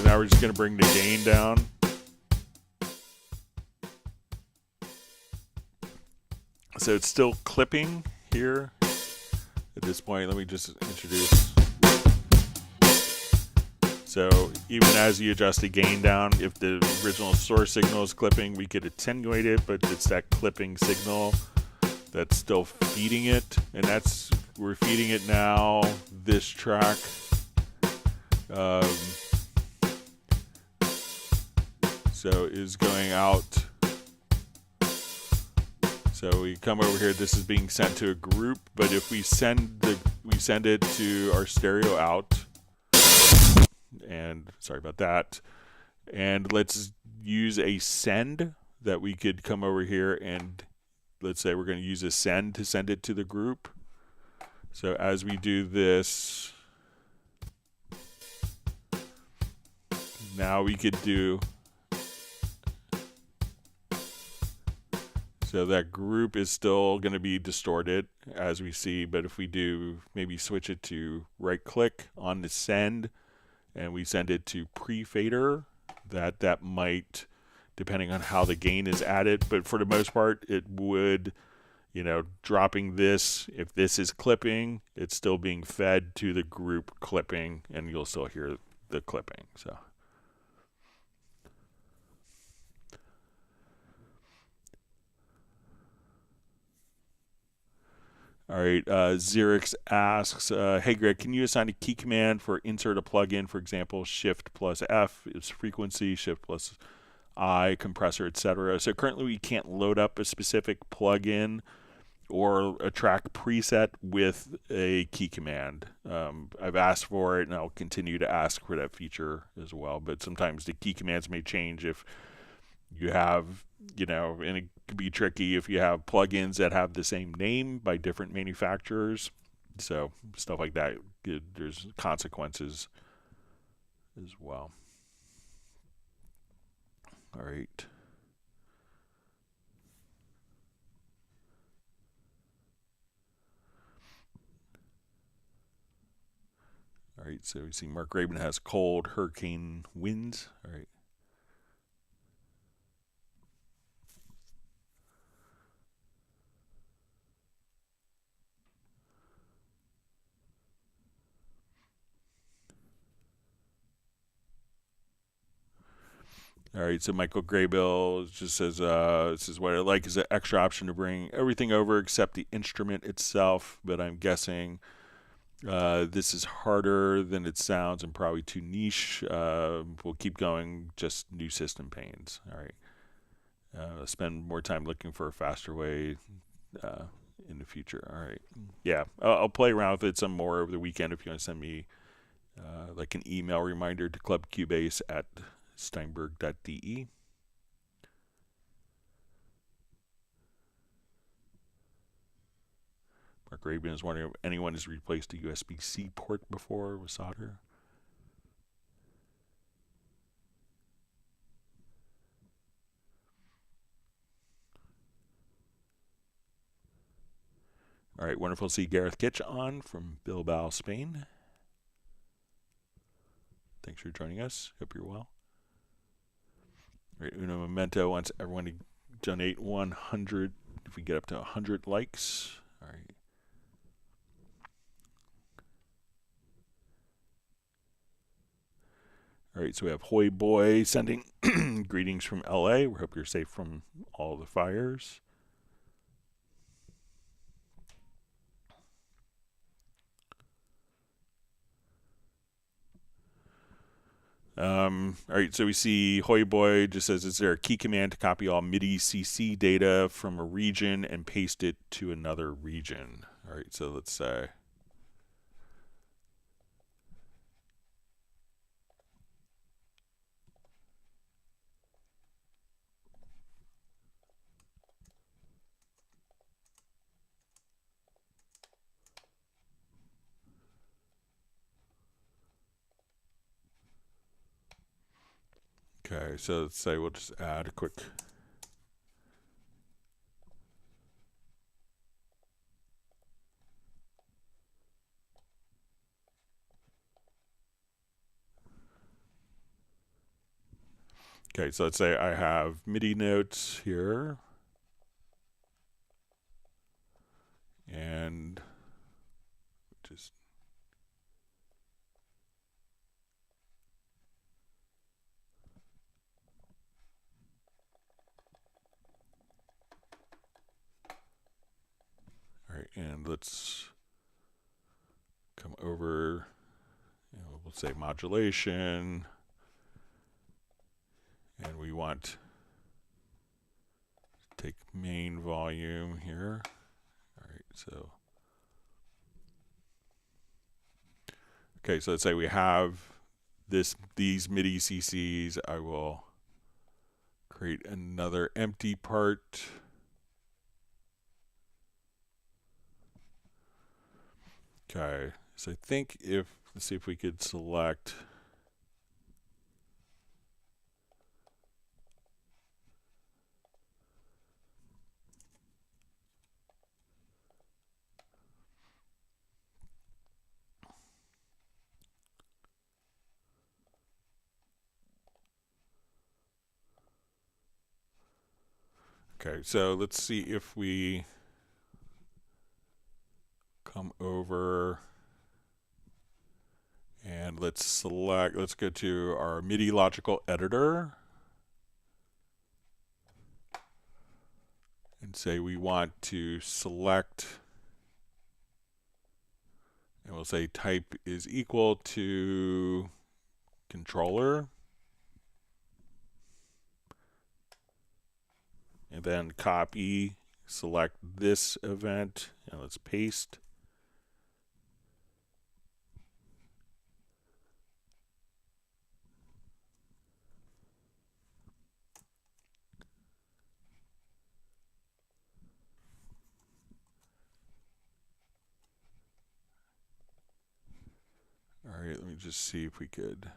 now we're just going to bring the gain down. So it's still clipping here at this point. Let me just introduce. So even as you adjust the gain down, if the original source signal is clipping, we could attenuate it, but it's that clipping signal that's still feeding it. And we're feeding it now, this track. So is going out. So we come over here, this is being sent to a group, but if we send it to our stereo out, and sorry about that, and let's use a send that we could come over here and let's say we're going to use a send to send it to the group. So as we do this, now we could do, So that group is still going to be distorted as we see, but if we do maybe switch it to right click on the send and we send it to pre-fader, that might, depending on how the gain is added, but for the most part it would, you know, dropping this, if this is clipping, it's still being fed to the group clipping and you'll still hear the clipping. So all right, Xerix asks, hey Greg, can you assign a key command for insert a plugin, for example, Shift plus F is frequency, Shift plus I, compressor, etc. So currently we can't load up a specific plugin or a track preset with a key command. I've asked for it and I'll continue to ask for that feature as well, but sometimes the key commands may change if you have, you know, and it could be tricky if you have plugins that have the same name by different manufacturers. So stuff like that, there's consequences as well. All right. All right, so we see Mark Rabin has cold hurricane winds. All right. All right, so Michael Graybill just says, this is what I like is an extra option to bring everything over except the instrument itself, but I'm guessing this is harder than it sounds and probably too niche. We'll keep going, just new system pains. All right. Spend more time looking for a faster way in the future. All right. Yeah, I'll play around with it some more over the weekend if you want to send me like an email reminder to clubcubase@steinberg.de. Mark Rabin is wondering if anyone has replaced a USB-C port before with solder. All right, wonderful to see Gareth Kitch on from Bilbao, Spain. Thanks for joining us. Hope you're well. All right, Uno Memento wants everyone to donate 100, if we get up to 100 likes. All right. All right, so we have Hoy Boy sending greetings from LA. We hope you're safe from all the fires. All right, so we see Hoy Boy just says, is there a key command to copy all MIDI CC data from a region and paste it to another region? All right, so let's say. Okay, so let's say we'll just add a quick. Okay, so let's say I have MIDI notes here. And just all right, and let's come over, we'll say modulation, and we want to take main volume here. All right, so okay, so let's say we have these MIDI CCs. I will create another empty part. Okay, so I think let's see if we could select. Okay, so let's see if we come over and let's go to our MIDI logical editor and say we want to select, and we'll say type is equal to controller, and then copy, select this event, and let's paste. All right, let me just see if we could.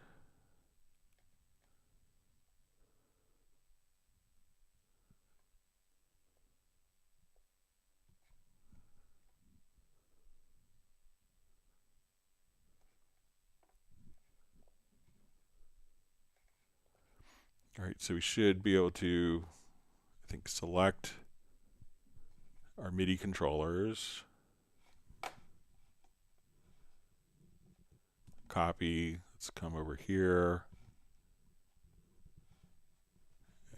All right, so we should be able to, I think, select our MIDI controllers, copy, let's come over here,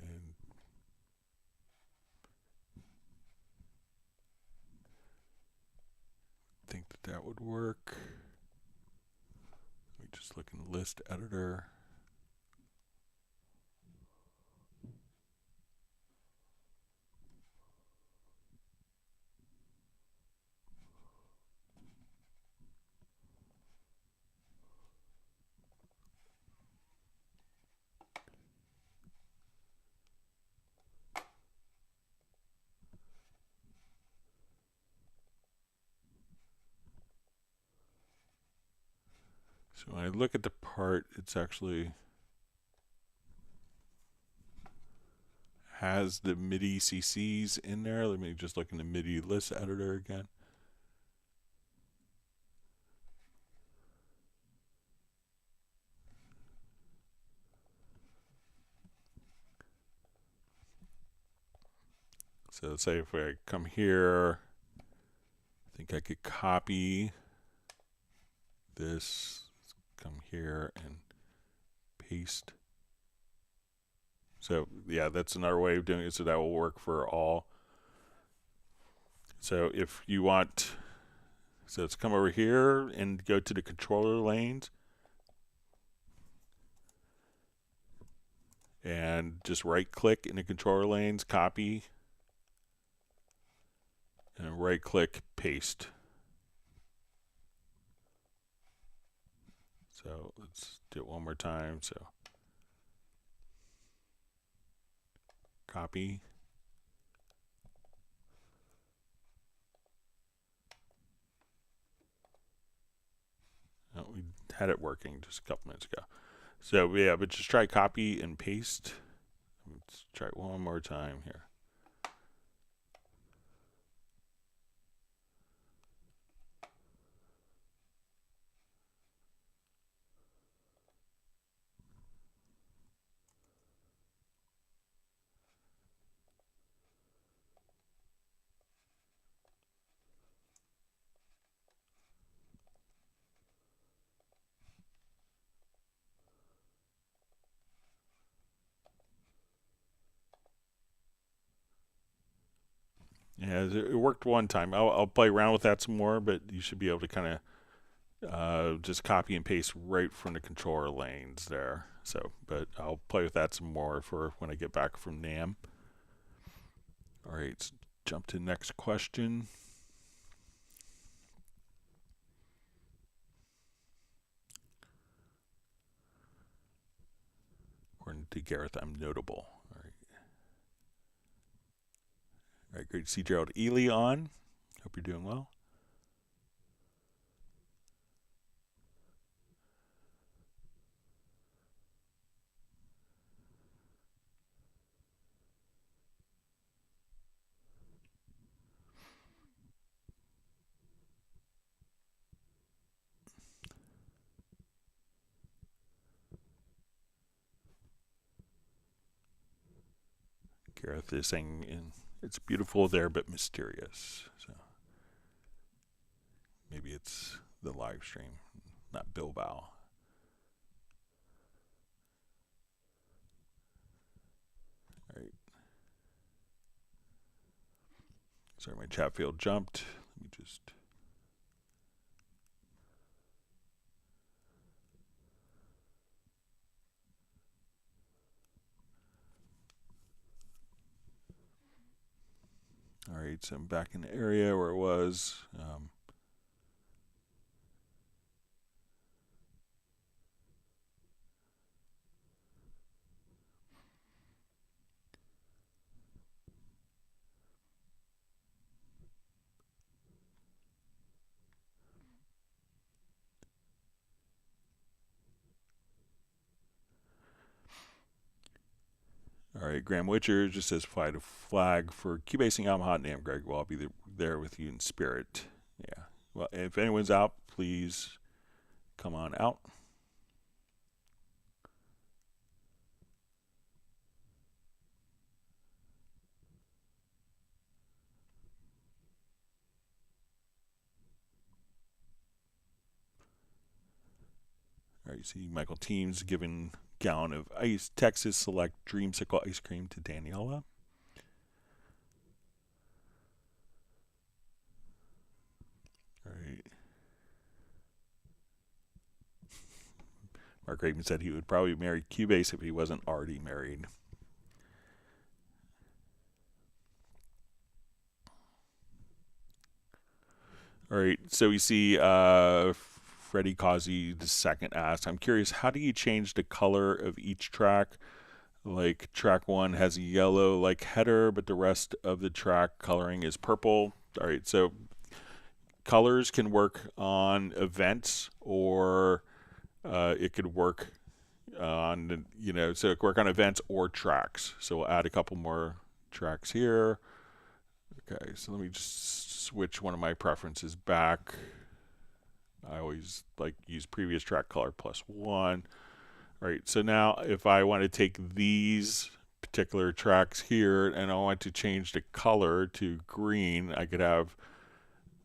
and think that that would work. Let me just look in the list editor. So when I look at the part, it's actually has the MIDI CCs in there. Let me just look in the MIDI list editor again. So let's say if I come here, I think I could copy this, come here and paste. So yeah, that's another way of doing it, so that will work for all. So if you want, so let's come over here and go to the controller lanes and just right click in the controller lanes, copy, and right click, paste. So let's do it one more time. So copy. Oh, we had it working just a couple minutes ago. So yeah, but just try copy and paste. Let's try it one more time here. Yeah, it worked one time. I'll play around with that some more, but you should be able to kind of just copy and paste right from the controller lanes there. So, but I'll play with that some more for when I get back from NAMM. All right, let's jump to the next question. According to Gareth, I'm notable. All right. All right, great to see Gerald Ely on. Hope you're doing well. Gareth is saying it's beautiful there, but mysterious. So maybe it's the live stream, not Bilbao. All right. Sorry, my chat field jumped. Let me just. All right, so I'm back in the area where it was. All right, Graham Witcher just says fly to flag for Cubasing. I'm hot and am Greg. Well, I'll be there with you in spirit. Yeah. Well, if anyone's out, please come on out. All right, you see Michael Teams giving gallon of ice. Texas select dreamsicle ice cream to Daniela. All right. Mark Raven said he would probably marry Cubase if he wasn't already married. All right, so we see Freddie Causey II asked, I'm curious, how do you change the color of each track? Like track 1 has a yellow like header, but the rest of the track coloring is purple. All right, so colors can work on events, or it could work on, so it could work on events or tracks. So we'll add a couple more tracks here. Okay, so let me just switch one of my preferences back. I always like use previous track color +1. All right, so now if I want to take these particular tracks here and I want to change the color to green, I could have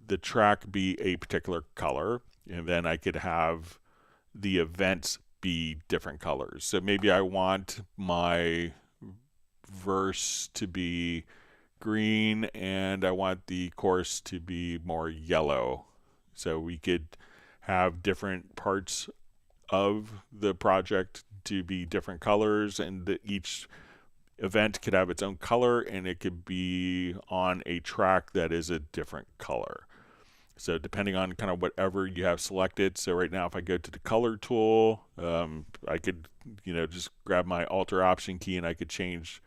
the track be a particular color, and then I could have the events be different colors. So maybe I want my verse to be green and I want the chorus to be more yellow. So we could have different parts of the project to be different colors, and each event could have its own color, and it could be on a track that is a different color. So depending on kind of whatever you have selected. So right now if I go to the color tool, I could just grab my alter option key and I could change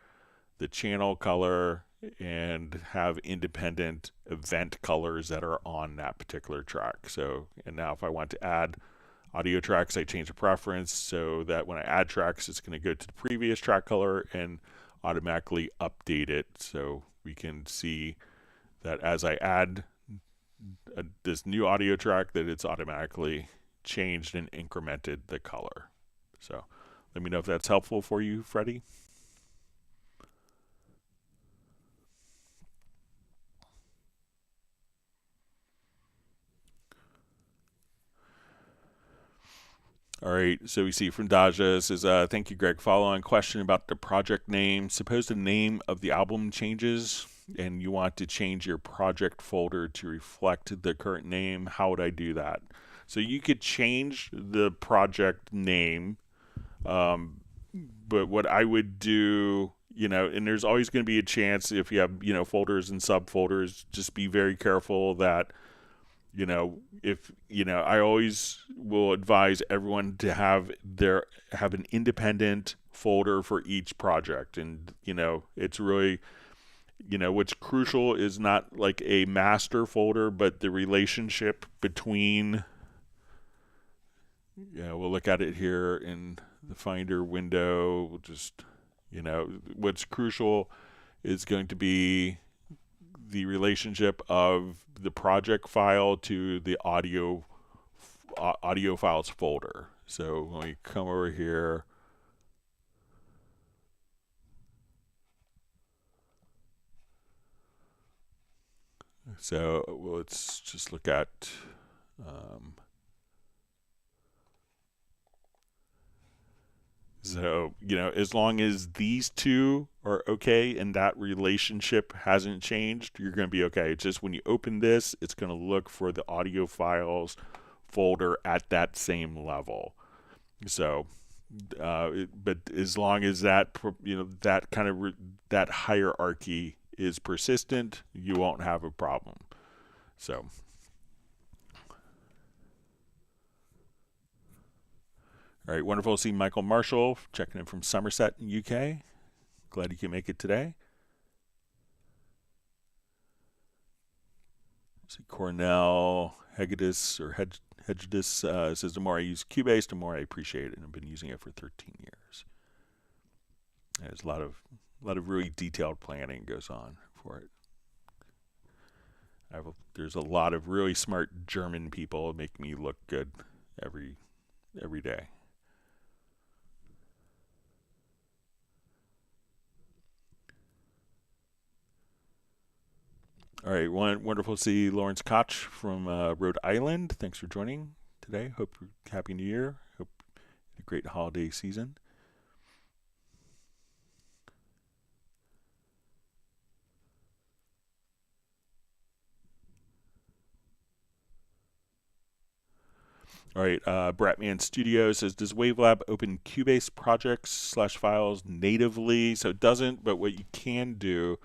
the channel color and have independent event colors that are on that particular track. So, and now if I want to add audio tracks, I change the preference so that when I add tracks, it's going to go to the previous track color and automatically update it. So we can see that as I add this new audio track, that it's automatically changed and incremented the color. So let me know if that's helpful for you, Freddie. All right, so we see from Daja says, thank you, Greg. Follow-on question about the project name. Suppose the name of the album changes and you want to change your project folder to reflect the current name. How would I do that? So you could change the project name, but what I would do, and there's always going to be a chance if you have, folders and subfolders, just be very careful that I always will advise everyone to have an independent folder for each project. And, it's really, what's crucial is not like a master folder, but the relationship between, we'll look at it here in the Finder window. We'll just, what's crucial is going to be the relationship of the project file to the audio files folder. So when we come over here, So let's just look at so, as long as these two are okay and that relationship hasn't changed, you're going to be okay. It's just when you open this, it's going to look for the audio files folder at that same level. So, but as long as that, that kind of that hierarchy is persistent, you won't have a problem. So. All right, wonderful to see Michael Marshall checking in from Somerset in UK. Glad you can make it today. See Cornell Hegedus or Hegedus says the more I use Cubase, the more I appreciate it, and I've been using it for 13 years. There's a lot of really detailed planning goes on for it. There's a lot of really smart German people make me look good every day. All right, wonderful to see Lawrence Koch from Rhode Island. Thanks for joining today. Hope Happy New Year. Hope you had a great holiday season. All right, Bratman Studio says, does Wavelab open Cubase projects / files natively? So it doesn't, but what you can do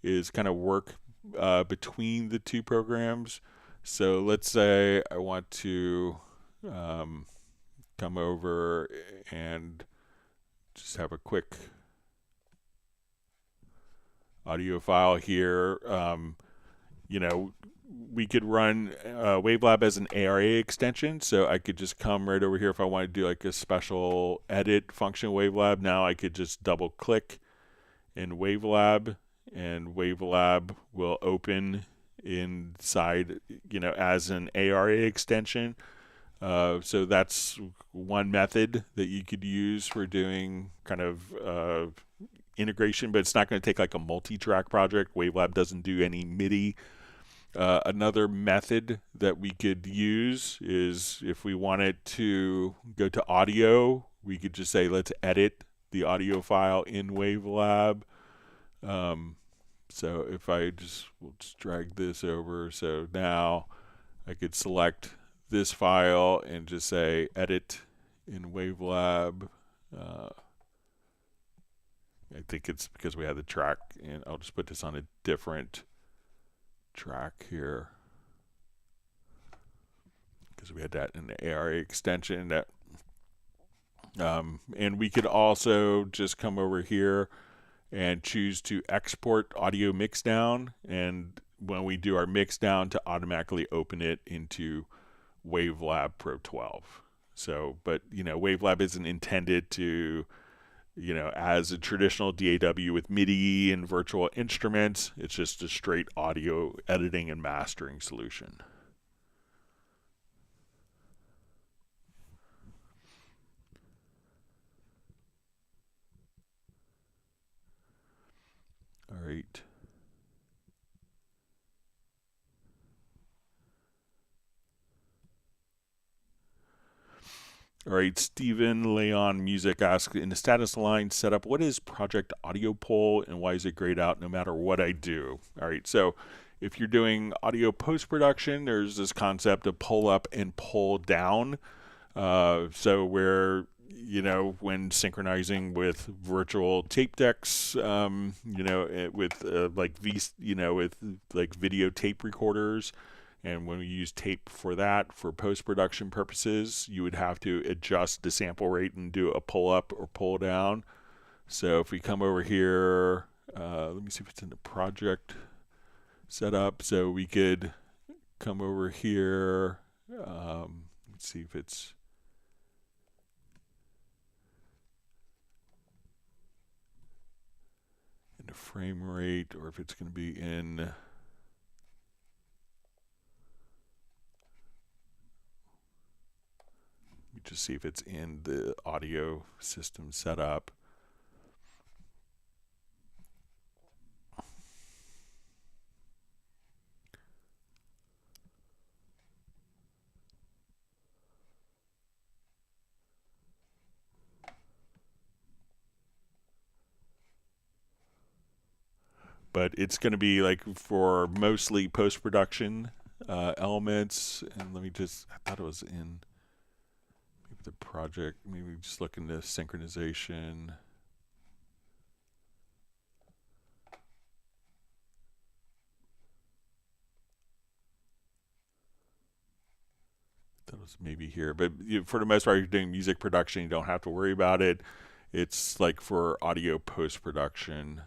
is kind of work between the two programs. So let's say I want to come over and just have a quick audio file here. We could run Wavelab as an ARA extension, so I could just come right over here if I want to do like a special edit function Wavelab. Now I could just double click in Wavelab, and Wavelab will open inside, as an ARA extension. So that's one method that you could use for doing kind of integration, but it's not going to take like a multi-track project. Wavelab doesn't do any MIDI. Another method that we could use is if we wanted to go to audio, we could just say, let's edit the audio file in Wavelab. So if I we'll just drag this over. So now I could select this file and just say edit in Wavelab. I think it's because we had the track, and I'll just put this on a different track here because we had that in the ARA extension. That and we could also just come over here and choose to export audio mixdown, and when we do our mixdown, to automatically open it into Wavelab Pro 12. So, but Wavelab isn't intended to, as a traditional DAW with MIDI and virtual instruments. It's just a straight audio editing and mastering solution. All right. All right, Stephen Leon Music asks, in the status line setup, what is Project Audio Pull and why is it grayed out no matter what I do? All right, so if you're doing audio post-production, there's this concept of pull up and pull down. So where, when synchronizing with virtual tape decks, with with like video tape recorders, and when we use tape for that, for post-production purposes, you would have to adjust the sample rate and do a pull up or pull down. So if we come over here, let me see if it's in the project setup. So we could come over here. Let's see if it's in the frame rate or if it's going to be in. Just see if it's in the audio system setup. but it's going to be like for mostly post-production elements. And let me just, I thought it was in maybe the project, maybe just look into synchronization. That was maybe here, but for the most part, you're doing music production, you don't have to worry about it. It's like for audio post-production.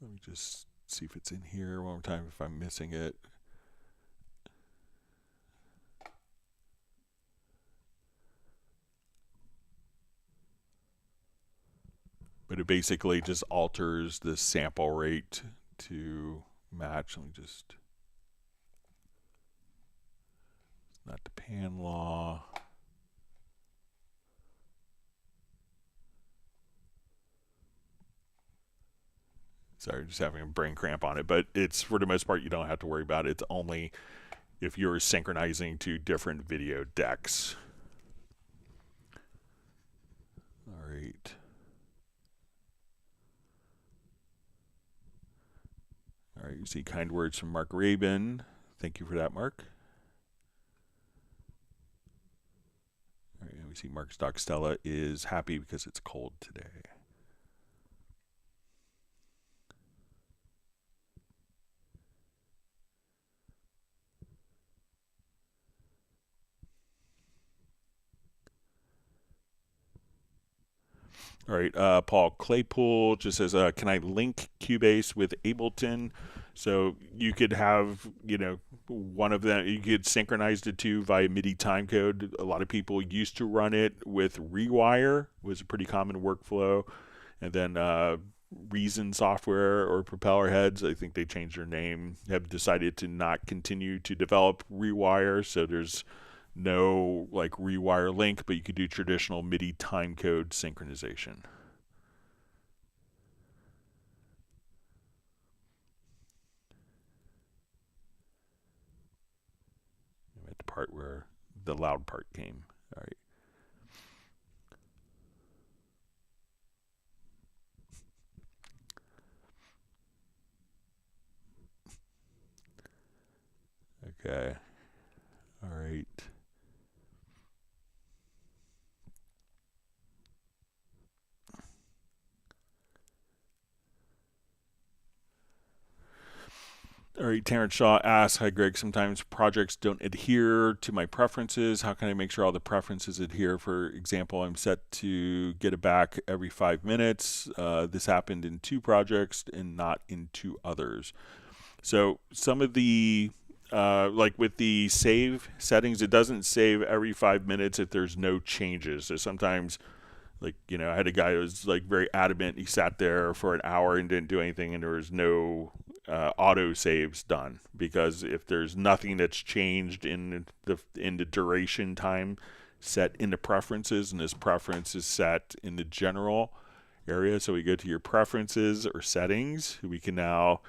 Let me just see if it's in here one more time if I'm missing it. But it basically just alters the sample rate to match. Let me just, it's not the pan law. Sorry, just having a brain cramp on it, but it's, for the most part, you don't have to worry about it. It's only if you're synchronizing to different video decks. All right. All right, you see kind words from Mark Rabin. Thank you for that, Mark. All right, and we see Mark Stockstella is happy because it's cold today. All right, Paul Claypool just says, can I link Cubase with Ableton? So you could have, you know, one of them, you could synchronize the two via MIDI timecode. A lot of people used to run it with Rewire, was a pretty common workflow. And then Reason Software or Propeller Heads, I think they changed their name, have decided to not continue to develop Rewire. So there's no like Rewire link, but you could do traditional MIDI timecode synchronization. I'm at the part where the loud part came. All right. Okay. All right. All right, Terrence Shaw asks, hi Greg, sometimes projects don't adhere to my preferences. How can I make sure all the preferences adhere? For example, I'm set to get it back every 5 minutes. This happened in 2 projects and not in 2 others. So some of the, like with the save settings, it doesn't save every 5 minutes if there's no changes. So sometimes, like, you know, I had a guy who was like very adamant. He sat there for an hour and didn't do anything, and there was no auto saves done, because if there's nothing that's changed in the duration time set in the preferences, and this preference is set in the general area, so we go to your preferences or settings, we can now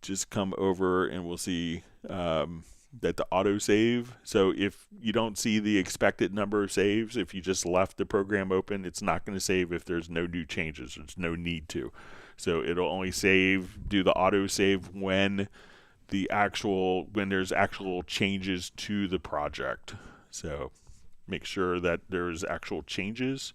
just come over and we'll see that the auto save. So if you don't see the expected number of saves, if you just left the program open, it's not going to save if there's no new changes. There's no need to. So it'll only do the auto save when there's actual changes to the project. So make sure that there's actual changes.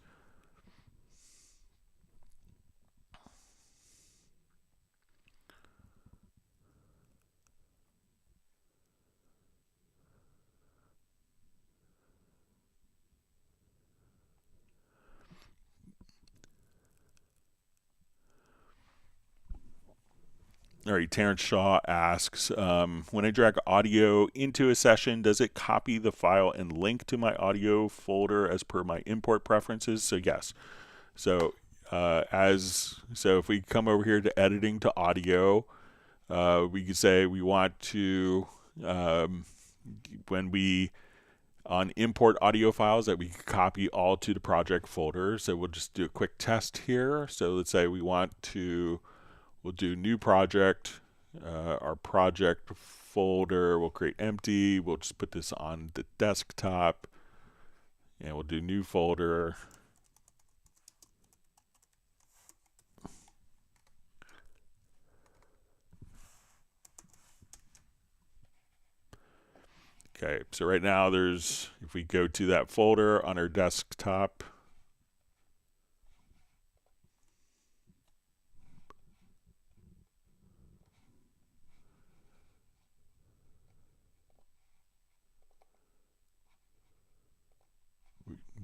All right, Terrence Shaw asks, when I drag audio into a session, does it copy the file and link to my audio folder as per my import preferences? So yes. So so if we come over here to editing to audio, we could say we want to, when we on import audio files, that we copy all to the project folder. So we'll just do a quick test here. So let's say we'll do new project, our project folder, we'll create empty, we'll just put this on the desktop, and we'll do new folder. Okay, so right now there's, if we go to that folder on our desktop,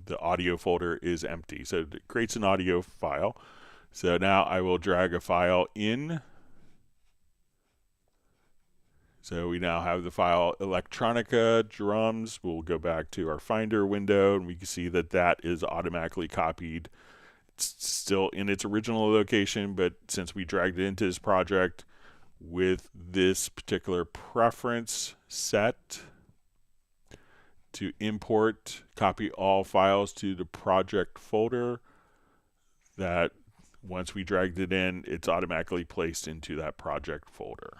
the audio folder is empty. So it creates an audio file. So now I will drag a file in. So we now have the file electronica drums. We'll go back to our Finder window, and we can see that that is automatically copied. It's still in its original location, but since we dragged it into this project with this particular preference set to import, copy all files to the project folder, that once we dragged it in, it's automatically placed into that project folder.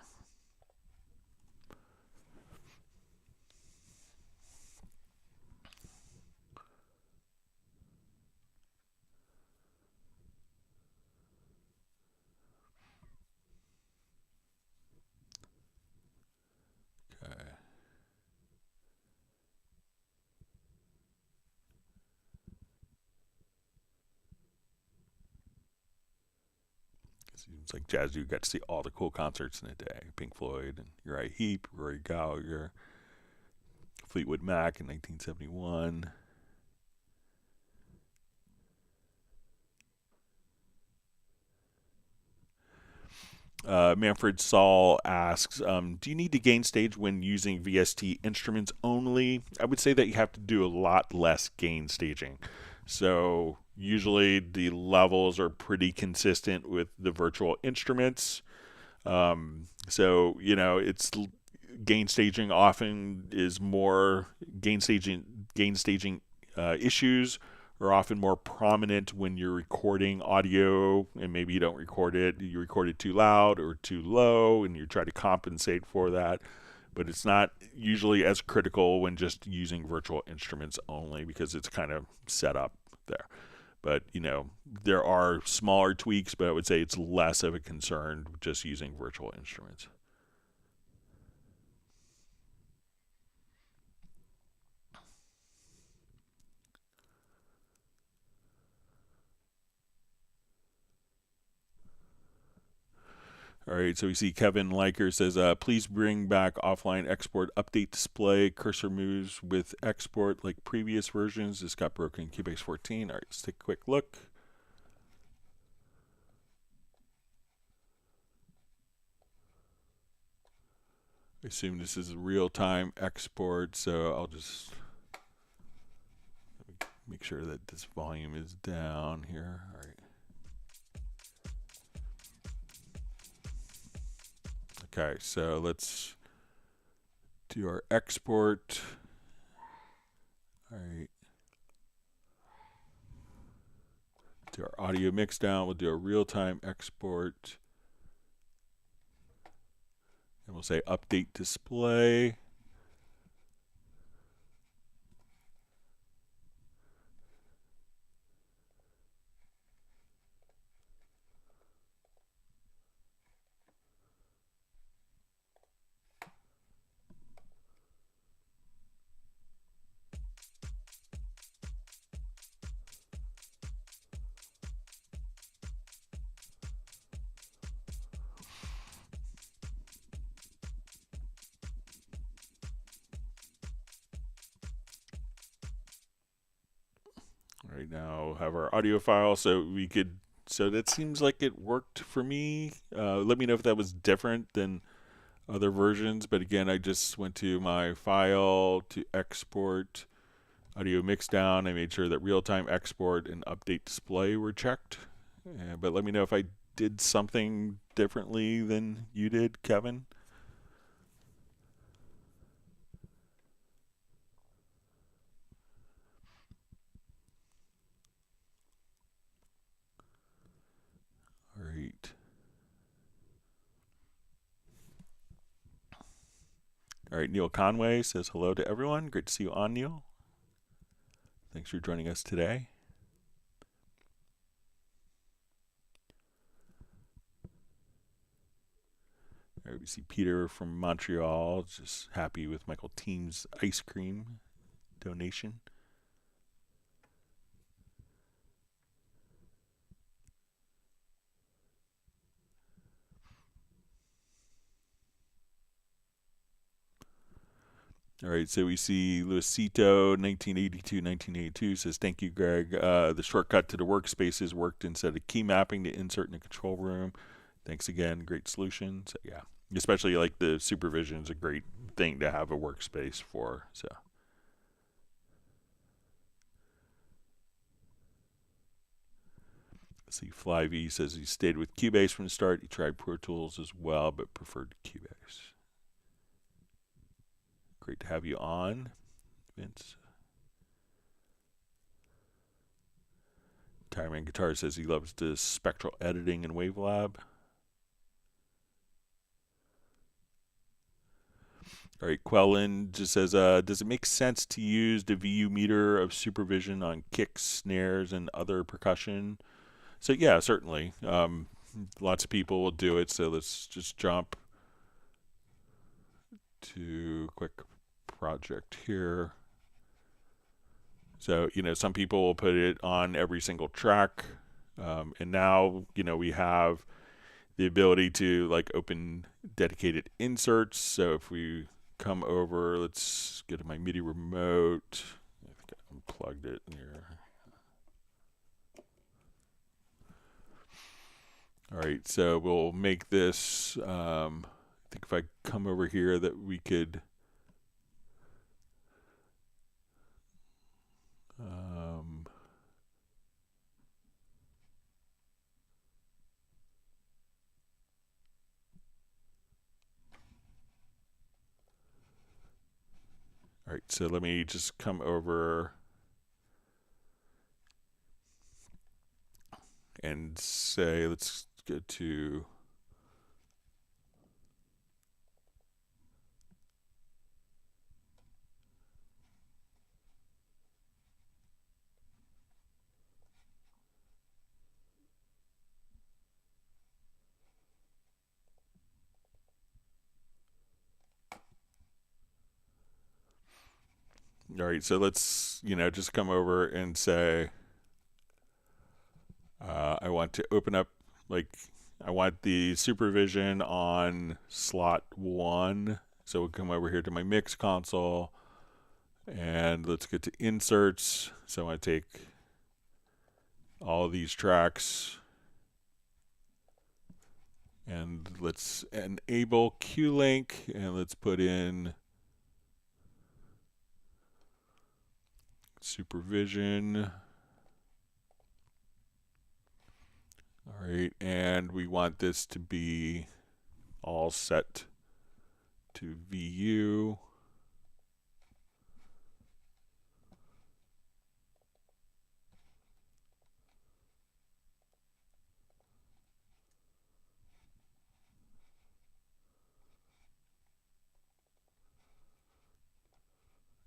Seems like Jazz, you got to see all the cool concerts in a day. Pink Floyd and Uriah Heep, Rory Gallagher, Fleetwood Mac in 1971. Manfred Saul asks, do you need to gain stage when using VST instruments only? I would say that you have to do a lot less gain staging. So usually the levels are pretty consistent with the virtual instruments. So, you know, it's gain staging often is more gain staging issues are often more prominent when you're recording audio and maybe you don't record it, you record it too loud or too low and you try to compensate for that. But it's not usually as critical when just using virtual instruments only because it's kind of set up there. But, you know, there are smaller tweaks, but I would say it's less of a concern just using virtual instruments. All right, so we see Kevin Liker says, please bring back offline export update display. Cursor moves with export like previous versions. This got broken in Cubase 14. All right, let's take a quick look. I assume this is a real-time export, so I'll just make sure that this volume is down here. All right. Okay, so let's do our export. All right. Do our audio mix down. We'll do a real-time export. And we'll say update display. Right now have our audio file, so we could, so that seems like it worked for me. Let me know if that was different than other versions, but again, I just went to my file to export audio mix down. I made sure that real-time export and update display were checked, but let me know if I did something differently than you did, Kevin. All right. All right, Neil Conway says hello to everyone. Great to see you on, Neil. Thanks for joining us today. All All right, we see Peter from Montreal, just happy with Michael Team's ice cream donation. All right, so we see Luisito, 1982 says, thank you, Greg. The shortcut to the workspaces worked instead of key mapping to insert in the control room. Thanks again, great solution. So yeah, especially like the supervision is a great thing to have a workspace for. So. Let's see, FlyV says he stayed with Cubase from the start. He tried Pro Tools as well, but preferred Cubase. Great to have you on, Vince. Tireman Guitar says he loves the spectral editing in WaveLab. All right, Quellen just says, does it make sense to use the VU meter of supervision on kicks, snares, and other percussion? So yeah, certainly. Lots of people will do it, so let's just jump to a quick project here. So, some people will put it on every single track. And now, we have the ability to like open dedicated inserts. So if we come over, let's get to my MIDI remote. I think I unplugged it here. All right, so we'll make this, I think if I come over here that we could, all right, so let me just come over and say, let's go to all right, so let's, just come over and say, I want to open up, I want the supervision on slot 1. So we'll come over here to my mix console, and let's get to inserts. So I want to take all of these tracks, and let's enable Q-Link, and let's put in supervision. All right, and we want this to be all set to VU.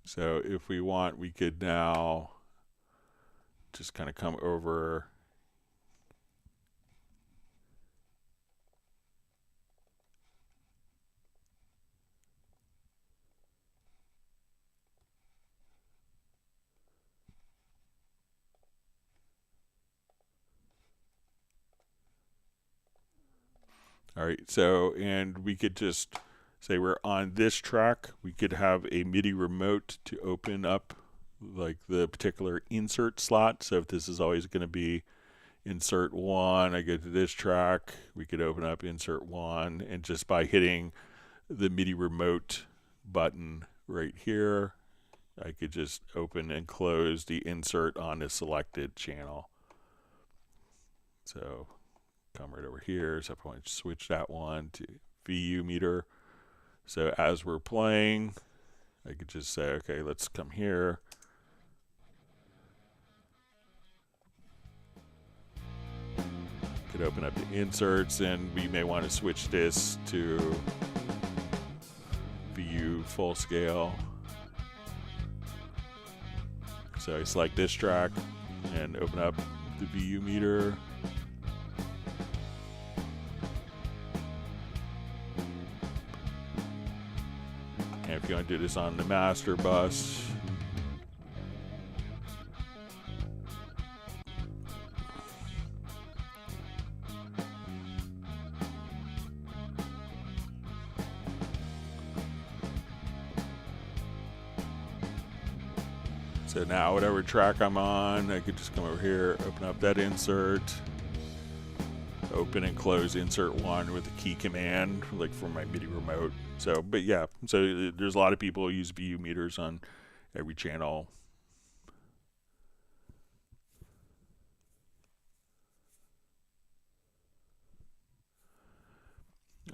So if we want, we could now just kind of come over . All right, so, and we could just say we're on this track. We could have a MIDI remote to open up like the particular insert slot. So if this is always going to be insert 1, I go to this track, we could open up insert 1, and just by hitting the MIDI remote button right here, I could just open and close the insert on the selected channel. So come right over here. So if I want to switch that one to VU meter. So as we're playing, I could just say, okay, let's come here. Could open up the inserts, and we may want to switch this to VU full scale. So I select this track and open up the VU meter. if you want to do this on the master bus. So now whatever track I'm on, I could just come over here, open up that insert, open and close insert one with the key command, like for my MIDI remote. So, but yeah, so there's a lot of people who use VU meters on every channel.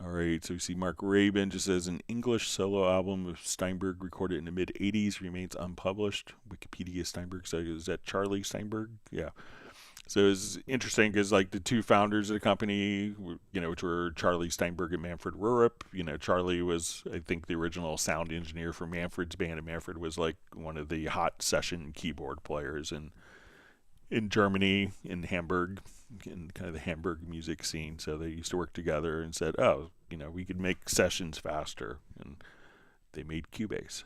All right, so we see Mark Rabin just says an English solo album of Steinberg recorded in the mid-'80s remains unpublished. Wikipedia Steinberg, so is that Charlie Steinberg? Yeah. So it's interesting because like the two founders of the company, you know, which were Charlie Steinberg and Manfred Rürup. You know, Charlie was, I think, the original sound engineer for Manfred's band, and Manfred was like one of the hot session keyboard players in Germany, in Hamburg, in kind of the Hamburg music scene. So they used to work together and said, oh, you know, we could make sessions faster. And they made Cubase.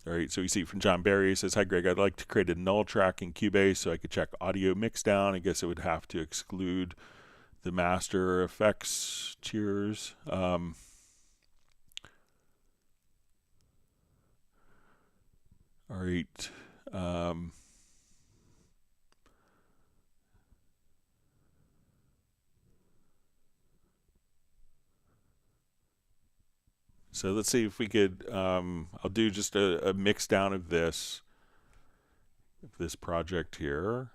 All right, so we see from John Barry, he says, hi, Greg, I'd like to create a null track in Cubase so I could check audio mix down. I guess it would have to exclude the master effects tiers. All right. So let's see if we could, I'll do just a mix down of this project here.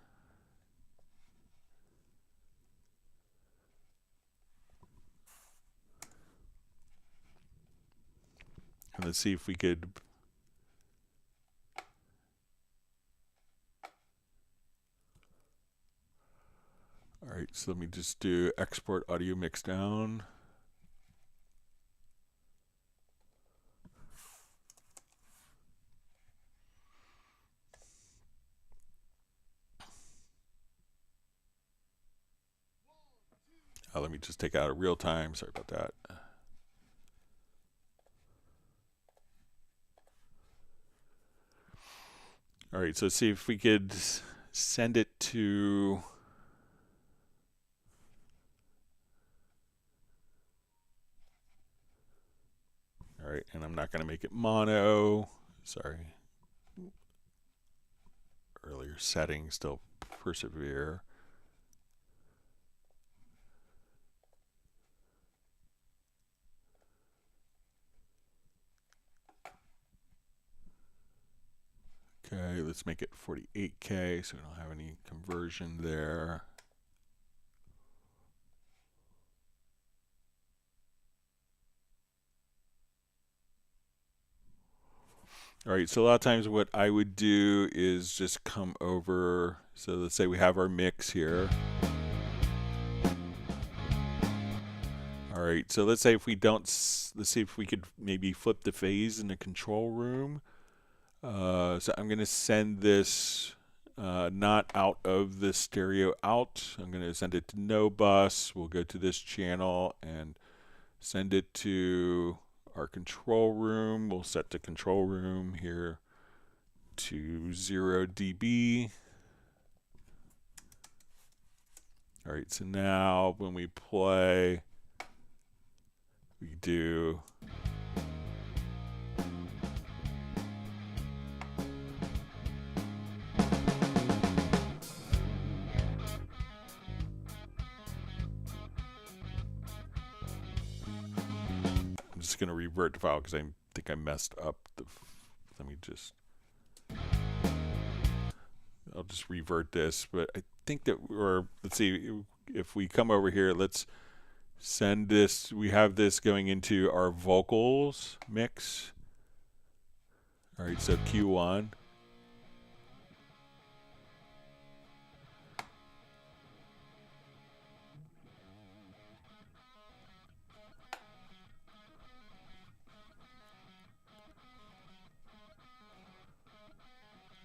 And let's see if we could all right, so let me just do export audio mix down. Let me just take out a real time. Sorry about that. All right, so let's see if we could send it to. All right, and I'm not going to make it mono. Sorry. Earlier settings still persevere. Okay, let's make it 48K so we don't have any conversion there. All right, so a lot of times what I would do is just come over. So let's say we have our mix here. All right, so let's say if we don't, let's see if we could maybe flip the phase in the control room. So I'm going to send this not out of the stereo out. I'm going to send it to no bus. We'll go to this channel and send it to our control room. We'll set the control room here to 0 dB. All right, so now when we play, we do. I'm just going to revert the file because I think I messed up the. Let me just. I'll just revert this, but I think that let's see, if we come over here, let's send this. We have this going into our vocals mix. All right, so Q1.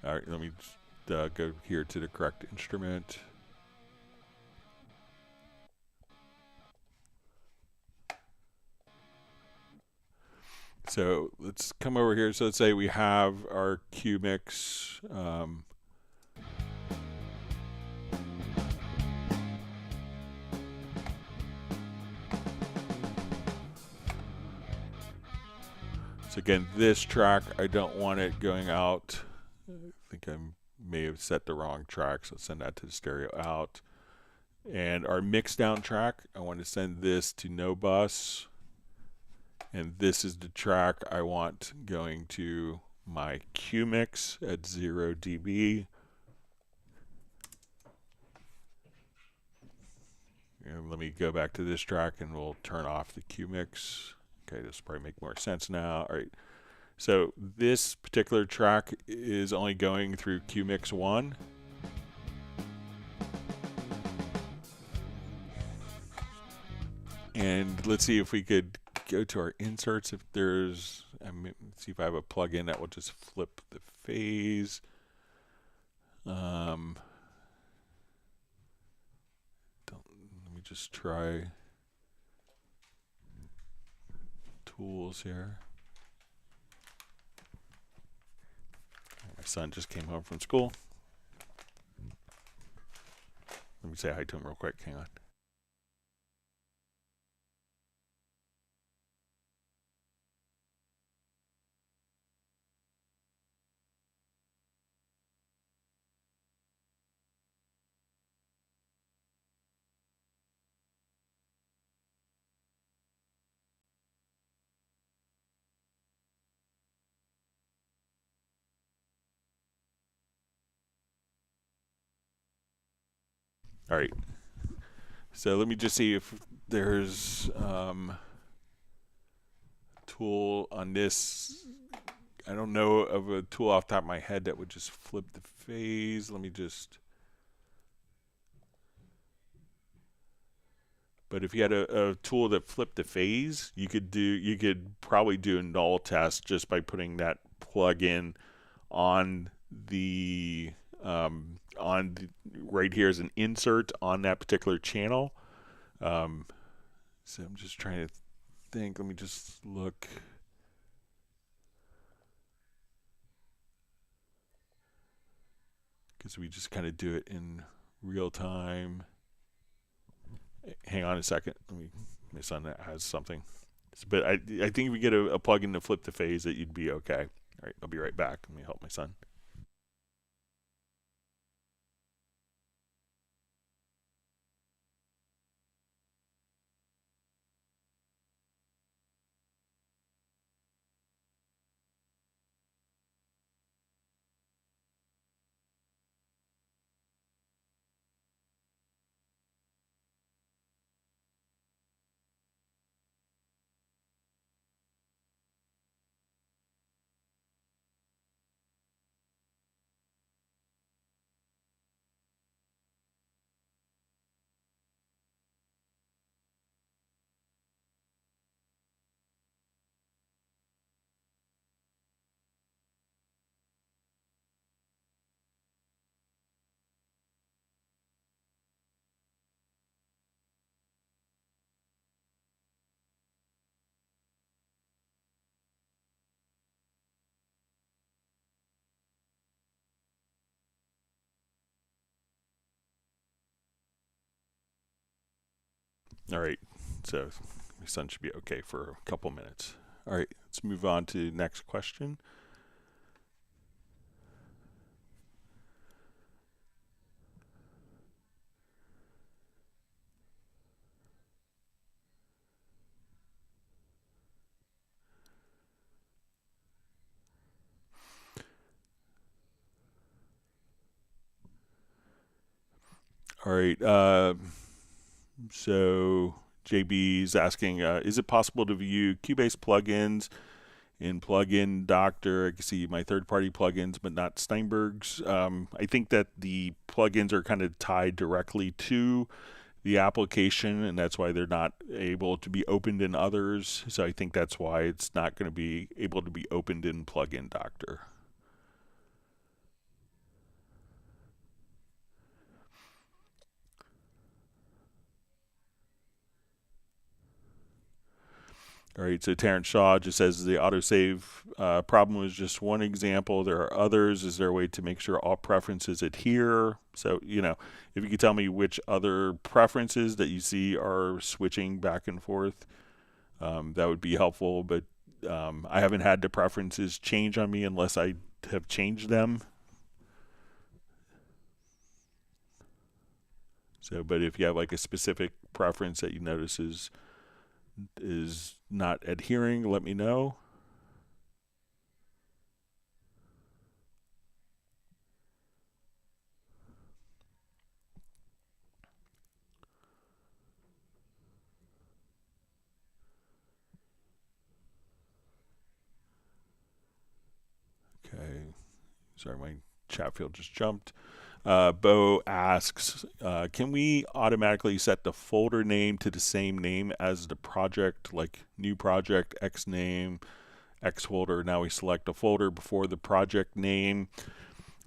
All right, let me go here to the correct instrument. So let's come over here. So let's say we have our Q mix. So again, this track, I don't want it going out. I think I may have set the wrong track, so send that to the stereo out. And our mix down track, I want to send this to no bus. And this is the track I want going to my Q mix at 0 dB. And let me go back to this track and we'll turn off the Q mix. Okay, this will probably make more sense now. All right. So this particular track is only going through Q mix 1. And let's see if we could go to our inserts. If there's, let's see if I have a plugin that will just flip the phase. Let me just try tools here. My son just came home from school. Let me say hi to him real quick. Hang on. All right. So let me just see if there's tool on this. I don't know of a tool off the top of my head that would just flip the phase. Let me just. But if you had a tool that flipped the phase, you could probably do a null test just by putting that plugin on the right here as an insert on that particular channel. So I'm just trying to think. Let me just look. Because we just kind of do it in real time. Hang on a second. My son has something. But I think if we get a plugin to flip the phase, that you'd be okay. All right, I'll be right back. Let me help my son. All right, so my son should be okay for a couple minutes. All right, let's move on to the next question. All right, so JB's asking, is it possible to view Cubase plugins in Plugin Doctor? I can see my third-party plugins, but not Steinberg's. I think that the plugins are kind of tied directly to the application, and that's why they're not able to be opened in others. So I think that's why it's not going to be able to be opened in Plugin Doctor. All right, so Terrence Shaw just says the autosave problem was just one example. There are others. Is there a way to make sure all preferences adhere? So, you know, if you could tell me which other preferences that you see are switching back and forth, that would be helpful. But I haven't had the preferences change on me unless I have changed them. So, but if you have like a specific preference that you notice is not adhering, let me know. Okay, sorry, my chat field just jumped. Bo asks, can we automatically set the folder name to the same name as the project, like new project, X name, X folder? Now we select a folder before the project name.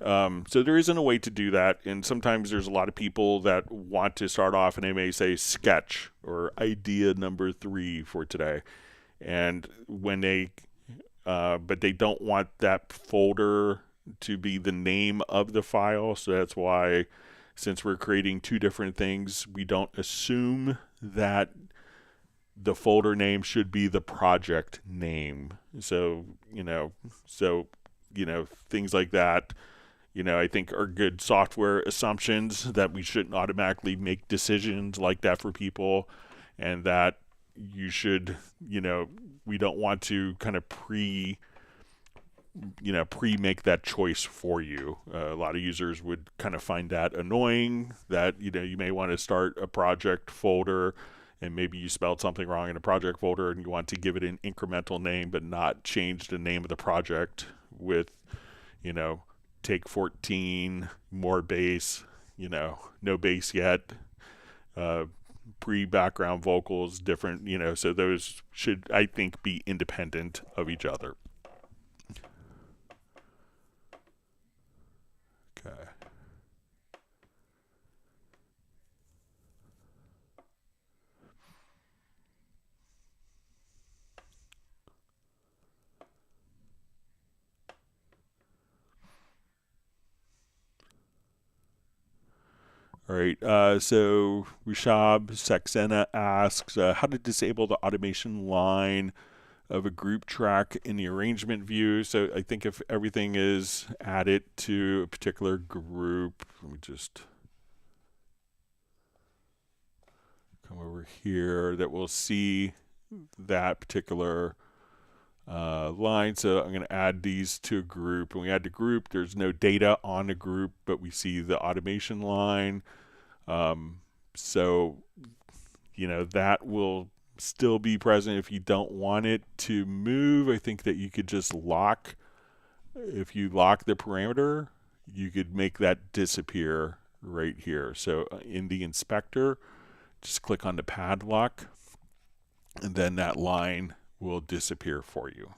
So there isn't a way to do that, and sometimes there's a lot of people that want to start off and they may say sketch or idea number 3 for today, and when they but they don't want that folder to be the name of the file. So that's why, since we're creating 2 different things, we don't assume that the folder name should be the project name. So things like that, I think are good software assumptions, that we shouldn't automatically make decisions like that for people, and that you should, we don't want to kind of pre-make that choice for you. A lot of users would kind of find that annoying, that, you may want to start a project folder and maybe you spelled something wrong in a project folder and you want to give it an incremental name but not change the name of the project with, take 14, more bass, no bass yet, pre-background vocals, different, so those should, I think, be independent of each other. Okay. All right, so Rishab Saxena asks, how to disable the automation line of a group track in the arrangement view. So I think if everything is added to a particular group, let me just come over here, that we'll see that particular line. So I'm going to add these to a group. When we add the group, there's no data on the group, but we see the automation line. So, that will still be present. If you don't want it to move, I think that you could just lock. If you lock the parameter, you could make that disappear right here. So in the inspector, just click on the padlock, and then that line will disappear for you.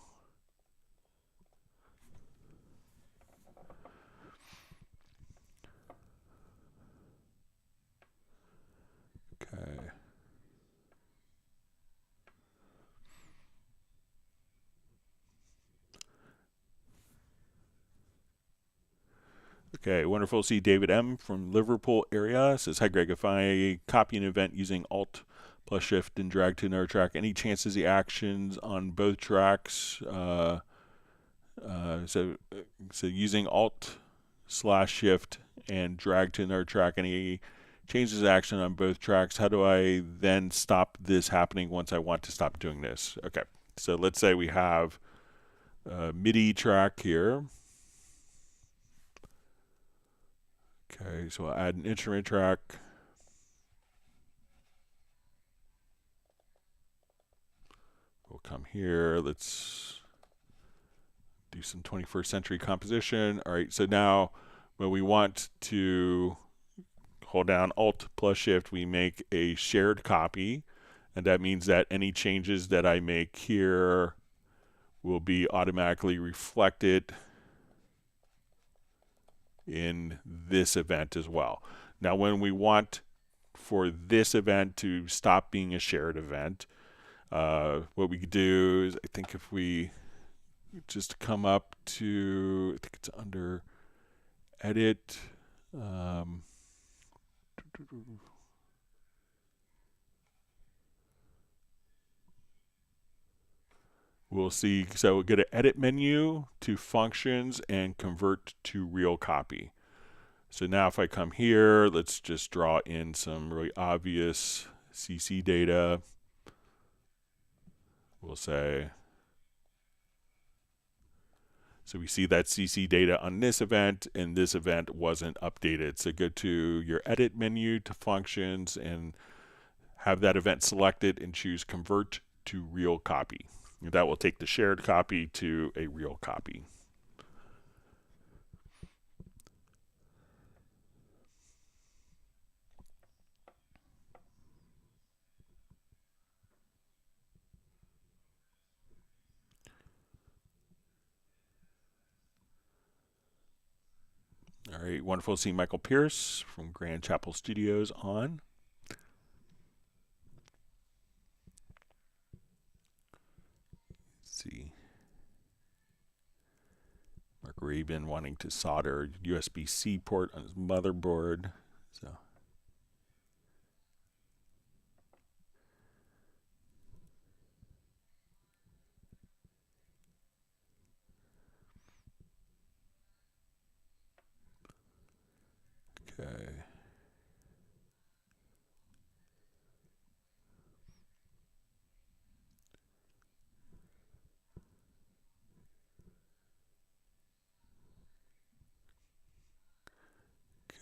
Okay. Okay, wonderful to see David M. from Liverpool area. Says, hi Greg, if I copy an event using Alt plus Shift and drag to another track, any chances the actions on both tracks, so using Alt / Shift and drag to another track, any changes action on both tracks, how do I then stop this happening once I want to stop doing this? Okay, so let's say we have a MIDI track here. Okay, so I'll add an instrument track. We'll come here. Let's do some 21st century composition. All right, so now when we want to hold down Alt plus Shift, we make a shared copy. And that means that any changes that I make here will be automatically reflected in this event as well. Now, when we want for this event to stop being a shared event, What we could do is, I think if we just come up to, I think it's under edit. We'll see, so we'll get an edit menu to functions and convert to real copy. So now if I come here, let's just draw in some really obvious CC data. We'll say, so we see that CC data on this event, and this event wasn't updated. So go to your edit menu to functions and have that event selected and choose convert to real copy. And that will take the shared copy to a real copy. All right, wonderful to see Michael Pierce from Grand Chapel Studios on. Let's see. Mark Rabin wanting to solder USB-C port on his motherboard. So. Okay.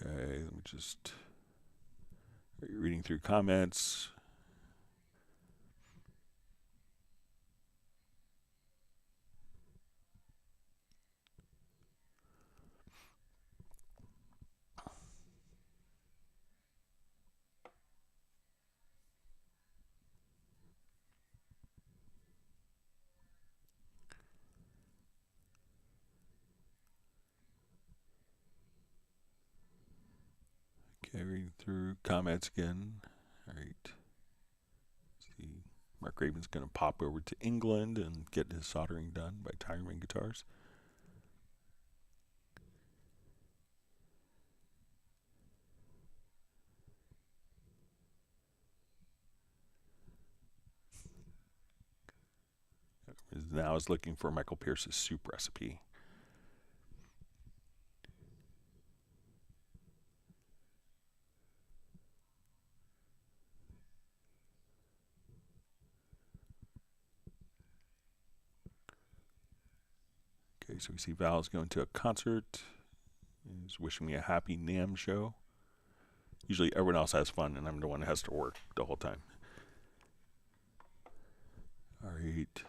Okay, let me just reading through comments. Okay, reading through comments again. All right. Let's see, Mark Raven's going to pop over to England and get his soldering done by Tigerman Guitars. Now is looking for Michael Pierce's soup recipe. Okay, so we see Val's going to a concert. He's wishing me a happy NAMM show. Usually everyone else has fun, and I'm the one that has to work the whole time. All right.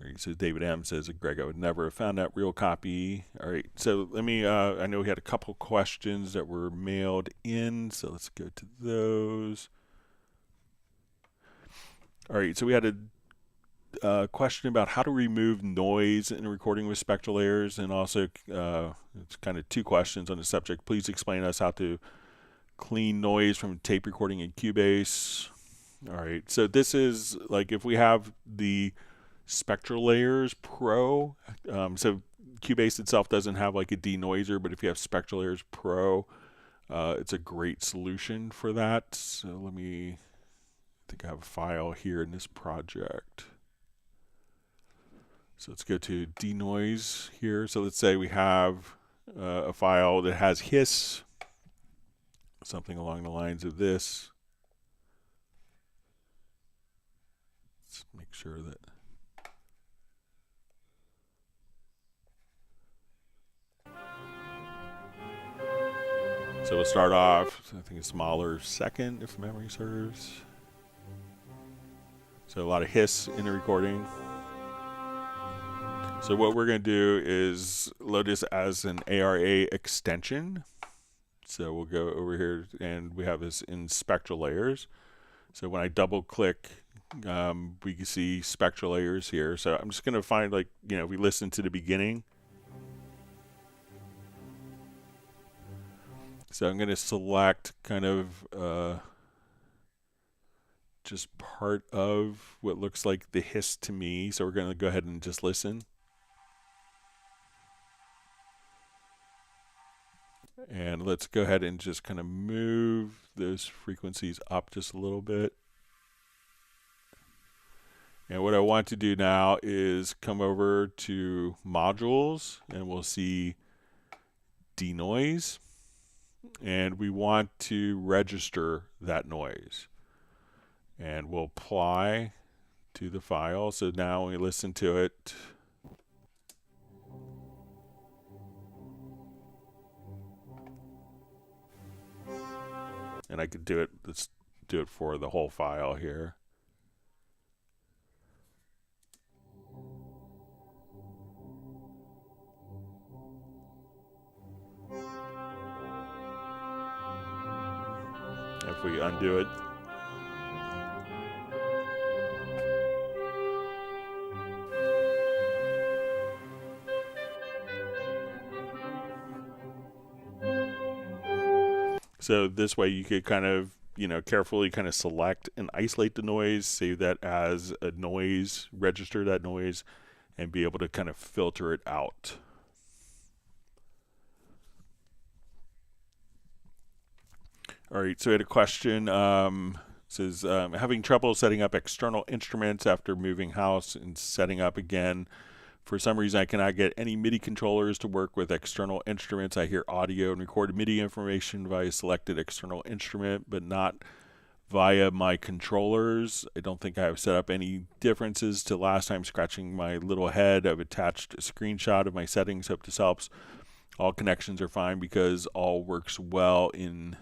All right, so David M says, Greg, I would never have found that real copy. All right, so let me, I know we had a couple questions that were mailed in, so let's go to those. All right, so we had a question about how to remove noise in recording with SpectraLayers, and also it's kind of two questions on the subject. Please explain to us how to clean noise from tape recording in Cubase. All right, so this is like if we have the SpectraLayers Pro, so Cubase itself doesn't have like a denoiser, but if you have SpectraLayers Pro, it's a great solution for that. So let me, I think I have a file here in this project. So let's go to denoise here. So let's say we have a file that has hiss, something along the lines of this. Let's make sure that. So we'll start off, I think a smaller second if memory serves. So a lot of hiss in the recording. So what we're going to do is load this as an ARA extension. So we'll go over here and we have this in SpectraLayers. So when I double click, we can see SpectraLayers here. So I'm just going to find, like, you know, if we listen to the beginning. So I'm going to select kind of just part of what looks like the hiss to me. So we're going to go ahead and just listen. And let's go ahead and just kind of move those frequencies up just a little bit. And what I want to do now is come over to modules, and we'll see denoise. And we want to register that noise. And we'll apply to the file. So now when we listen to it, and I could do it, let's do it for the whole file here. If we undo it, so this way you could kind of, carefully kind of select and isolate the noise, save that as a noise, register that noise, and be able to kind of filter it out. All right, so we had a question. Says, having trouble setting up external instruments after moving house and setting up again. For some reason, I cannot get any MIDI controllers to work with external instruments. I hear audio and record MIDI information via selected external instrument, but not via my controllers. I don't think I have set up any differences to last time. Scratching my little head, I've attached a screenshot of my settings. Hope this helps. All connections are fine because all works well in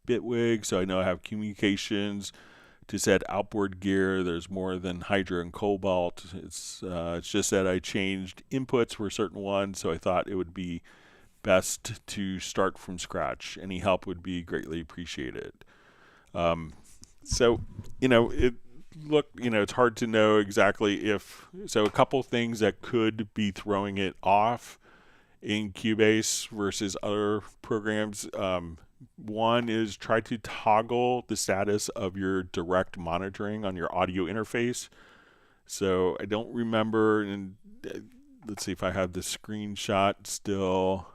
Bitwig, so I know I have communications to set outboard gear. There's more than Hydra and Cobalt. It's just that I changed inputs for certain ones, so I thought it would be best to start from scratch. Any help would be greatly appreciated. So, it's hard to know exactly if, so a couple things that could be throwing it off in Cubase versus other programs. One is try to toggle the status of your direct monitoring on your audio interface. So I don't remember, and let's see if I have the screenshot still.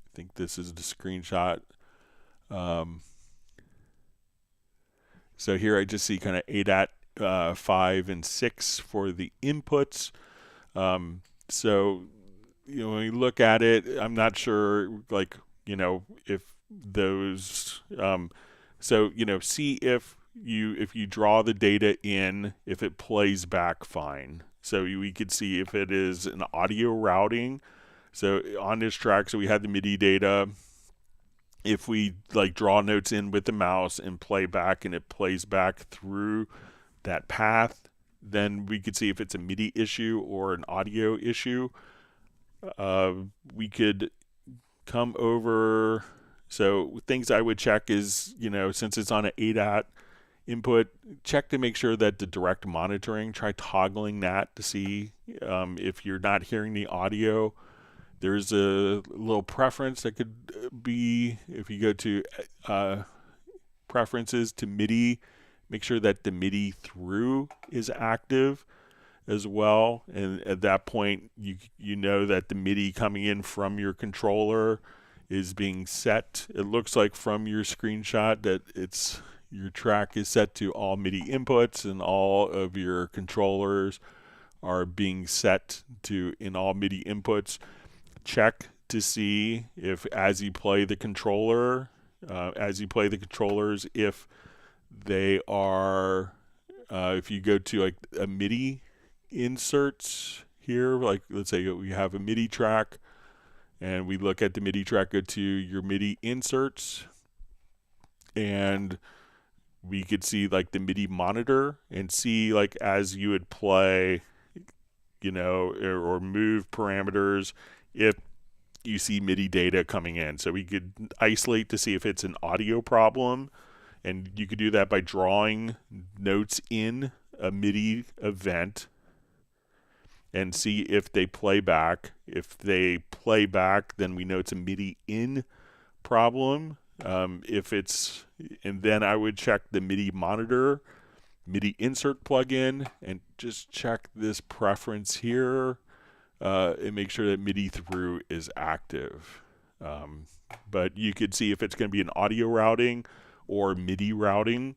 I think this is the screenshot. So here I just see kind of ADAT 5 and 6 for the inputs. So when we look at it, I'm not sure, if those, see if you draw the data in, if it plays back fine. So we could see if it is an audio routing. So on this track, so we had the MIDI data. If we draw notes in with the mouse and play back, and it plays back through that path, then we could see if it's a MIDI issue or an audio issue. We could come over. So things I would check is, since it's on an ADAT input, check to make sure that the direct monitoring, try toggling that to see if you're not hearing the audio. There's a little preference that could be, if you go to preferences to MIDI, make sure that the MIDI through is active as well, and at that point you know that the MIDI coming in from your controller is being set. It looks like from your screenshot that your track is set to all MIDI inputs, and all of your controllers are being set to in all MIDI inputs. Check to see if as you play the controllers, if they are, if you go to a MIDI inserts here, let's say we have a MIDI track, and we look at the MIDI track, go to your MIDI inserts, and we could see the MIDI monitor, and see as you would play, or move parameters, if you see MIDI data coming in. So we could isolate to see if it's an audio problem, and you could do that by drawing notes in a MIDI event. and see if they play back. If they play back, then we know it's a MIDI in problem. If it's, and then I would check the MIDI monitor, MIDI insert plugin, and just check this preference here and make sure that MIDI through is active. But you could see if it's going to be an audio routing or MIDI routing.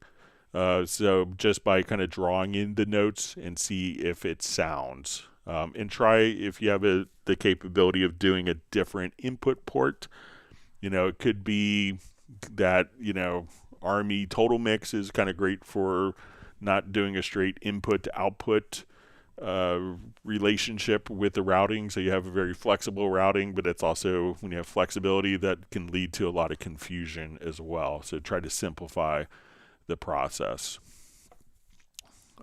So just by kind of drawing in the notes and see if it sounds. And try if you have the capability of doing a different input port. You know, it could be that, you know, Army Total Mix is kind of great for not doing a straight input to output relationship with the routing. So you have a very flexible routing, but it's also, when you have flexibility, that can lead to a lot of confusion as well. So try to simplify the process.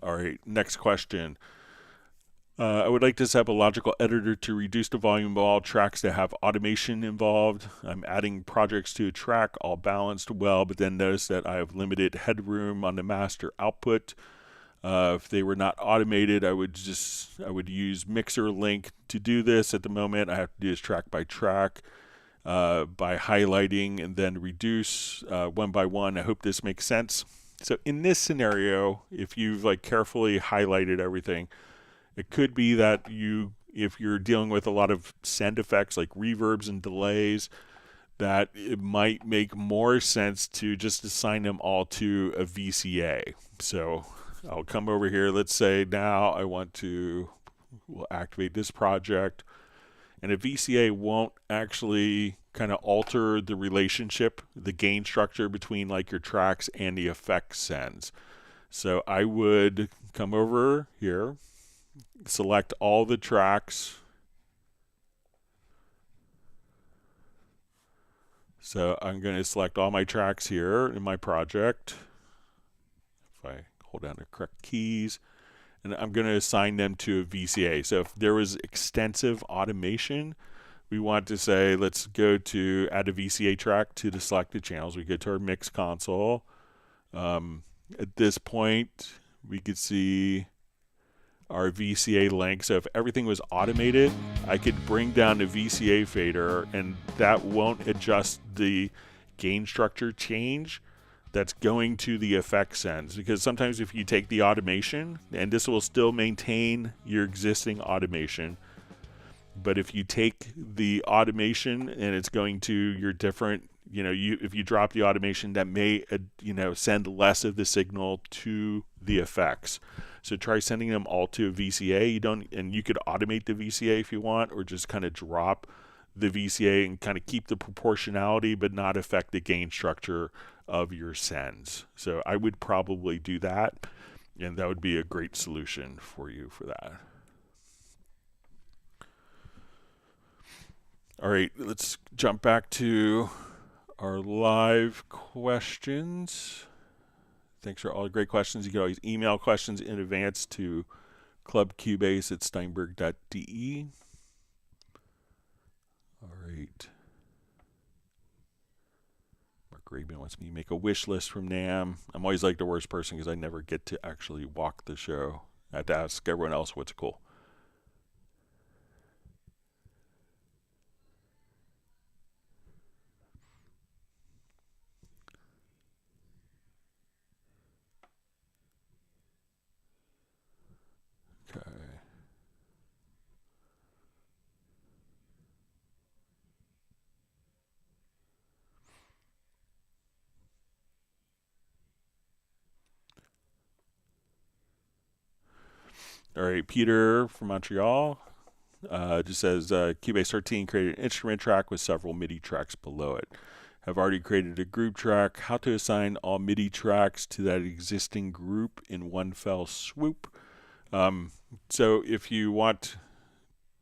All right, next question. I would like to set up a logical editor to reduce the volume of all tracks that have automation involved. I'm adding projects to a track, all balanced well, but then notice that I have limited headroom on the master output. If they were not automated, I would use Mixer Link to do this. At the moment, I have to do this track by track by highlighting and then reduce one by one. I hope this makes sense. So in this scenario, if you've like carefully highlighted everything, it could be that if you're dealing with a lot of send effects like reverbs and delays, that it might make more sense to just assign them all to a VCA. So I'll come over here. Let's say now I want to, we'll activate this project, and a VCA won't actually kind of alter the relationship, the gain structure between like your tracks and the effect sends. So I would come over here, select all the tracks. So I'm going to select all my tracks here in my project. If I hold down the correct keys, and I'm going to assign them to a VCA. So if there was extensive automation, we want to say, let's go to add a VCA track to the selected channels. We go to our mix console. At this point, we could see our VCA length. So if everything was automated, I could bring down the VCA fader, and that won't adjust the gain structure change that's going to the effect sends. Because sometimes if you take the automation, and this will still maintain your existing automation, but if you take the automation and it's going to your different, if you drop the automation, that may, send less of the signal to the effects. So try sending them all to a VCA. And you could automate the VCA if you want, or just kind of drop the VCA and kind of keep the proportionality, but not affect the gain structure of your sends. So I would probably do that, and that would be a great solution for you for that. All right, let's jump back to our live questions. Thanks for all the great questions. You can always email questions in advance to clubcubase@steinberg.de. All right. Mark Rabin wants me to make a wish list from NAMM. I'm always like the worst person because I never get to actually walk the show. I have to ask everyone else what's cool. Okay. All right, Peter from Montreal just says Cubase 13 created an instrument track with several MIDI tracks below it. Have already created a group track. How to assign all MIDI tracks to that existing group in one fell swoop. So if you want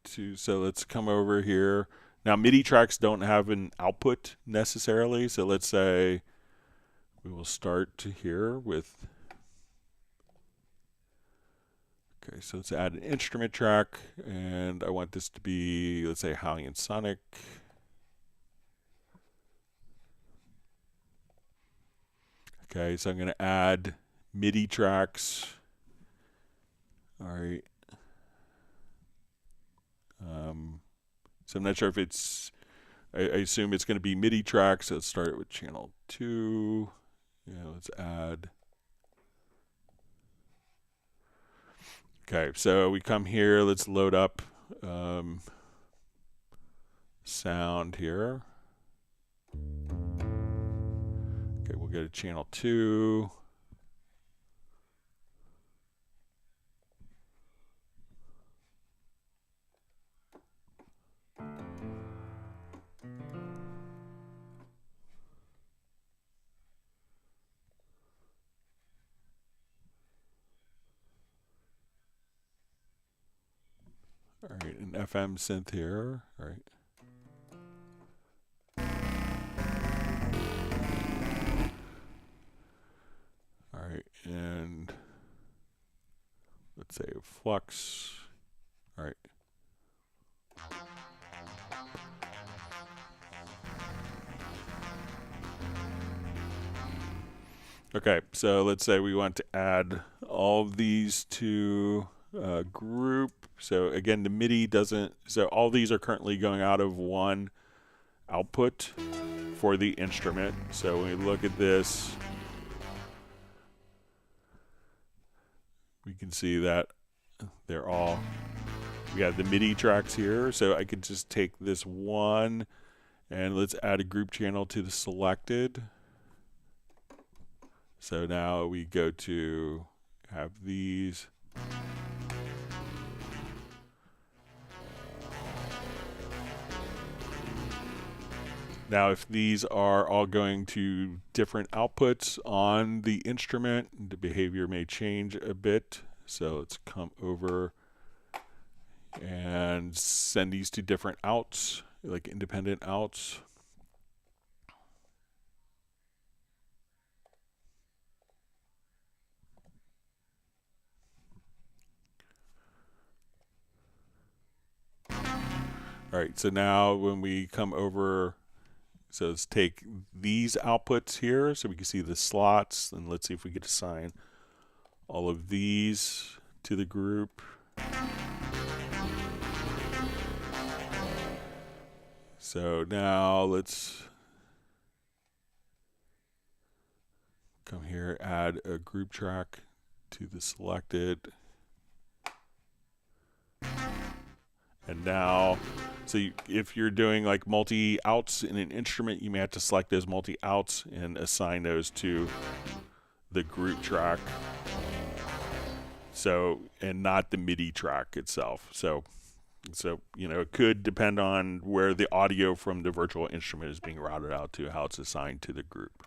to, so let's come over here. Now MIDI tracks don't have an output necessarily. So let's say we will start here with, okay, so let's add an instrument track, and I want this to be, let's say, Howling and Sonic. Okay, so I'm going to add MIDI tracks. All right. So I'm not sure if it's, I assume it's going to be MIDI tracks. So let's start with channel 2. Let's add. Okay, so we come here, let's load up sound here. Okay, we'll go to channel 2. All right, an FM synth here. All right. All right, and let's say flux. All right. Okay, so let's say we want to add all of these to a group. So again, the MIDI doesn't, so all these are currently going out of one output for the instrument. So when we look at this, we can see that they're all, we have the MIDI tracks here. So I could just take this one and let's add a group channel to the selected. So now we go to have these. Now, if these are all going to different outputs on the instrument, the behavior may change a bit. So let's come over and send these to different outs, like independent outs. All right, so now when we come over, so let's take these outputs here so we can see the slots, and let's see if we could assign all of these to the group. So now let's come here, add a group track to the selected. And now, so if you're doing like multi-outs in an instrument, you may have to select those multi-outs and assign those to the group track. So, and not the MIDI track itself. So it could depend on where the audio from the virtual instrument is being routed out to, how it's assigned to the group.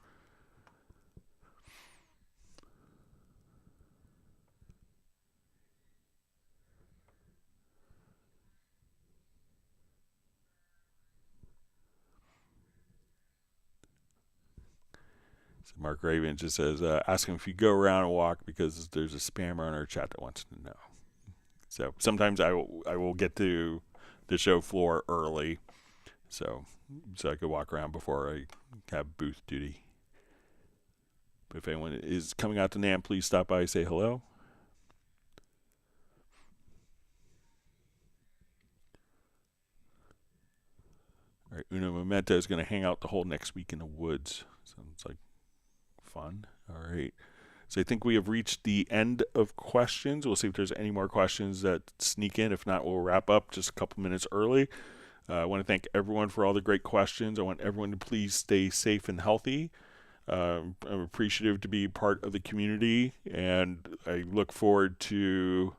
So Mark Raven just says, ask him if you go around and walk because there's a spammer on our chat that wants to know. So sometimes I will get to the show floor early, so I could walk around before I have booth duty. But if anyone is coming out to NAMM, please stop by and say hello. All right, Uno Momento is going to hang out the whole next week in the woods. Sounds like fun. All right. So I think we have reached the end of questions. We'll see if there's any more questions that sneak in. If not, we'll wrap up just a couple minutes early. I want to thank everyone for all the great questions. I want everyone to please stay safe and healthy. I'm appreciative to be part of the community, and I look forward to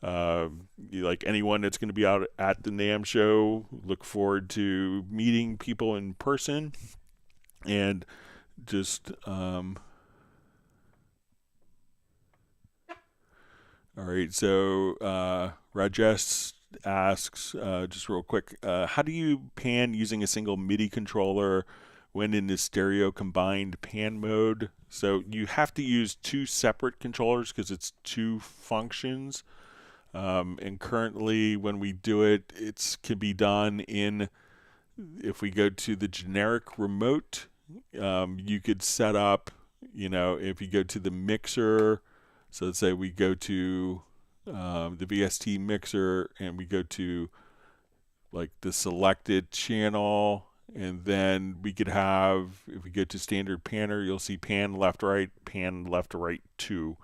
like anyone that's going to be out at the NAMM show. Look forward to meeting people in person, and just all right, so Rajesh asks, just real quick, how do you pan using a single MIDI controller when in the stereo combined pan mode? So you have to use two separate controllers because it's two functions. And currently when we do it, it can be done in, if we go to the generic remote, you could set up, if you go to the mixer, so let's say we go to the VST mixer and we go to like the selected channel, and then we could have, if we go to standard panner, you'll see pan left right 2.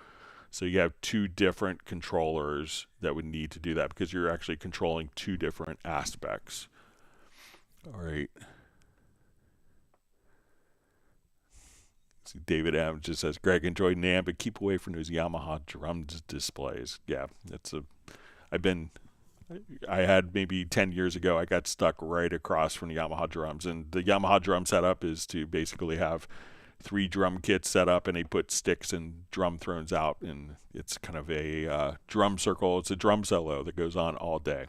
So you have 2 different controllers that would need to do that because you're actually controlling 2 different aspects. All right. See, David M just says, Greg, enjoy NAMM, but keep away from those Yamaha drum displays. Yeah, I had maybe 10 years ago, I got stuck right across from the Yamaha drums. And the Yamaha drum setup is to basically have 3 drum kits set up, and they put sticks and drum thrones out. And it's kind of a drum circle. It's a drum solo that goes on all day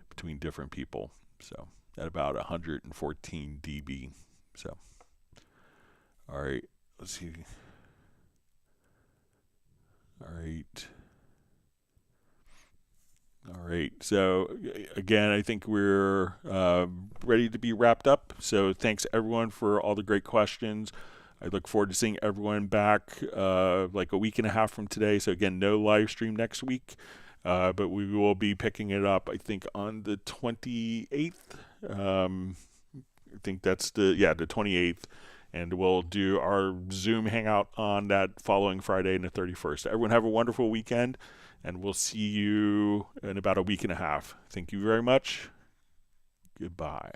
between different people. So at about 114 dB. So, all right, let's see. All right. So again, I think we're ready to be wrapped up. So thanks everyone for all the great questions. I look forward to seeing everyone back like a week and a half from today. So again, no live stream next week, but we will be picking it up, I think, on the 28th. I think that's the 28th. And we'll do our Zoom hangout on that following Friday and the 31st. Everyone have a wonderful weekend, and we'll see you in about a week and a half. Thank you very much. Goodbye.